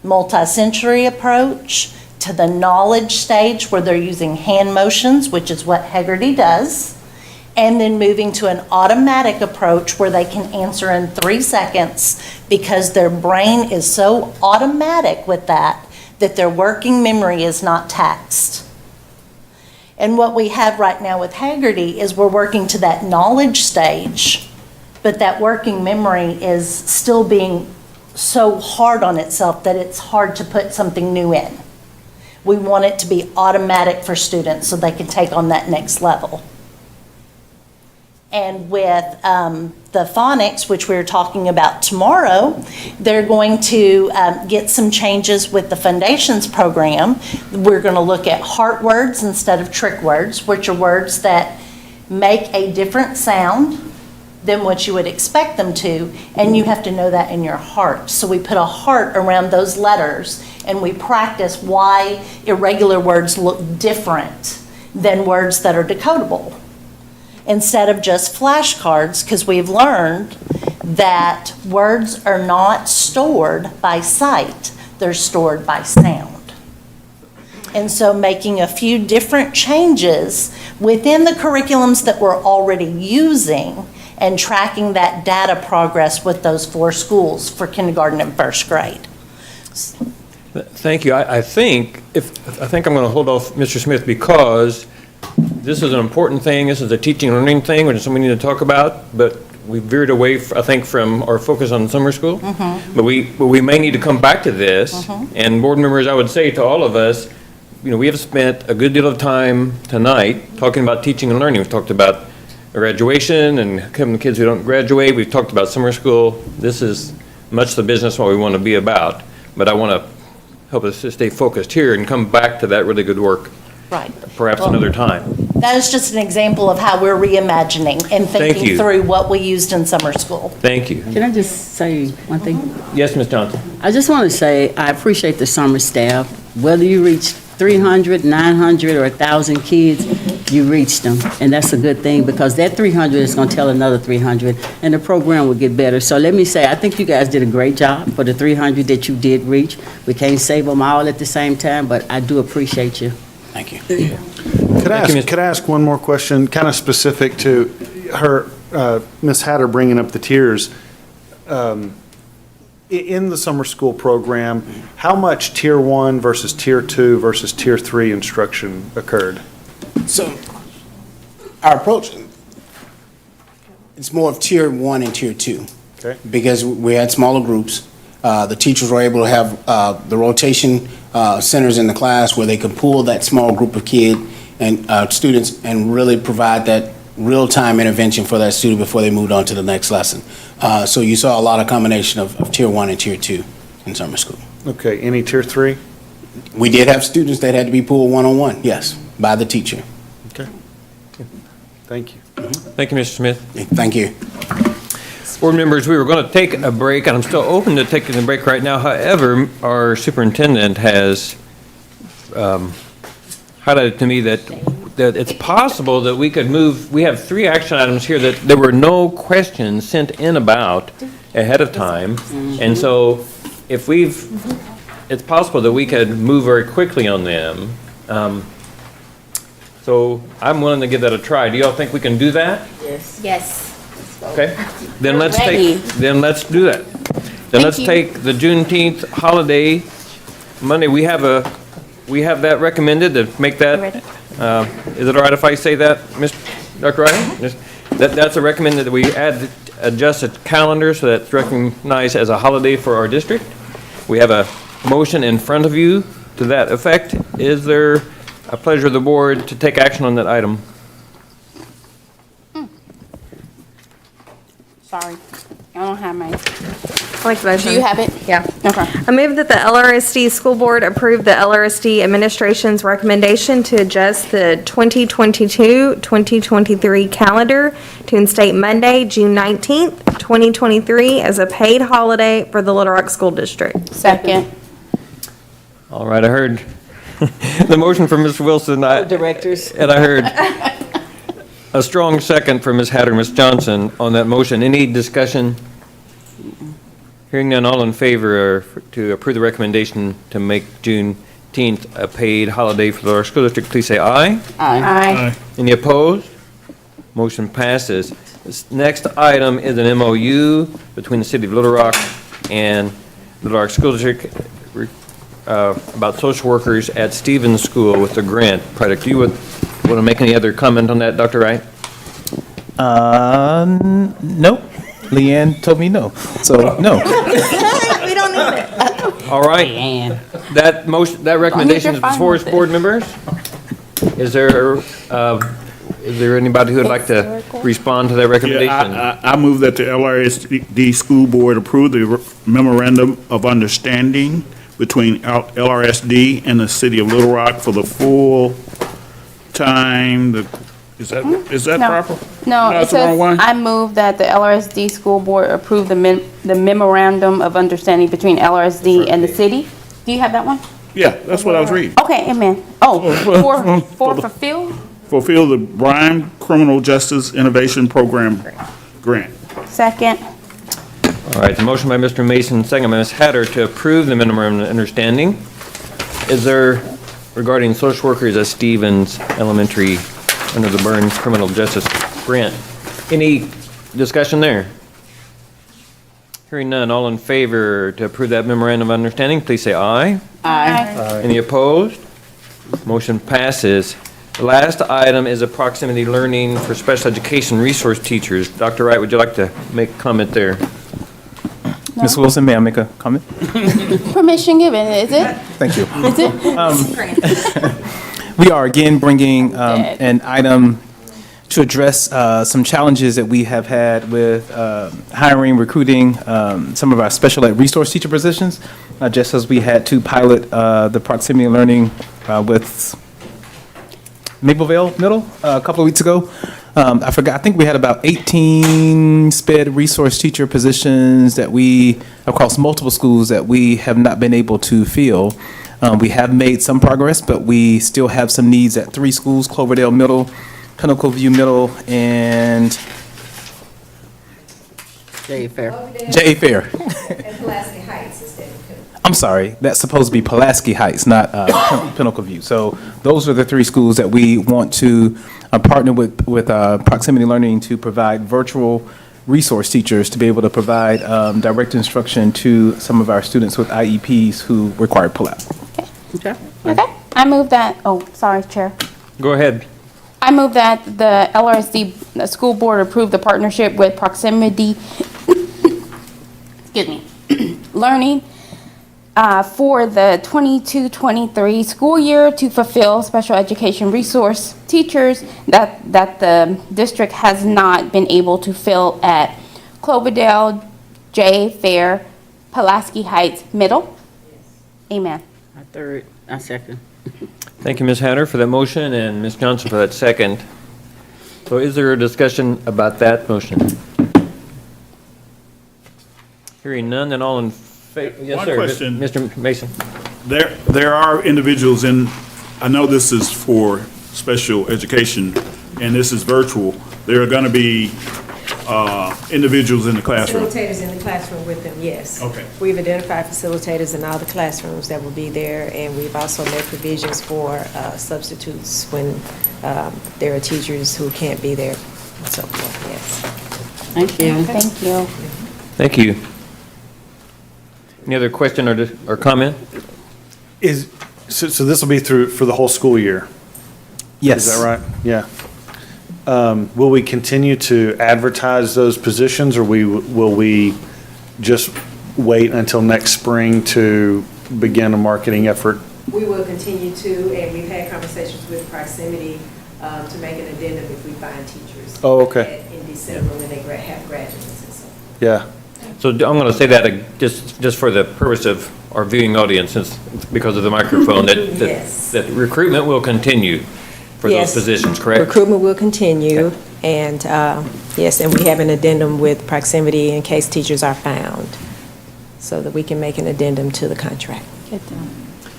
multisensory approach to the knowledge stage where they're using hand motions, which is what Haggerty does, and then moving to an automatic approach where they can answer in 3 seconds because their brain is so automatic with that their working memory is not taxed. And what we have right now with Haggerty is we're working to that knowledge stage, but that working memory is still being so hard on itself that it's hard to put something new in. We want it to be automatic for students so they can take on that next level. And with the phonics, which we're talking about tomorrow, they're going to get some changes with the Foundations program. We're going to look at heart words instead of trick words, which are words that make a different sound than what you would expect them to, and you have to know that in your heart. So we put a heart around those letters, and we practice why irregular words look different than words that are decodable, instead of just flashcards, because we've learned that words are not stored by sight, they're stored by sound. And so making a few different changes within the curriculums that we're already using and tracking that data progress with those 4 schools for kindergarten and first grade. Thank you. I think I'm going to hold off Mr. Smith because this is an important thing. This is a teaching and learning thing, which is something we need to talk about, but we veered away, I think, from our focus on summer school. But we may need to come back to this. And board members, I would say to all of us, we have spent a good deal of time tonight talking about teaching and learning. We've talked about graduation and having the kids who don't graduate. We've talked about summer school. This is much the business what we want to be about. But I want to help us to stay focused here and come back to that really good work. Right. Perhaps another time. That is just an example of how we're reimagining and thinking through what we used in summer school. Thank you. Can I just say one thing? Yes, Ms. Johnson. I just want to say I appreciate the summer staff. Whether you reach 300, 900, or 1,000 kids, you reached them. And that's a good thing because that 300 is going to tell another 300, and the program will get better. So let me say, I think you guys did a great job for the 300 that you did reach. We can't save them all at the same time, but I do appreciate you. Thank you. Could I ask one more question, kind of specific to her, Ms. Hatter bringing up the tiers? In the summer school program, how much Tier 1 versus Tier 2 versus Tier 3 instruction occurred? So our approach, it's more of Tier 1 and Tier 2. Okay. Because we had smaller groups. The teachers were able to have the rotation centers in the class where they could pull that small group of kids and students and really provide that real-time intervention for that student before they moved on to the next lesson. So you saw a lot of combination of Tier 1 and Tier 2 in summer school. Okay, any Tier 3? We did have students that had to be pulled one-on-one, yes, by the teacher. Okay. Thank you. Thank you, Mr. Smith. Thank you. Board members, we were going to take a break, and I'm still open to taking a break right now. However, our superintendent has highlighted to me that it's possible that we could move. We have 3 action items here that there were no questions sent in about ahead of time. And so if it's possible that we could move very quickly on them. So I'm willing to give that a try. Do y'all think we can do that? Yes. Yes. Okay, then let's ready. do that. Then let's take the Juneteenth holiday Monday. We have that recommended to make that. Is it all right if I say that, Dr. Riley? That's a recommended that we adjust the calendar so that it's recognized as a holiday for our district. We have a motion in front of you to that effect. Is there a pleasure of the board to take action on that item? Sorry, I don't have mine. I like the motion. Do you have it? Yeah. Okay. I move that the LRSD School Board approve the LRSD Administration's recommendation to adjust the 2022-2023 calendar to instate Monday, June 19th, 2023 as a paid holiday for the Little Rock School District. Second. All right, I heard the motion from Mr. Wilson. Directors. And I heard a strong second from Ms. Hatter, Ms. Johnson on that motion. Any discussion? Hearing none, all in favor to approve the recommendation to make Juneteenth a paid holiday for our school district, please say aye. Aye. Any opposed? Motion passes. This next item is an MOU between the City of Little Rock and Little Rock School District about social workers at Stevens School with the grant project. Do you want to make any other comment on that, Dr. Wright? No. Leanne told me no, so no. We don't need it. All right. That motion, that recommendation is before us, board members. Is there anybody who would like to respond to that recommendation? Yeah, I move that the LRSD school board approve the memorandum of understanding between LRSD and the city of Little Rock for the full time, is that No. proper? No, it That's the wrong says, one? I move that the LRSD school board approve the memorandum of understanding between LRSD and the city. Do you have that one? Yeah, that's what I was reading. Okay, amen. Oh, for fulfill? Fulfill the Bryan Criminal Justice Innovation Program grant. Second. All right, the motion by Mr. Mason, second by Ms. Hatter to approve the memorandum of understanding. Is there, regarding social workers at Stevens Elementary under the Burn Criminal Justice Grant, any discussion there? Hearing none, all in favor to approve that memorandum of understanding, please say aye. Aye. Any opposed? Motion passes. The last item is a proximity learning for special education resource teachers. Dr. Wright, would you like to make a comment there? Ms. Wilson, may I make a comment? Permission given, is it? Thank you. Is it? We are again bringing an item to address some challenges that we have had with hiring, recruiting some of our special ed resource teacher positions, just as we had to pilot the proximity learning with Mapleville Middle a couple of weeks ago. I think we had about 18 SPED resource teacher positions that we, across multiple schools, that we have not been able to fill. We have made some progress, but we still have some needs at 3 schools, Cloverdale Middle, Pinnacle View Middle, and J.A. Fair. J.A. Fair. And Pulaski Heights instead of Pinnacle. I'm sorry, that's supposed to be Pulaski Heights, not Pinnacle View. So those are the 3 schools that we want to partner with Proximity Learning to provide virtual resource teachers to be able to provide direct instruction to some of our students with IEPs who require pull-out. Okay. Okay. I move that, oh, sorry, Chair. Go ahead. I move that the LRSD school board approve the partnership with Proximity, excuse me, Learning for the 22-23 school year to fulfill special education resource teachers that the district has not been able to fill at Cloverdale, J. Fair, Pulaski Heights Middle. Amen. I third, I second. Thank you, Ms. Hatter, for that motion, and Ms. Johnson for that second. So is there a discussion about that motion? Hearing none, then all in favor? Yes, One sir. question. Mr. Mason. There are individuals in, I know this is for special education, and this is virtual. There are going to be individuals in the classroom. Facilitators in the classroom with them, yes. Okay. We've identified facilitators in all the classrooms that will be there, and we've also made provisions for substitutes when there are teachers who can't be there and so forth, yes. Thank you. Thank you. Thank you. Any other question or comment? So this will be for the whole school year? Yes. Is that right? Yeah. Will we continue to advertise those positions, or will we just wait until next spring to begin a marketing effort? We will continue to, and we've had conversations with Proximity to make an addendum if we find teachers. Oh, okay. In December when they have graduates and so. Yeah. So I'm going to say that just for the purpose of our viewing audience, because of the microphone, Yes. that recruitment will continue for those Yes. positions, correct? Recruitment will continue, and yes, and we have an addendum with Proximity in case teachers are found, so that we can make an addendum to the contract.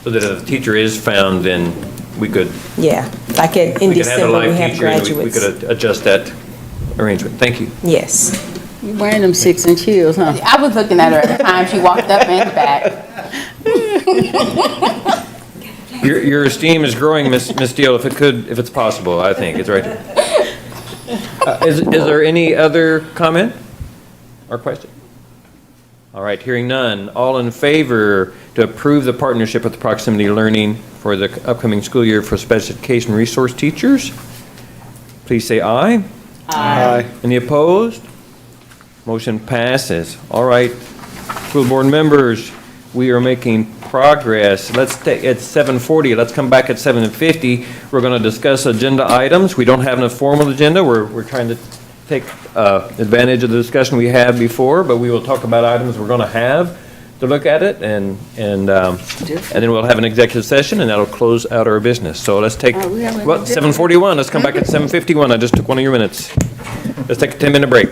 So that if a teacher is found, then we could. Yeah, like in We could have a December, we live have teacher and we graduates. could adjust that arrangement. Thank you. Yes. You wearing them 6-inch heels, huh? I was looking at her at the time she walked up and back. Your esteem is growing, Ms. Steele, if it's possible, I think, it's right. Is there any other comment or question? All right, hearing none. All in favor to approve the partnership with Proximity Learning for the upcoming school year for special education resource teachers? Please say aye. Aye. Any opposed? Motion passes. All right, school board members, we are making progress. It's 7:40. Let's come back at 7:50. We're going to discuss agenda items. We don't have a formal agenda. We're trying to take advantage of the discussion we had before, but we will talk about items we're going to have to look at it, and then we'll have an executive session, and that'll close out our business. So let's take, well, 7:41, let's come back at 7:51. I just took one of your minutes. Let's take a 10-minute break.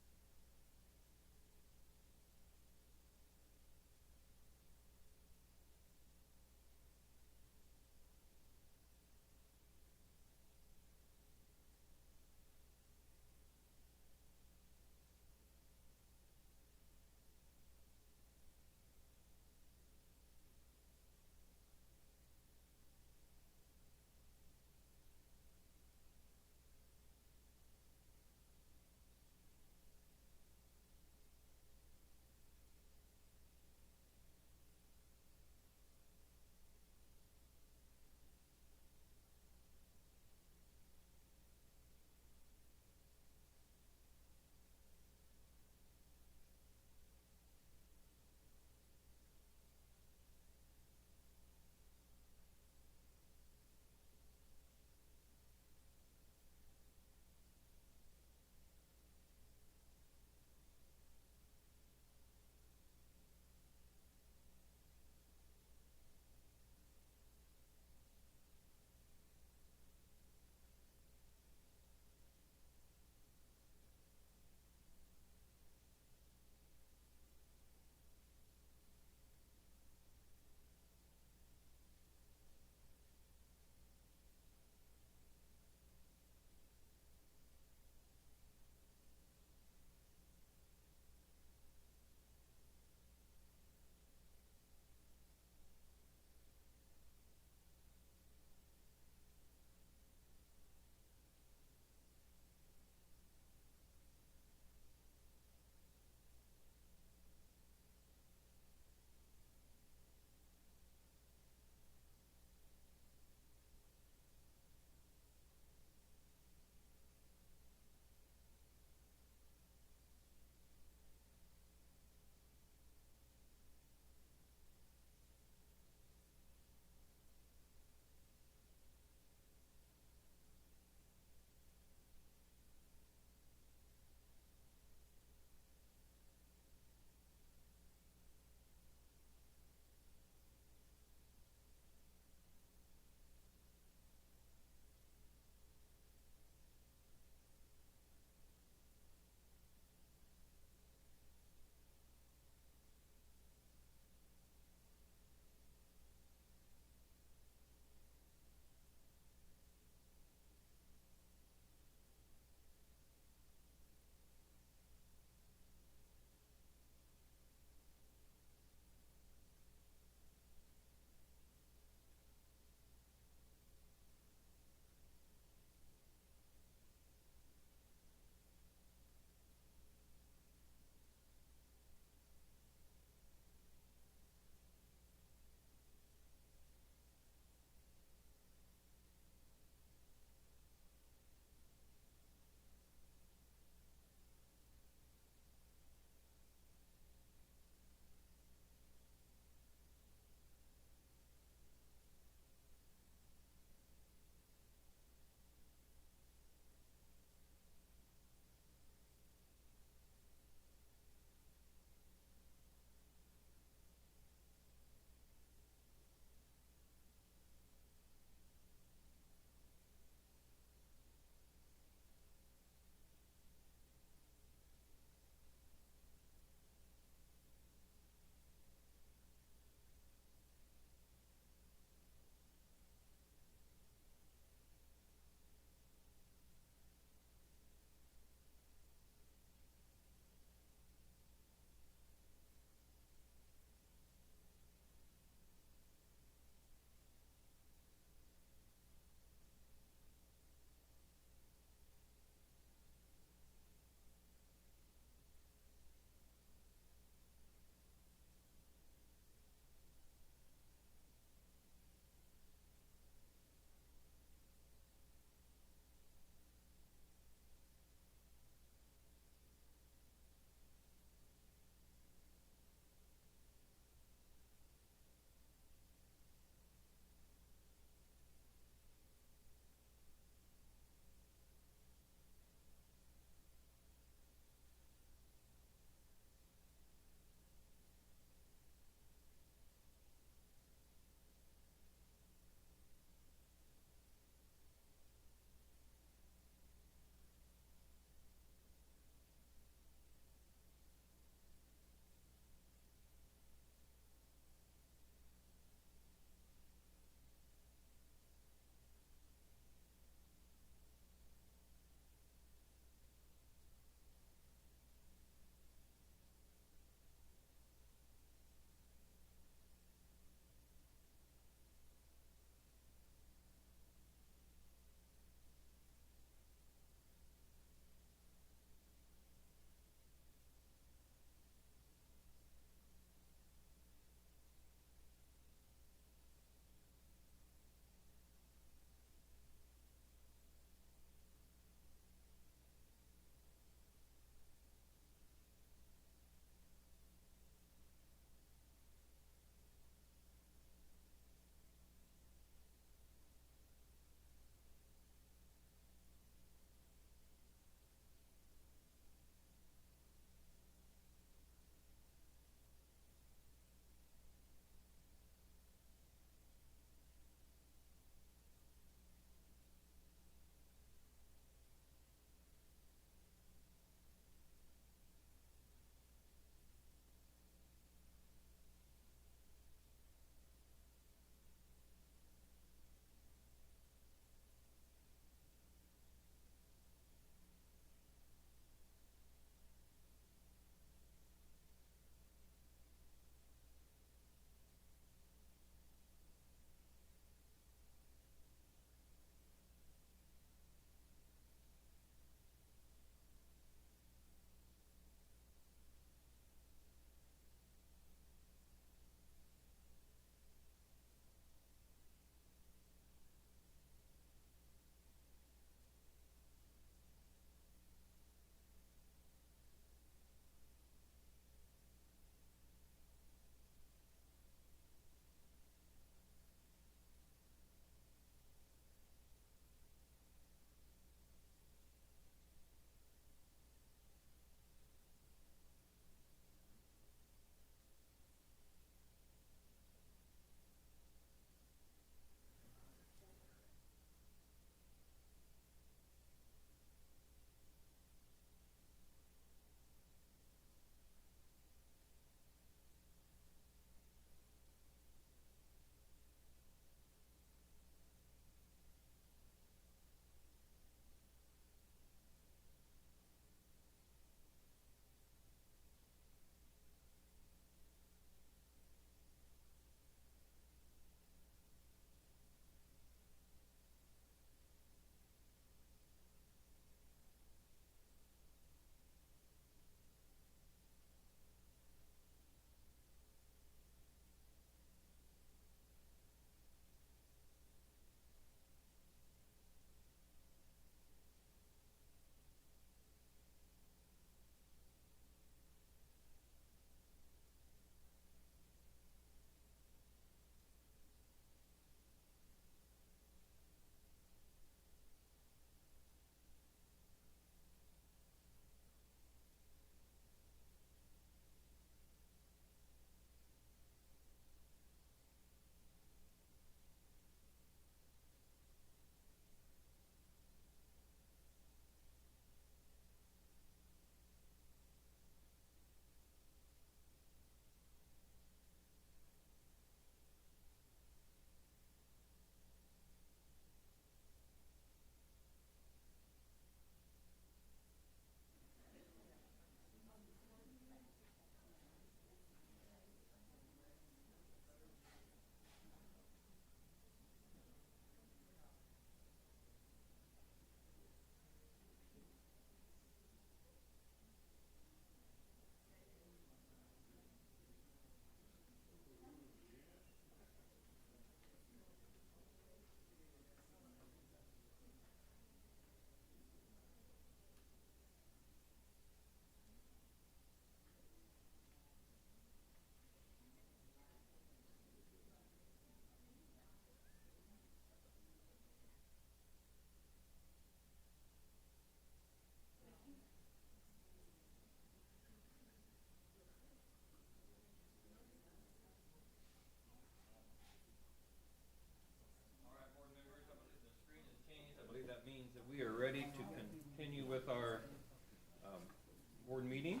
board meeting.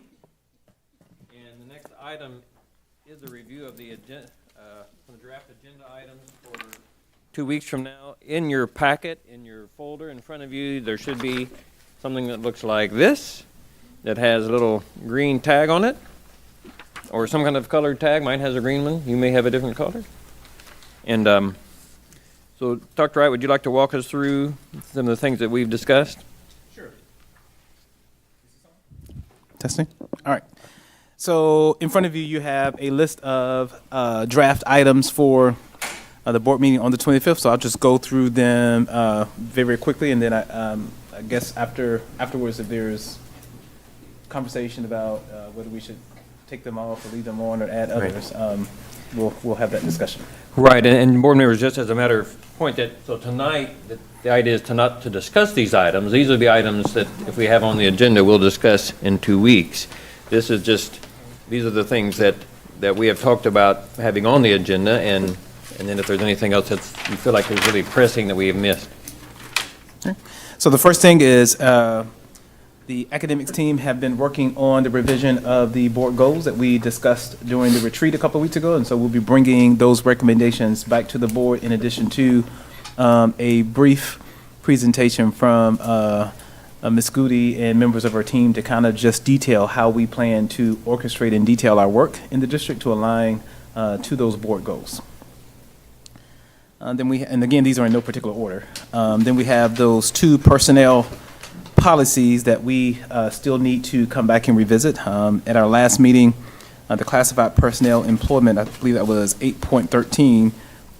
And the next item is a review of the agenda, the draft agenda items for 2 weeks from now. In your packet, in your folder in front of you, there should be something that looks like this, that has a little green tag on it, or some kind of colored tag. Mine has a green one. You may have a different color. And so, Dr. Wright, would you like to walk us through some of the things that we've discussed? Sure. Testing. All right. So in front of you, you have a list of draft items for the board meeting on the 25th. So I'll just go through them very quickly, and then I guess afterwards, if there's conversation about whether we should take them off or leave them on or add others, we'll have that discussion. Right, and board members, just as a matter of point, so tonight, the idea is not to discuss these items. These are the items that, if we have on the agenda, we'll discuss in 2 weeks. This is just, these are the things that we have talked about having on the agenda, and then if there's anything else that you feel like is really pressing that we have missed. Okay. So the first thing is the academics team have been working on the revision of the board goals that we discussed during the retreat a couple of weeks ago, and so we'll be bringing those recommendations back to the board in addition to a brief presentation from Ms. Goody and members of our team to kind of just detail how we plan to orchestrate and detail our work in the district to align to those board goals. And again, these are in no particular order. Then we have those 2 personnel policies that we still need to come back and revisit. At our last meeting, the classified personnel employment, I believe that was 8.13,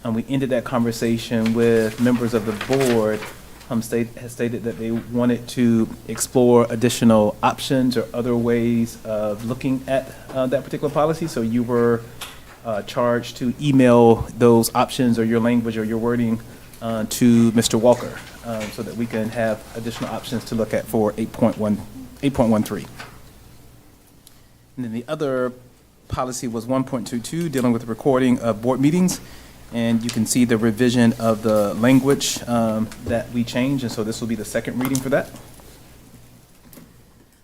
and we ended that conversation with members of the board has stated that they wanted to explore additional options or other ways of looking at that particular policy. So you were charged to email those options or your language or your wording to Mr. Walker so that we can have additional options to look at for 8.13. And then the other policy was 1.22, dealing with the recording of board meetings. And you can see the revision of the language that we changed, and so this will be the second reading for that.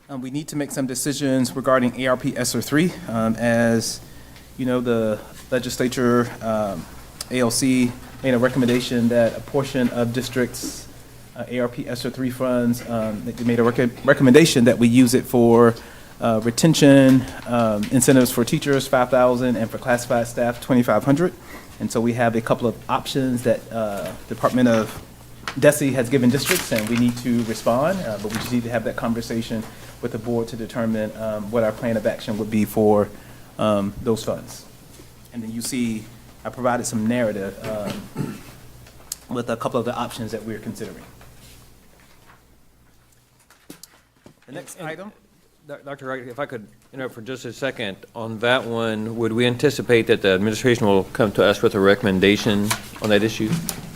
We need to make some decisions regarding ARP ESER 3. As you know, the legislature, ALC, made a recommendation that a portion of districts' ARP ESER 3 funds, they made a recommendation that we use it for retention incentives for teachers, $5,000, and for classified staff, $2,500. And so we have a couple of options that Department of DESE has given districts, and we need to respond, but we just need to have that conversation with the board to determine what our plan of action would be for those funds. And then you see, I provided some narrative with a couple of the options that we're considering. The next item. Dr. Wright, if I could interrupt for just a second, on that one, would we anticipate that the administration will come to us with a recommendation on that issue?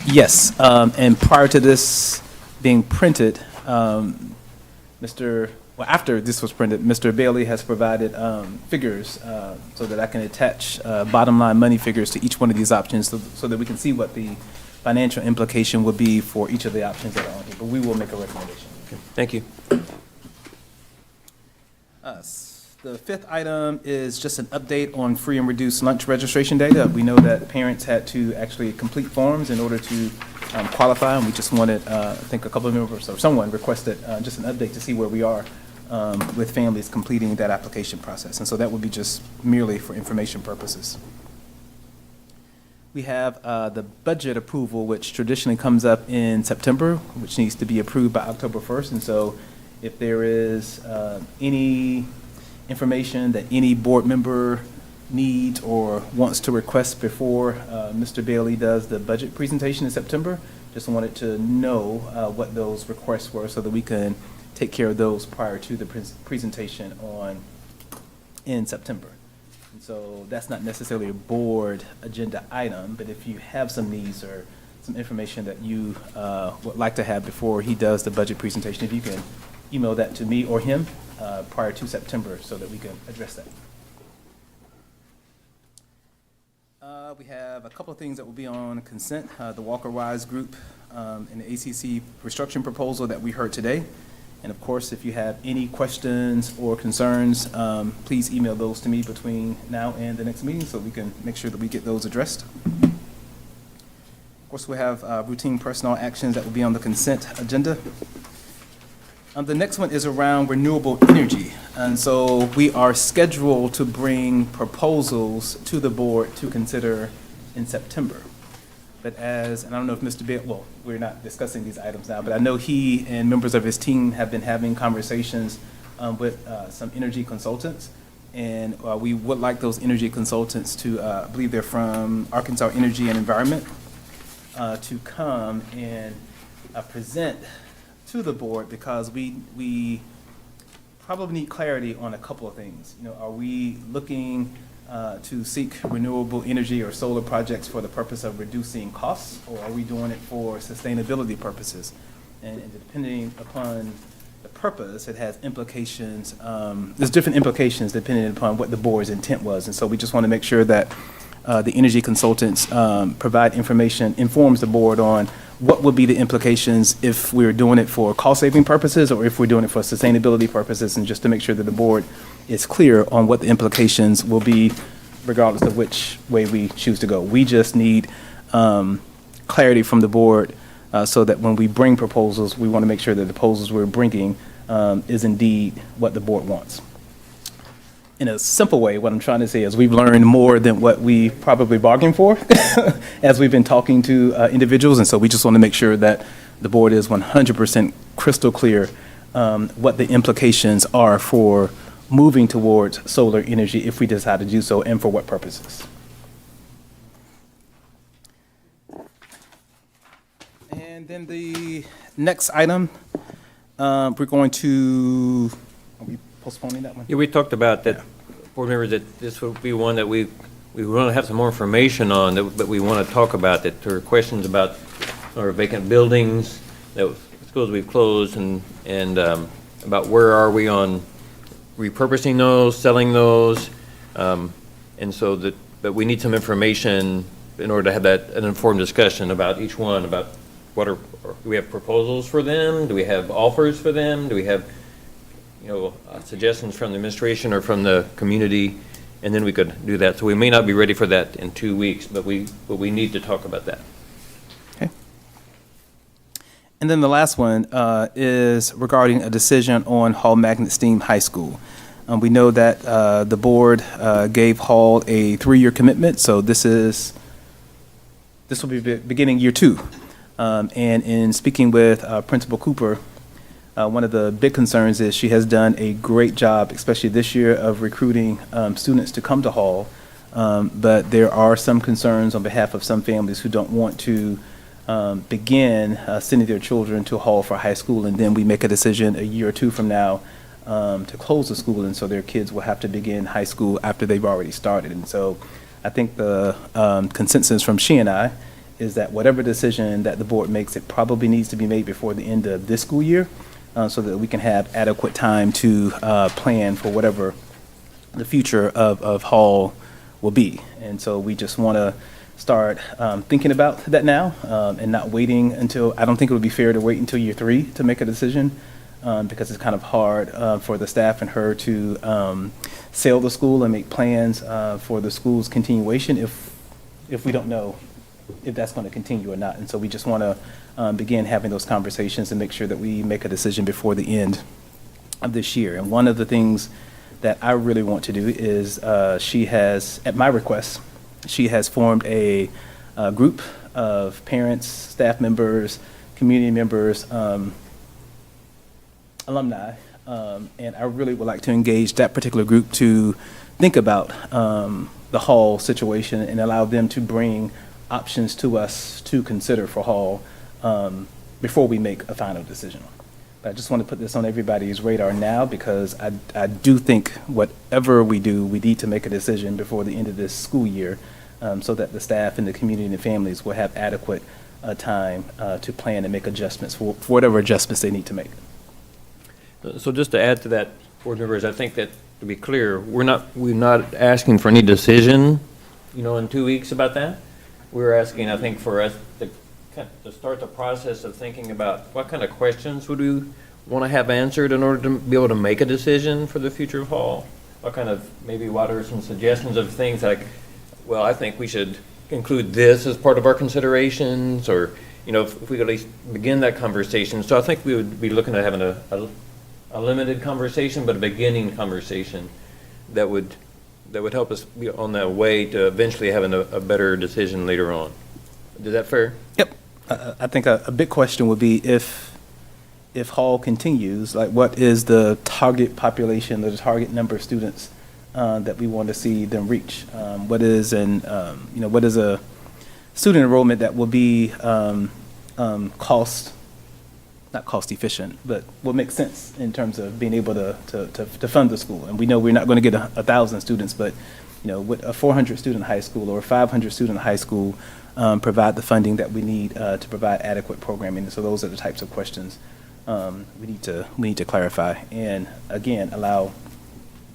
Yes, and prior to this being printed, after this was printed, Mr. Bailey has provided figures so that I can attach bottom line money figures to each one of these options so that we can see what the financial implication would be for each of the options that are on here, but we will make a recommendation. Okay. Thank you. The fifth item is just an update on free and reduced lunch registration data. We know that parents had to actually complete forms in order to qualify, and we just wanted, I think a couple of members or someone requested just an update to see where we are with families completing that application process. And so that would be just merely for information purposes. We have the budget approval, which traditionally comes up in September, which needs to be approved by October 1st. And so if there is any information that any board member needs or wants to request before Mr. Bailey does the budget presentation in September, just wanted to know what those requests were so that we can take care of those prior to the presentation in September. And so that's not necessarily a board agenda item, but if you have some needs or some information that you would like to have before he does the budget presentation, if you can email that to me or him prior to September so that we can address that. We have a couple of things that will be on consent. The Walker Wise Group and the ACC restructuring proposal that we heard today. And of course, if you have any questions or concerns, please email those to me between now and the next meeting so we can make sure that we get those addressed. Of course, we have routine personnel actions that will be on the consent agenda. The next one is around renewable energy. And so we are scheduled to bring proposals to the board to consider in September. But and I don't know if Mr. Bill, well, we're not discussing these items now, but I know he and members of his team have been having conversations with some energy consultants. And we would like those energy consultants to, I believe they're from Arkansas Energy and Environment, to come and present to the board, because we probably need clarity on a couple of things. Are we looking to seek renewable energy or solar projects for the purpose of reducing costs, or are we doing it for sustainability purposes? And depending upon the purpose, it has implications. There's different implications depending upon what the board's intent was. And so we just want to make sure that the energy consultants provide information, informs the board on what would be the implications if we're doing it for cost-saving purposes or if we're doing it for sustainability purposes, and just to make sure that the board is clear on what the implications will be regardless of which way we choose to go. We just need clarity from the board so that when we bring proposals, we want to make sure that the proposals we're bringing is indeed what the board wants. In a simple way, what I'm trying to say is we've learned more than what we probably bargained for as we've been talking to individuals. And so we just want to make sure that the board is 100% crystal clear what the implications are for moving towards solar energy if we decide to do so, and for what purposes. And then the next item, we're going to, are we postponing that one? Yeah, we talked about that, board members, that this would be one that we want to have some more information on, that we want to talk about, that there are questions about our vacant buildings, that schools we've closed, and about where are we on repurposing those, selling those, and so but we need some information in order to have an informed discussion about each one, about do we have proposals for them? Do we have offers for them? Do we have suggestions from the administration or from the community? And then we could do that. So we may not be ready for that in 2 weeks, but we need to talk about that. Okay. And then the last one is regarding a decision on Hall Magnet STEAM High School. We know that the board gave Hall a 3-year commitment, so this will be beginning year 2. And in speaking with Principal Cooper, one of the big concerns is she has done a great job, especially this year, of recruiting students to come to Hall. But there are some concerns on behalf of some families who don't want to begin sending their children to Hall for high school, and then we make a decision a year or 2 from now to close the school, and so their kids will have to begin high school after they've already started. And so I think the consensus from she and I is that whatever decision that the board makes, it probably needs to be made before the end of this school year, so that we can have adequate time to plan for whatever the future of Hall will be. And so we just want to start thinking about that now, and not waiting until, I don't think it would be fair to wait until year 3 to make a decision, because it's kind of hard for the staff and her to sail the school and make plans for the school's continuation if we don't know if that's going to continue or not. And so we just want to begin having those conversations and make sure that we make a decision before the end of this year. And one of the things that I really want to do is she has, at my request, she has formed a group of parents, staff members, community members, alumni, and I really would like to engage that particular group to think about the Hall situation and allow them to bring options to us to consider for Hall before we make a final decision. But I just want to put this on everybody's radar now, because I do think whatever we do, we need to make a decision before the end of this school year, so that the staff and the community and the families will have adequate time to plan and make adjustments for whatever adjustments they need to make. So just to add to that, board members, I think that, to be clear, we're not asking for any decision, in 2 weeks about that. We're asking, I think, for us to start the process of thinking about what kind of questions would we want to have answered in order to be able to make a decision for the future of Hall? What are some suggestions of things like, well, I think we should include this as part of our considerations, or, if we could at least begin that conversation. So I think we would be looking at having a limited conversation, but a beginning conversation that would help us be on that way to eventually having a better decision later on. Is that fair? Yep. I think a big question would be if Hall continues, like what is the target population or the target number of students that we want to see them reach? What is a student enrollment that will be not cost efficient, but will make sense in terms of being able to fund the school? And we know we're not going to get 1,000 students, but with a 400 student high school or a 500 student high school, provide the funding that we need to provide adequate programming. And so those are the types of questions we need to clarify, and again allow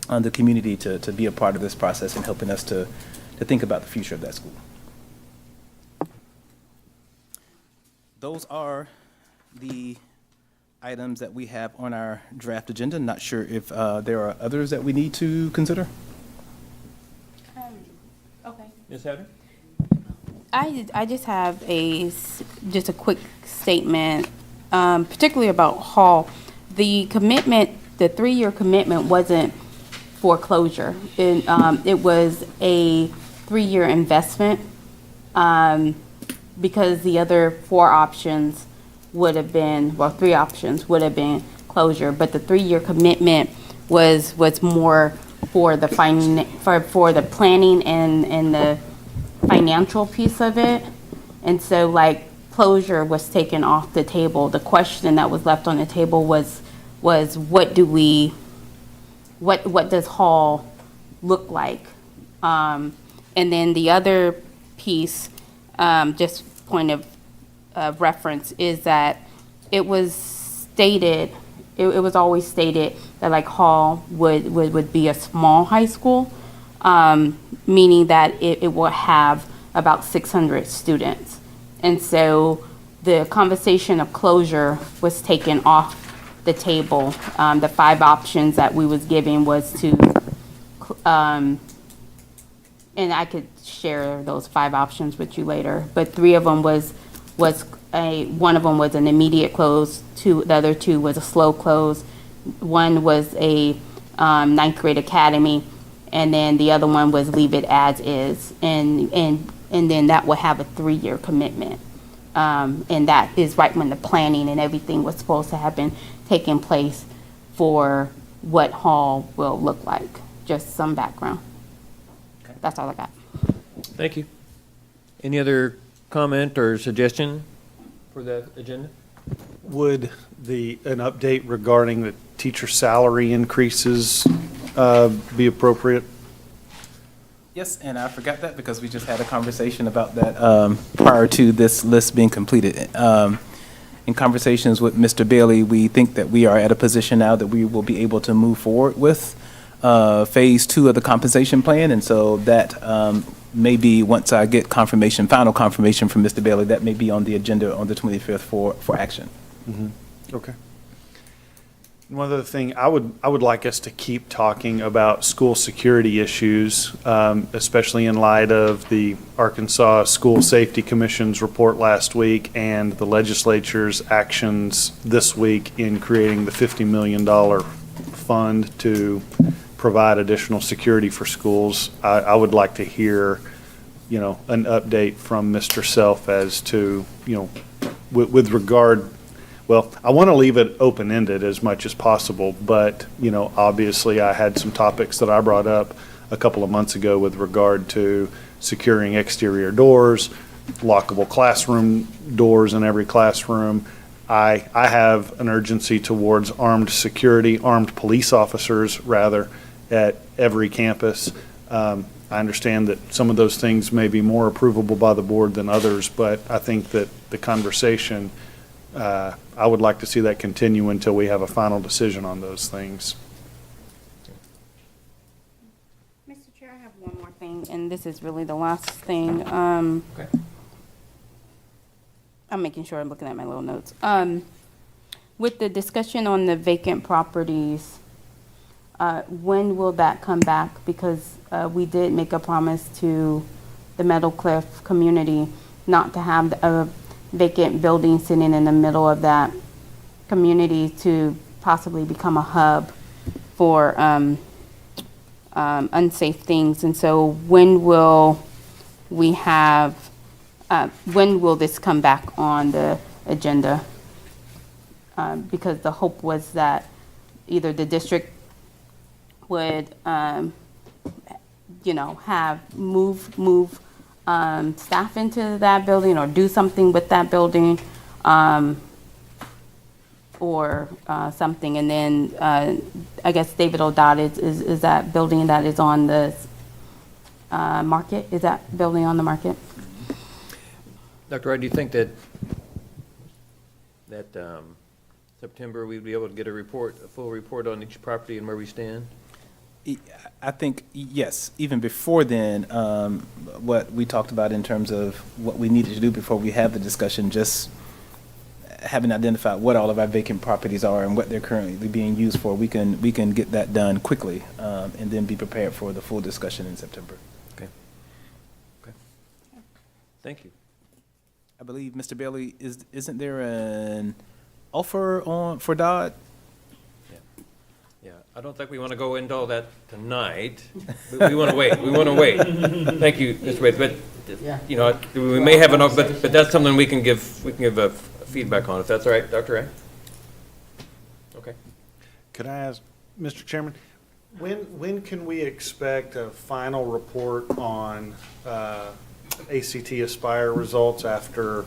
the community to be a part of this process and helping us to think about the future of that school. Those are the items that we have on our draft agenda. Not sure if there are others that we need to consider. Okay. Ms. Hatter? I just have a quick statement, particularly about Hall. The commitment, the 3-year commitment wasn't foreclosure. It was a 3-year investment because the other 4 options would have been, 3 options would have been closure, but the 3-year commitment was more for the for the planning and the financial piece of it. And so like closure was taken off the table. The question that was left on the table was what does Hall look like? And then the other piece, just point of reference, is that it was stated, it was always stated that like Hall would be a small high school, meaning that it will have about 600 students. And so the conversation of closure was taken off the table. The 5 options that we was given was to, and I could share those 5 options with you later, but 3 of them was one of them was an immediate close, the other 2 was a slow close, 1 was a 9th grade academy, and then the other one was leave it as is, and then that will have a 3-year commitment. And that is right when the planning and everything was supposed to have been taking place for what Hall will look like. Just some background. Okay. That's all I got. Thank you. Any other comment or suggestion for the agenda? Would an update regarding the teacher salary increases be appropriate? Yes, and I forgot that because we just had a conversation about that prior to this list being completed. In conversations with Mr. Bailey, we think that we are at a position now that we will be able to move forward with phase 2 of the compensation plan, and so that maybe once I get final confirmation from Mr. Bailey, that may be on the agenda on the 25th for action. Mm-hmm. Okay. One other thing, I would like us to keep talking about school security issues, especially in light of the Arkansas School Safety Commission's report last week and the legislature's actions this week in creating the $50 million fund to provide additional security for schools. I would like to hear, an update from Mr. Self as to, with regard. Well, I want to leave it open-ended as much as possible, but, obviously I had some topics that I brought up a couple of months ago with regard to securing exterior doors, lockable classroom doors in every classroom. I have an urgency towards armed police officers, rather, at every campus. I understand that some of those things may be more approvable by the board than others, but I think that the conversation, I would like to see that continue until we have a final decision on those things. Mr. Chair, I have one more thing, and this is really the last thing. Okay. I'm making sure I'm looking at my little notes. with the discussion on the vacant properties, when will that come back? Because we did make a promise to the Meadow Cliff community not to have a vacant building sitting in the middle of that community to possibly become a hub for unsafe things. And so when will we have, when will this come back on the agenda? Because the hope was that either the district would, have move staff into that building or do something with that building, or something. And then I guess David O'Dott is that building that is on the market? Is that building on the market? Dr. Wright, do you think that September we'd be able to get a full report on each property and where we stand? I think, yes, even before then, what we talked about in terms of what we needed to do before we have the discussion, just having identified what all of our vacant properties are and what they're currently being used for, we can get that done quickly, and then be prepared for the full discussion in September. Okay. Thank you. I believe, Mr. Bailey, isn't there an offer for Dodd? Yeah, I don't think we want to go into all that tonight. We want to wait. Thank you, Mr. Wade. But, we may have an offer, but that's something we can give a feedback on, if that's all right, Dr. Ray? Okay. Could I ask, Mr. Chairman, when can we expect a final report on ACT Aspire results after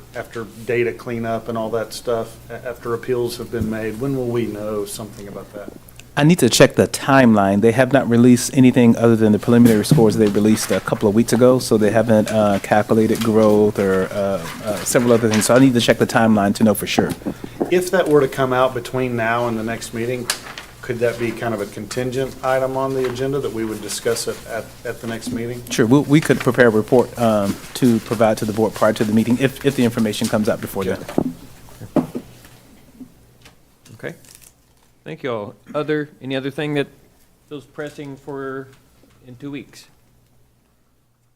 data cleanup and all that stuff, after appeals have been made? When will we know something about that? I need to check the timeline. They have not released anything other than the preliminary scores they released a couple of weeks ago, so they haven't calculated growth or several other things. So I need to check the timeline to know for sure. If that were to come out between now and the next meeting, could that be kind of a contingent item on the agenda that we would discuss it at the next meeting? Sure, we could prepare a report to provide to the board prior to the meeting if the information comes out before then. Okay. Thank you all. Any other thing that feels pressing for in 2 weeks?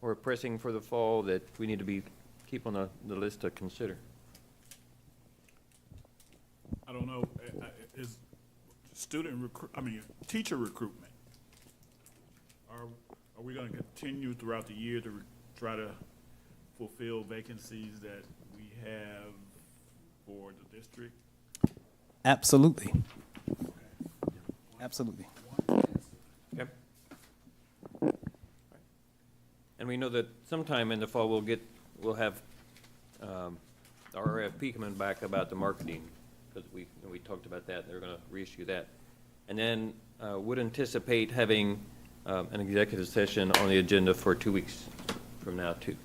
Or pressing for the fall that we need to keep on the list to consider? I don't know, is teacher recruitment, are we going to continue throughout the year to try to fulfill vacancies that we have for the district? Absolutely. Absolutely. Okay. And we know that sometime in the fall we'll have our RFP coming back about the marketing, because we talked about that. They're going to reissue that, and then would anticipate having an executive session on the agenda for 2 weeks from now too.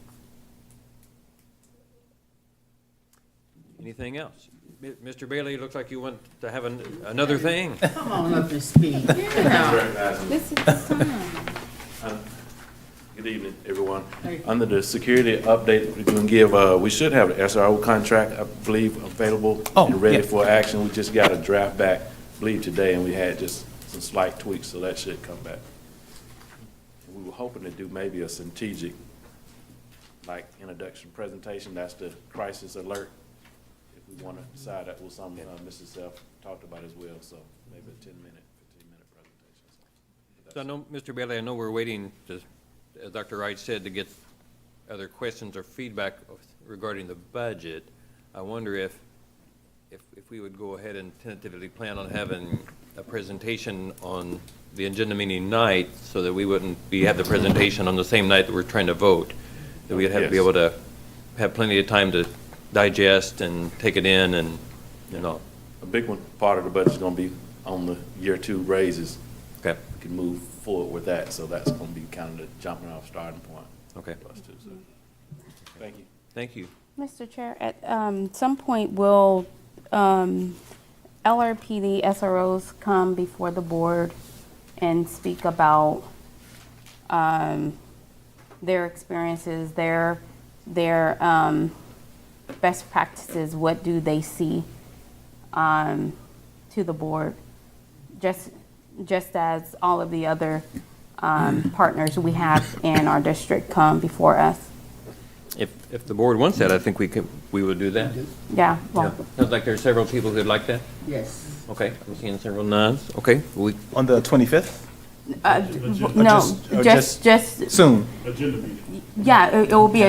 Anything else? Mr. Bailey, it looks like you want to have another thing. Come on up and speak. This is the time. Good evening, everyone. Under the security update we're going to give, we should have an SRO contract, I believe, available and ready for action. We just got a draft back, I believe, today, and we had just some slight tweaks, so that should come back. And we were hoping to do maybe a strategic, introduction presentation. That's the crisis alert. If we want to decide that was something Mrs. Self talked about as well, so maybe a 10-minute, 15-minute presentation. So I know, Mr. Bailey, I know we're waiting to, as Dr. Wright said, to get other questions or feedback regarding the budget. I wonder if we would go ahead and tentatively plan on having a presentation on the agenda meeting night, so that we wouldn't have the presentation on the same night that we're trying to vote. That we'd have to be able to have plenty of time to digest and take it in, and a big part of the budget is going to be on the year 2 raises. Okay, we can move forward with that, so that's going to be kind of the jumping off starting point. Okay. For us too, so. Thank you. Thank you. Mr. Chair, at some point will LRPD SROs come before the board and speak about their experiences, their best practices? What do they see to the board, just as all of the other partners we have in our district come before us. If the board wants that, I think we would do that. Yeah, well, Sounds like there's several people who'd like that. Yes. Okay, I'm seeing several nods. Okay, On the 25th? no, just Soon. Agenda meeting. yeah, it will be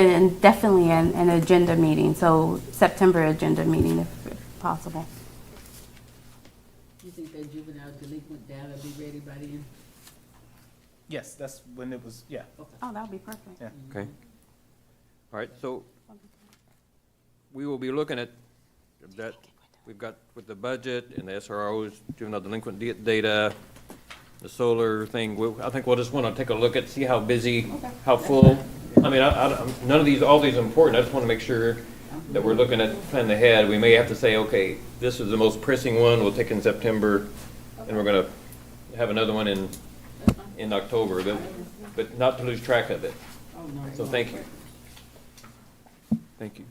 definitely an agenda meeting, so September agenda meeting if possible. You think that juvenile delinquent data will be ready by then? Yes, that's when it was, yeah. Oh, that would be perfect. Yeah. Okay. All right, so we will be looking at that. We've got with the budget and the SROs, juvenile delinquent data, the solar thing. I think we'll just want to take a look at, see how busy, how full. I mean, none of these, all these are important. I just want to make sure that we're looking at planning ahead. We may have to say, okay, this is the most pressing one. We'll take in September, and we're going to have another one in October, but not to lose track of it. So thank you. Thank you.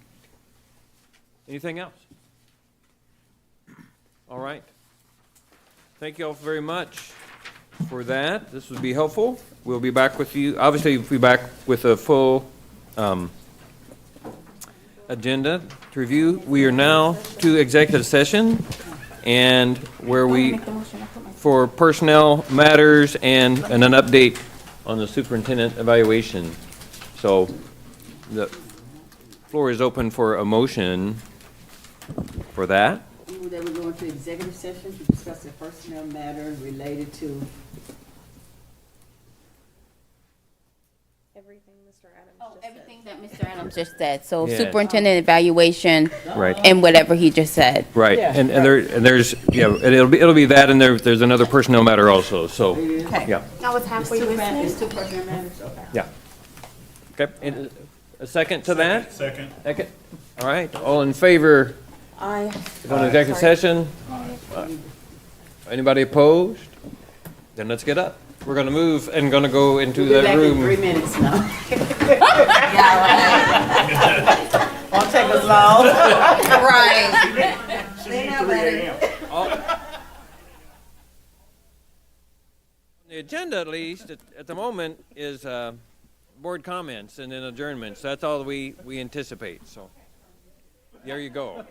Anything else? All right. Thank you all very much for that. This would be helpful. We'll be back with you. Obviously, we'll be back with a full agenda to review. We are now to executive session, and where we, for personnel matters and an update on the superintendent evaluation. So the floor is open for a motion for that. Move that we go into executive session to discuss a personnel matter related to Everything Mr. Adams Oh, just everything that Mr. Adams just said, so Yeah. superintendent evaluation. Right. And whatever he just said. Right, Yeah. and there's, yeah, and it'll be that, and there's another personnel matter also, so, Okay. yeah, I was halfway listening. it's two personnel matters, okay. yeah. Okay, and a second to that? Second. Second? All right, all in favor, I. go into executive session? Anybody opposed? Then let's get up. We're gonna move and gonna go into We'll be that back in 3 room. minutes now. Won't take us long. Right. They know better. The agenda, at least, at the moment, is board comments and then adjournments. That's all we anticipate, so there you go.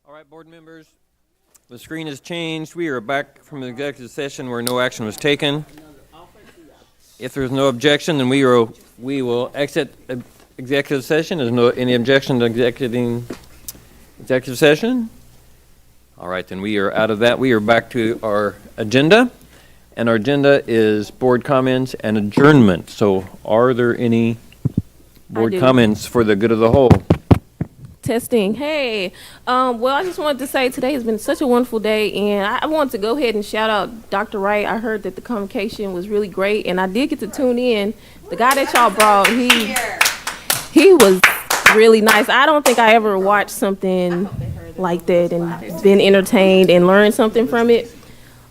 All right, board members, the screen has changed. We are back from the executive session where no action was taken. If there's no objection, then we will exit executive session. There's no any objection to exiting executive session. All right, then we are out of that. We are back to our agenda, and our agenda is board comments and adjournment. So are there any board comments for the good of the whole? Testing. Hey, well, I just wanted to say today has been such a wonderful day, and I wanted to go ahead and shout out Dr. Wright. I heard that the convocation was really great, and I did get to tune in. The guy that y'all brought, he was really nice. I don't think I ever watched something like that and been entertained and learned something from it.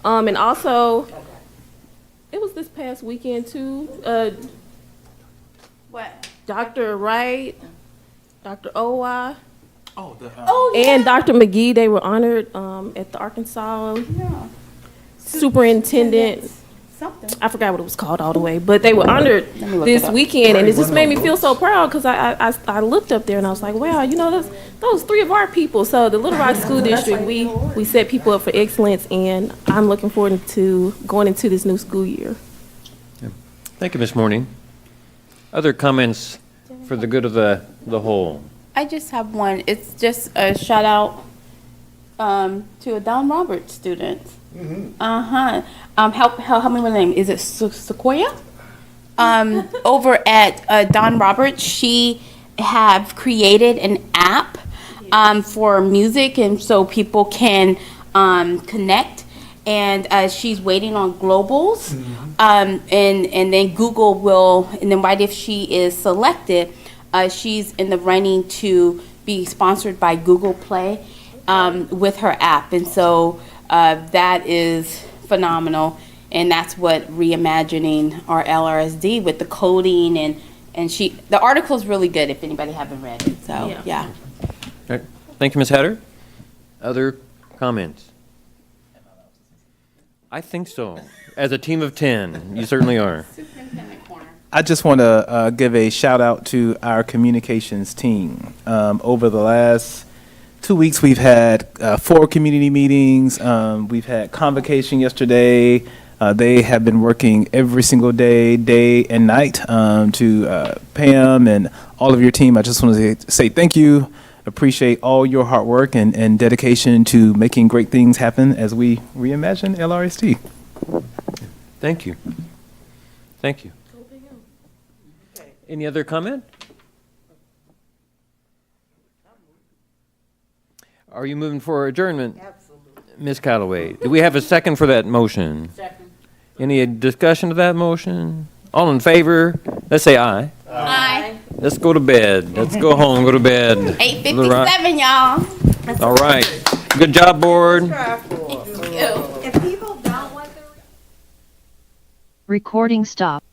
And also, it was this past weekend too. What? Dr. Wright, Dr. Owa, and Dr. McGee, they were honored at the Arkansas Superintendent. Something. I forgot what it was called all the way, but they were honored this weekend, and it just made me feel so proud because I looked up there and I was like, wow, you know, those three of our people. So the Little Rock School District, we set people up for excellence, and I'm looking forward to going into this new school year. Thank you, Ms. Morning. Other comments for the good of the whole? I just have one. It's just a shout out to a Don Roberts student. Help me with the name. Is it Sequoia? Over at Don Roberts, she have created an app for music, and so people can connect. And she's waiting on globals, and then Google will. And then right if she is selected, she's in the running to be sponsored by Google Play with her app, and so that is phenomenal. And that's what reimagining our LRSD with the coding and the article is really good if anybody haven't read it. So yeah. All right. Thank you, Ms. Hatter. Other comments? I think so. As a team of 10, you certainly are. I just want to give a shout out to our communications team. Over the last 2 weeks, we've had 4 community meetings. We've had convocation yesterday. They have been working every single day and night to Pam and all of your team. I just want to say thank you. Appreciate all your hard work and dedication to making great things happen as we reimagine LRSD. Thank you. Thank you. Any other comment? Are you moving for adjournment? Absolutely. Ms. Callaway, do we have a second for that motion? Second. Any discussion of that motion? All in favor? Let's say aye. Aye. Let's go to bed. Let's go home, go to bed. 8:57, y'all. All right. Good job, board. Thank you. If people don't want the Recording stop.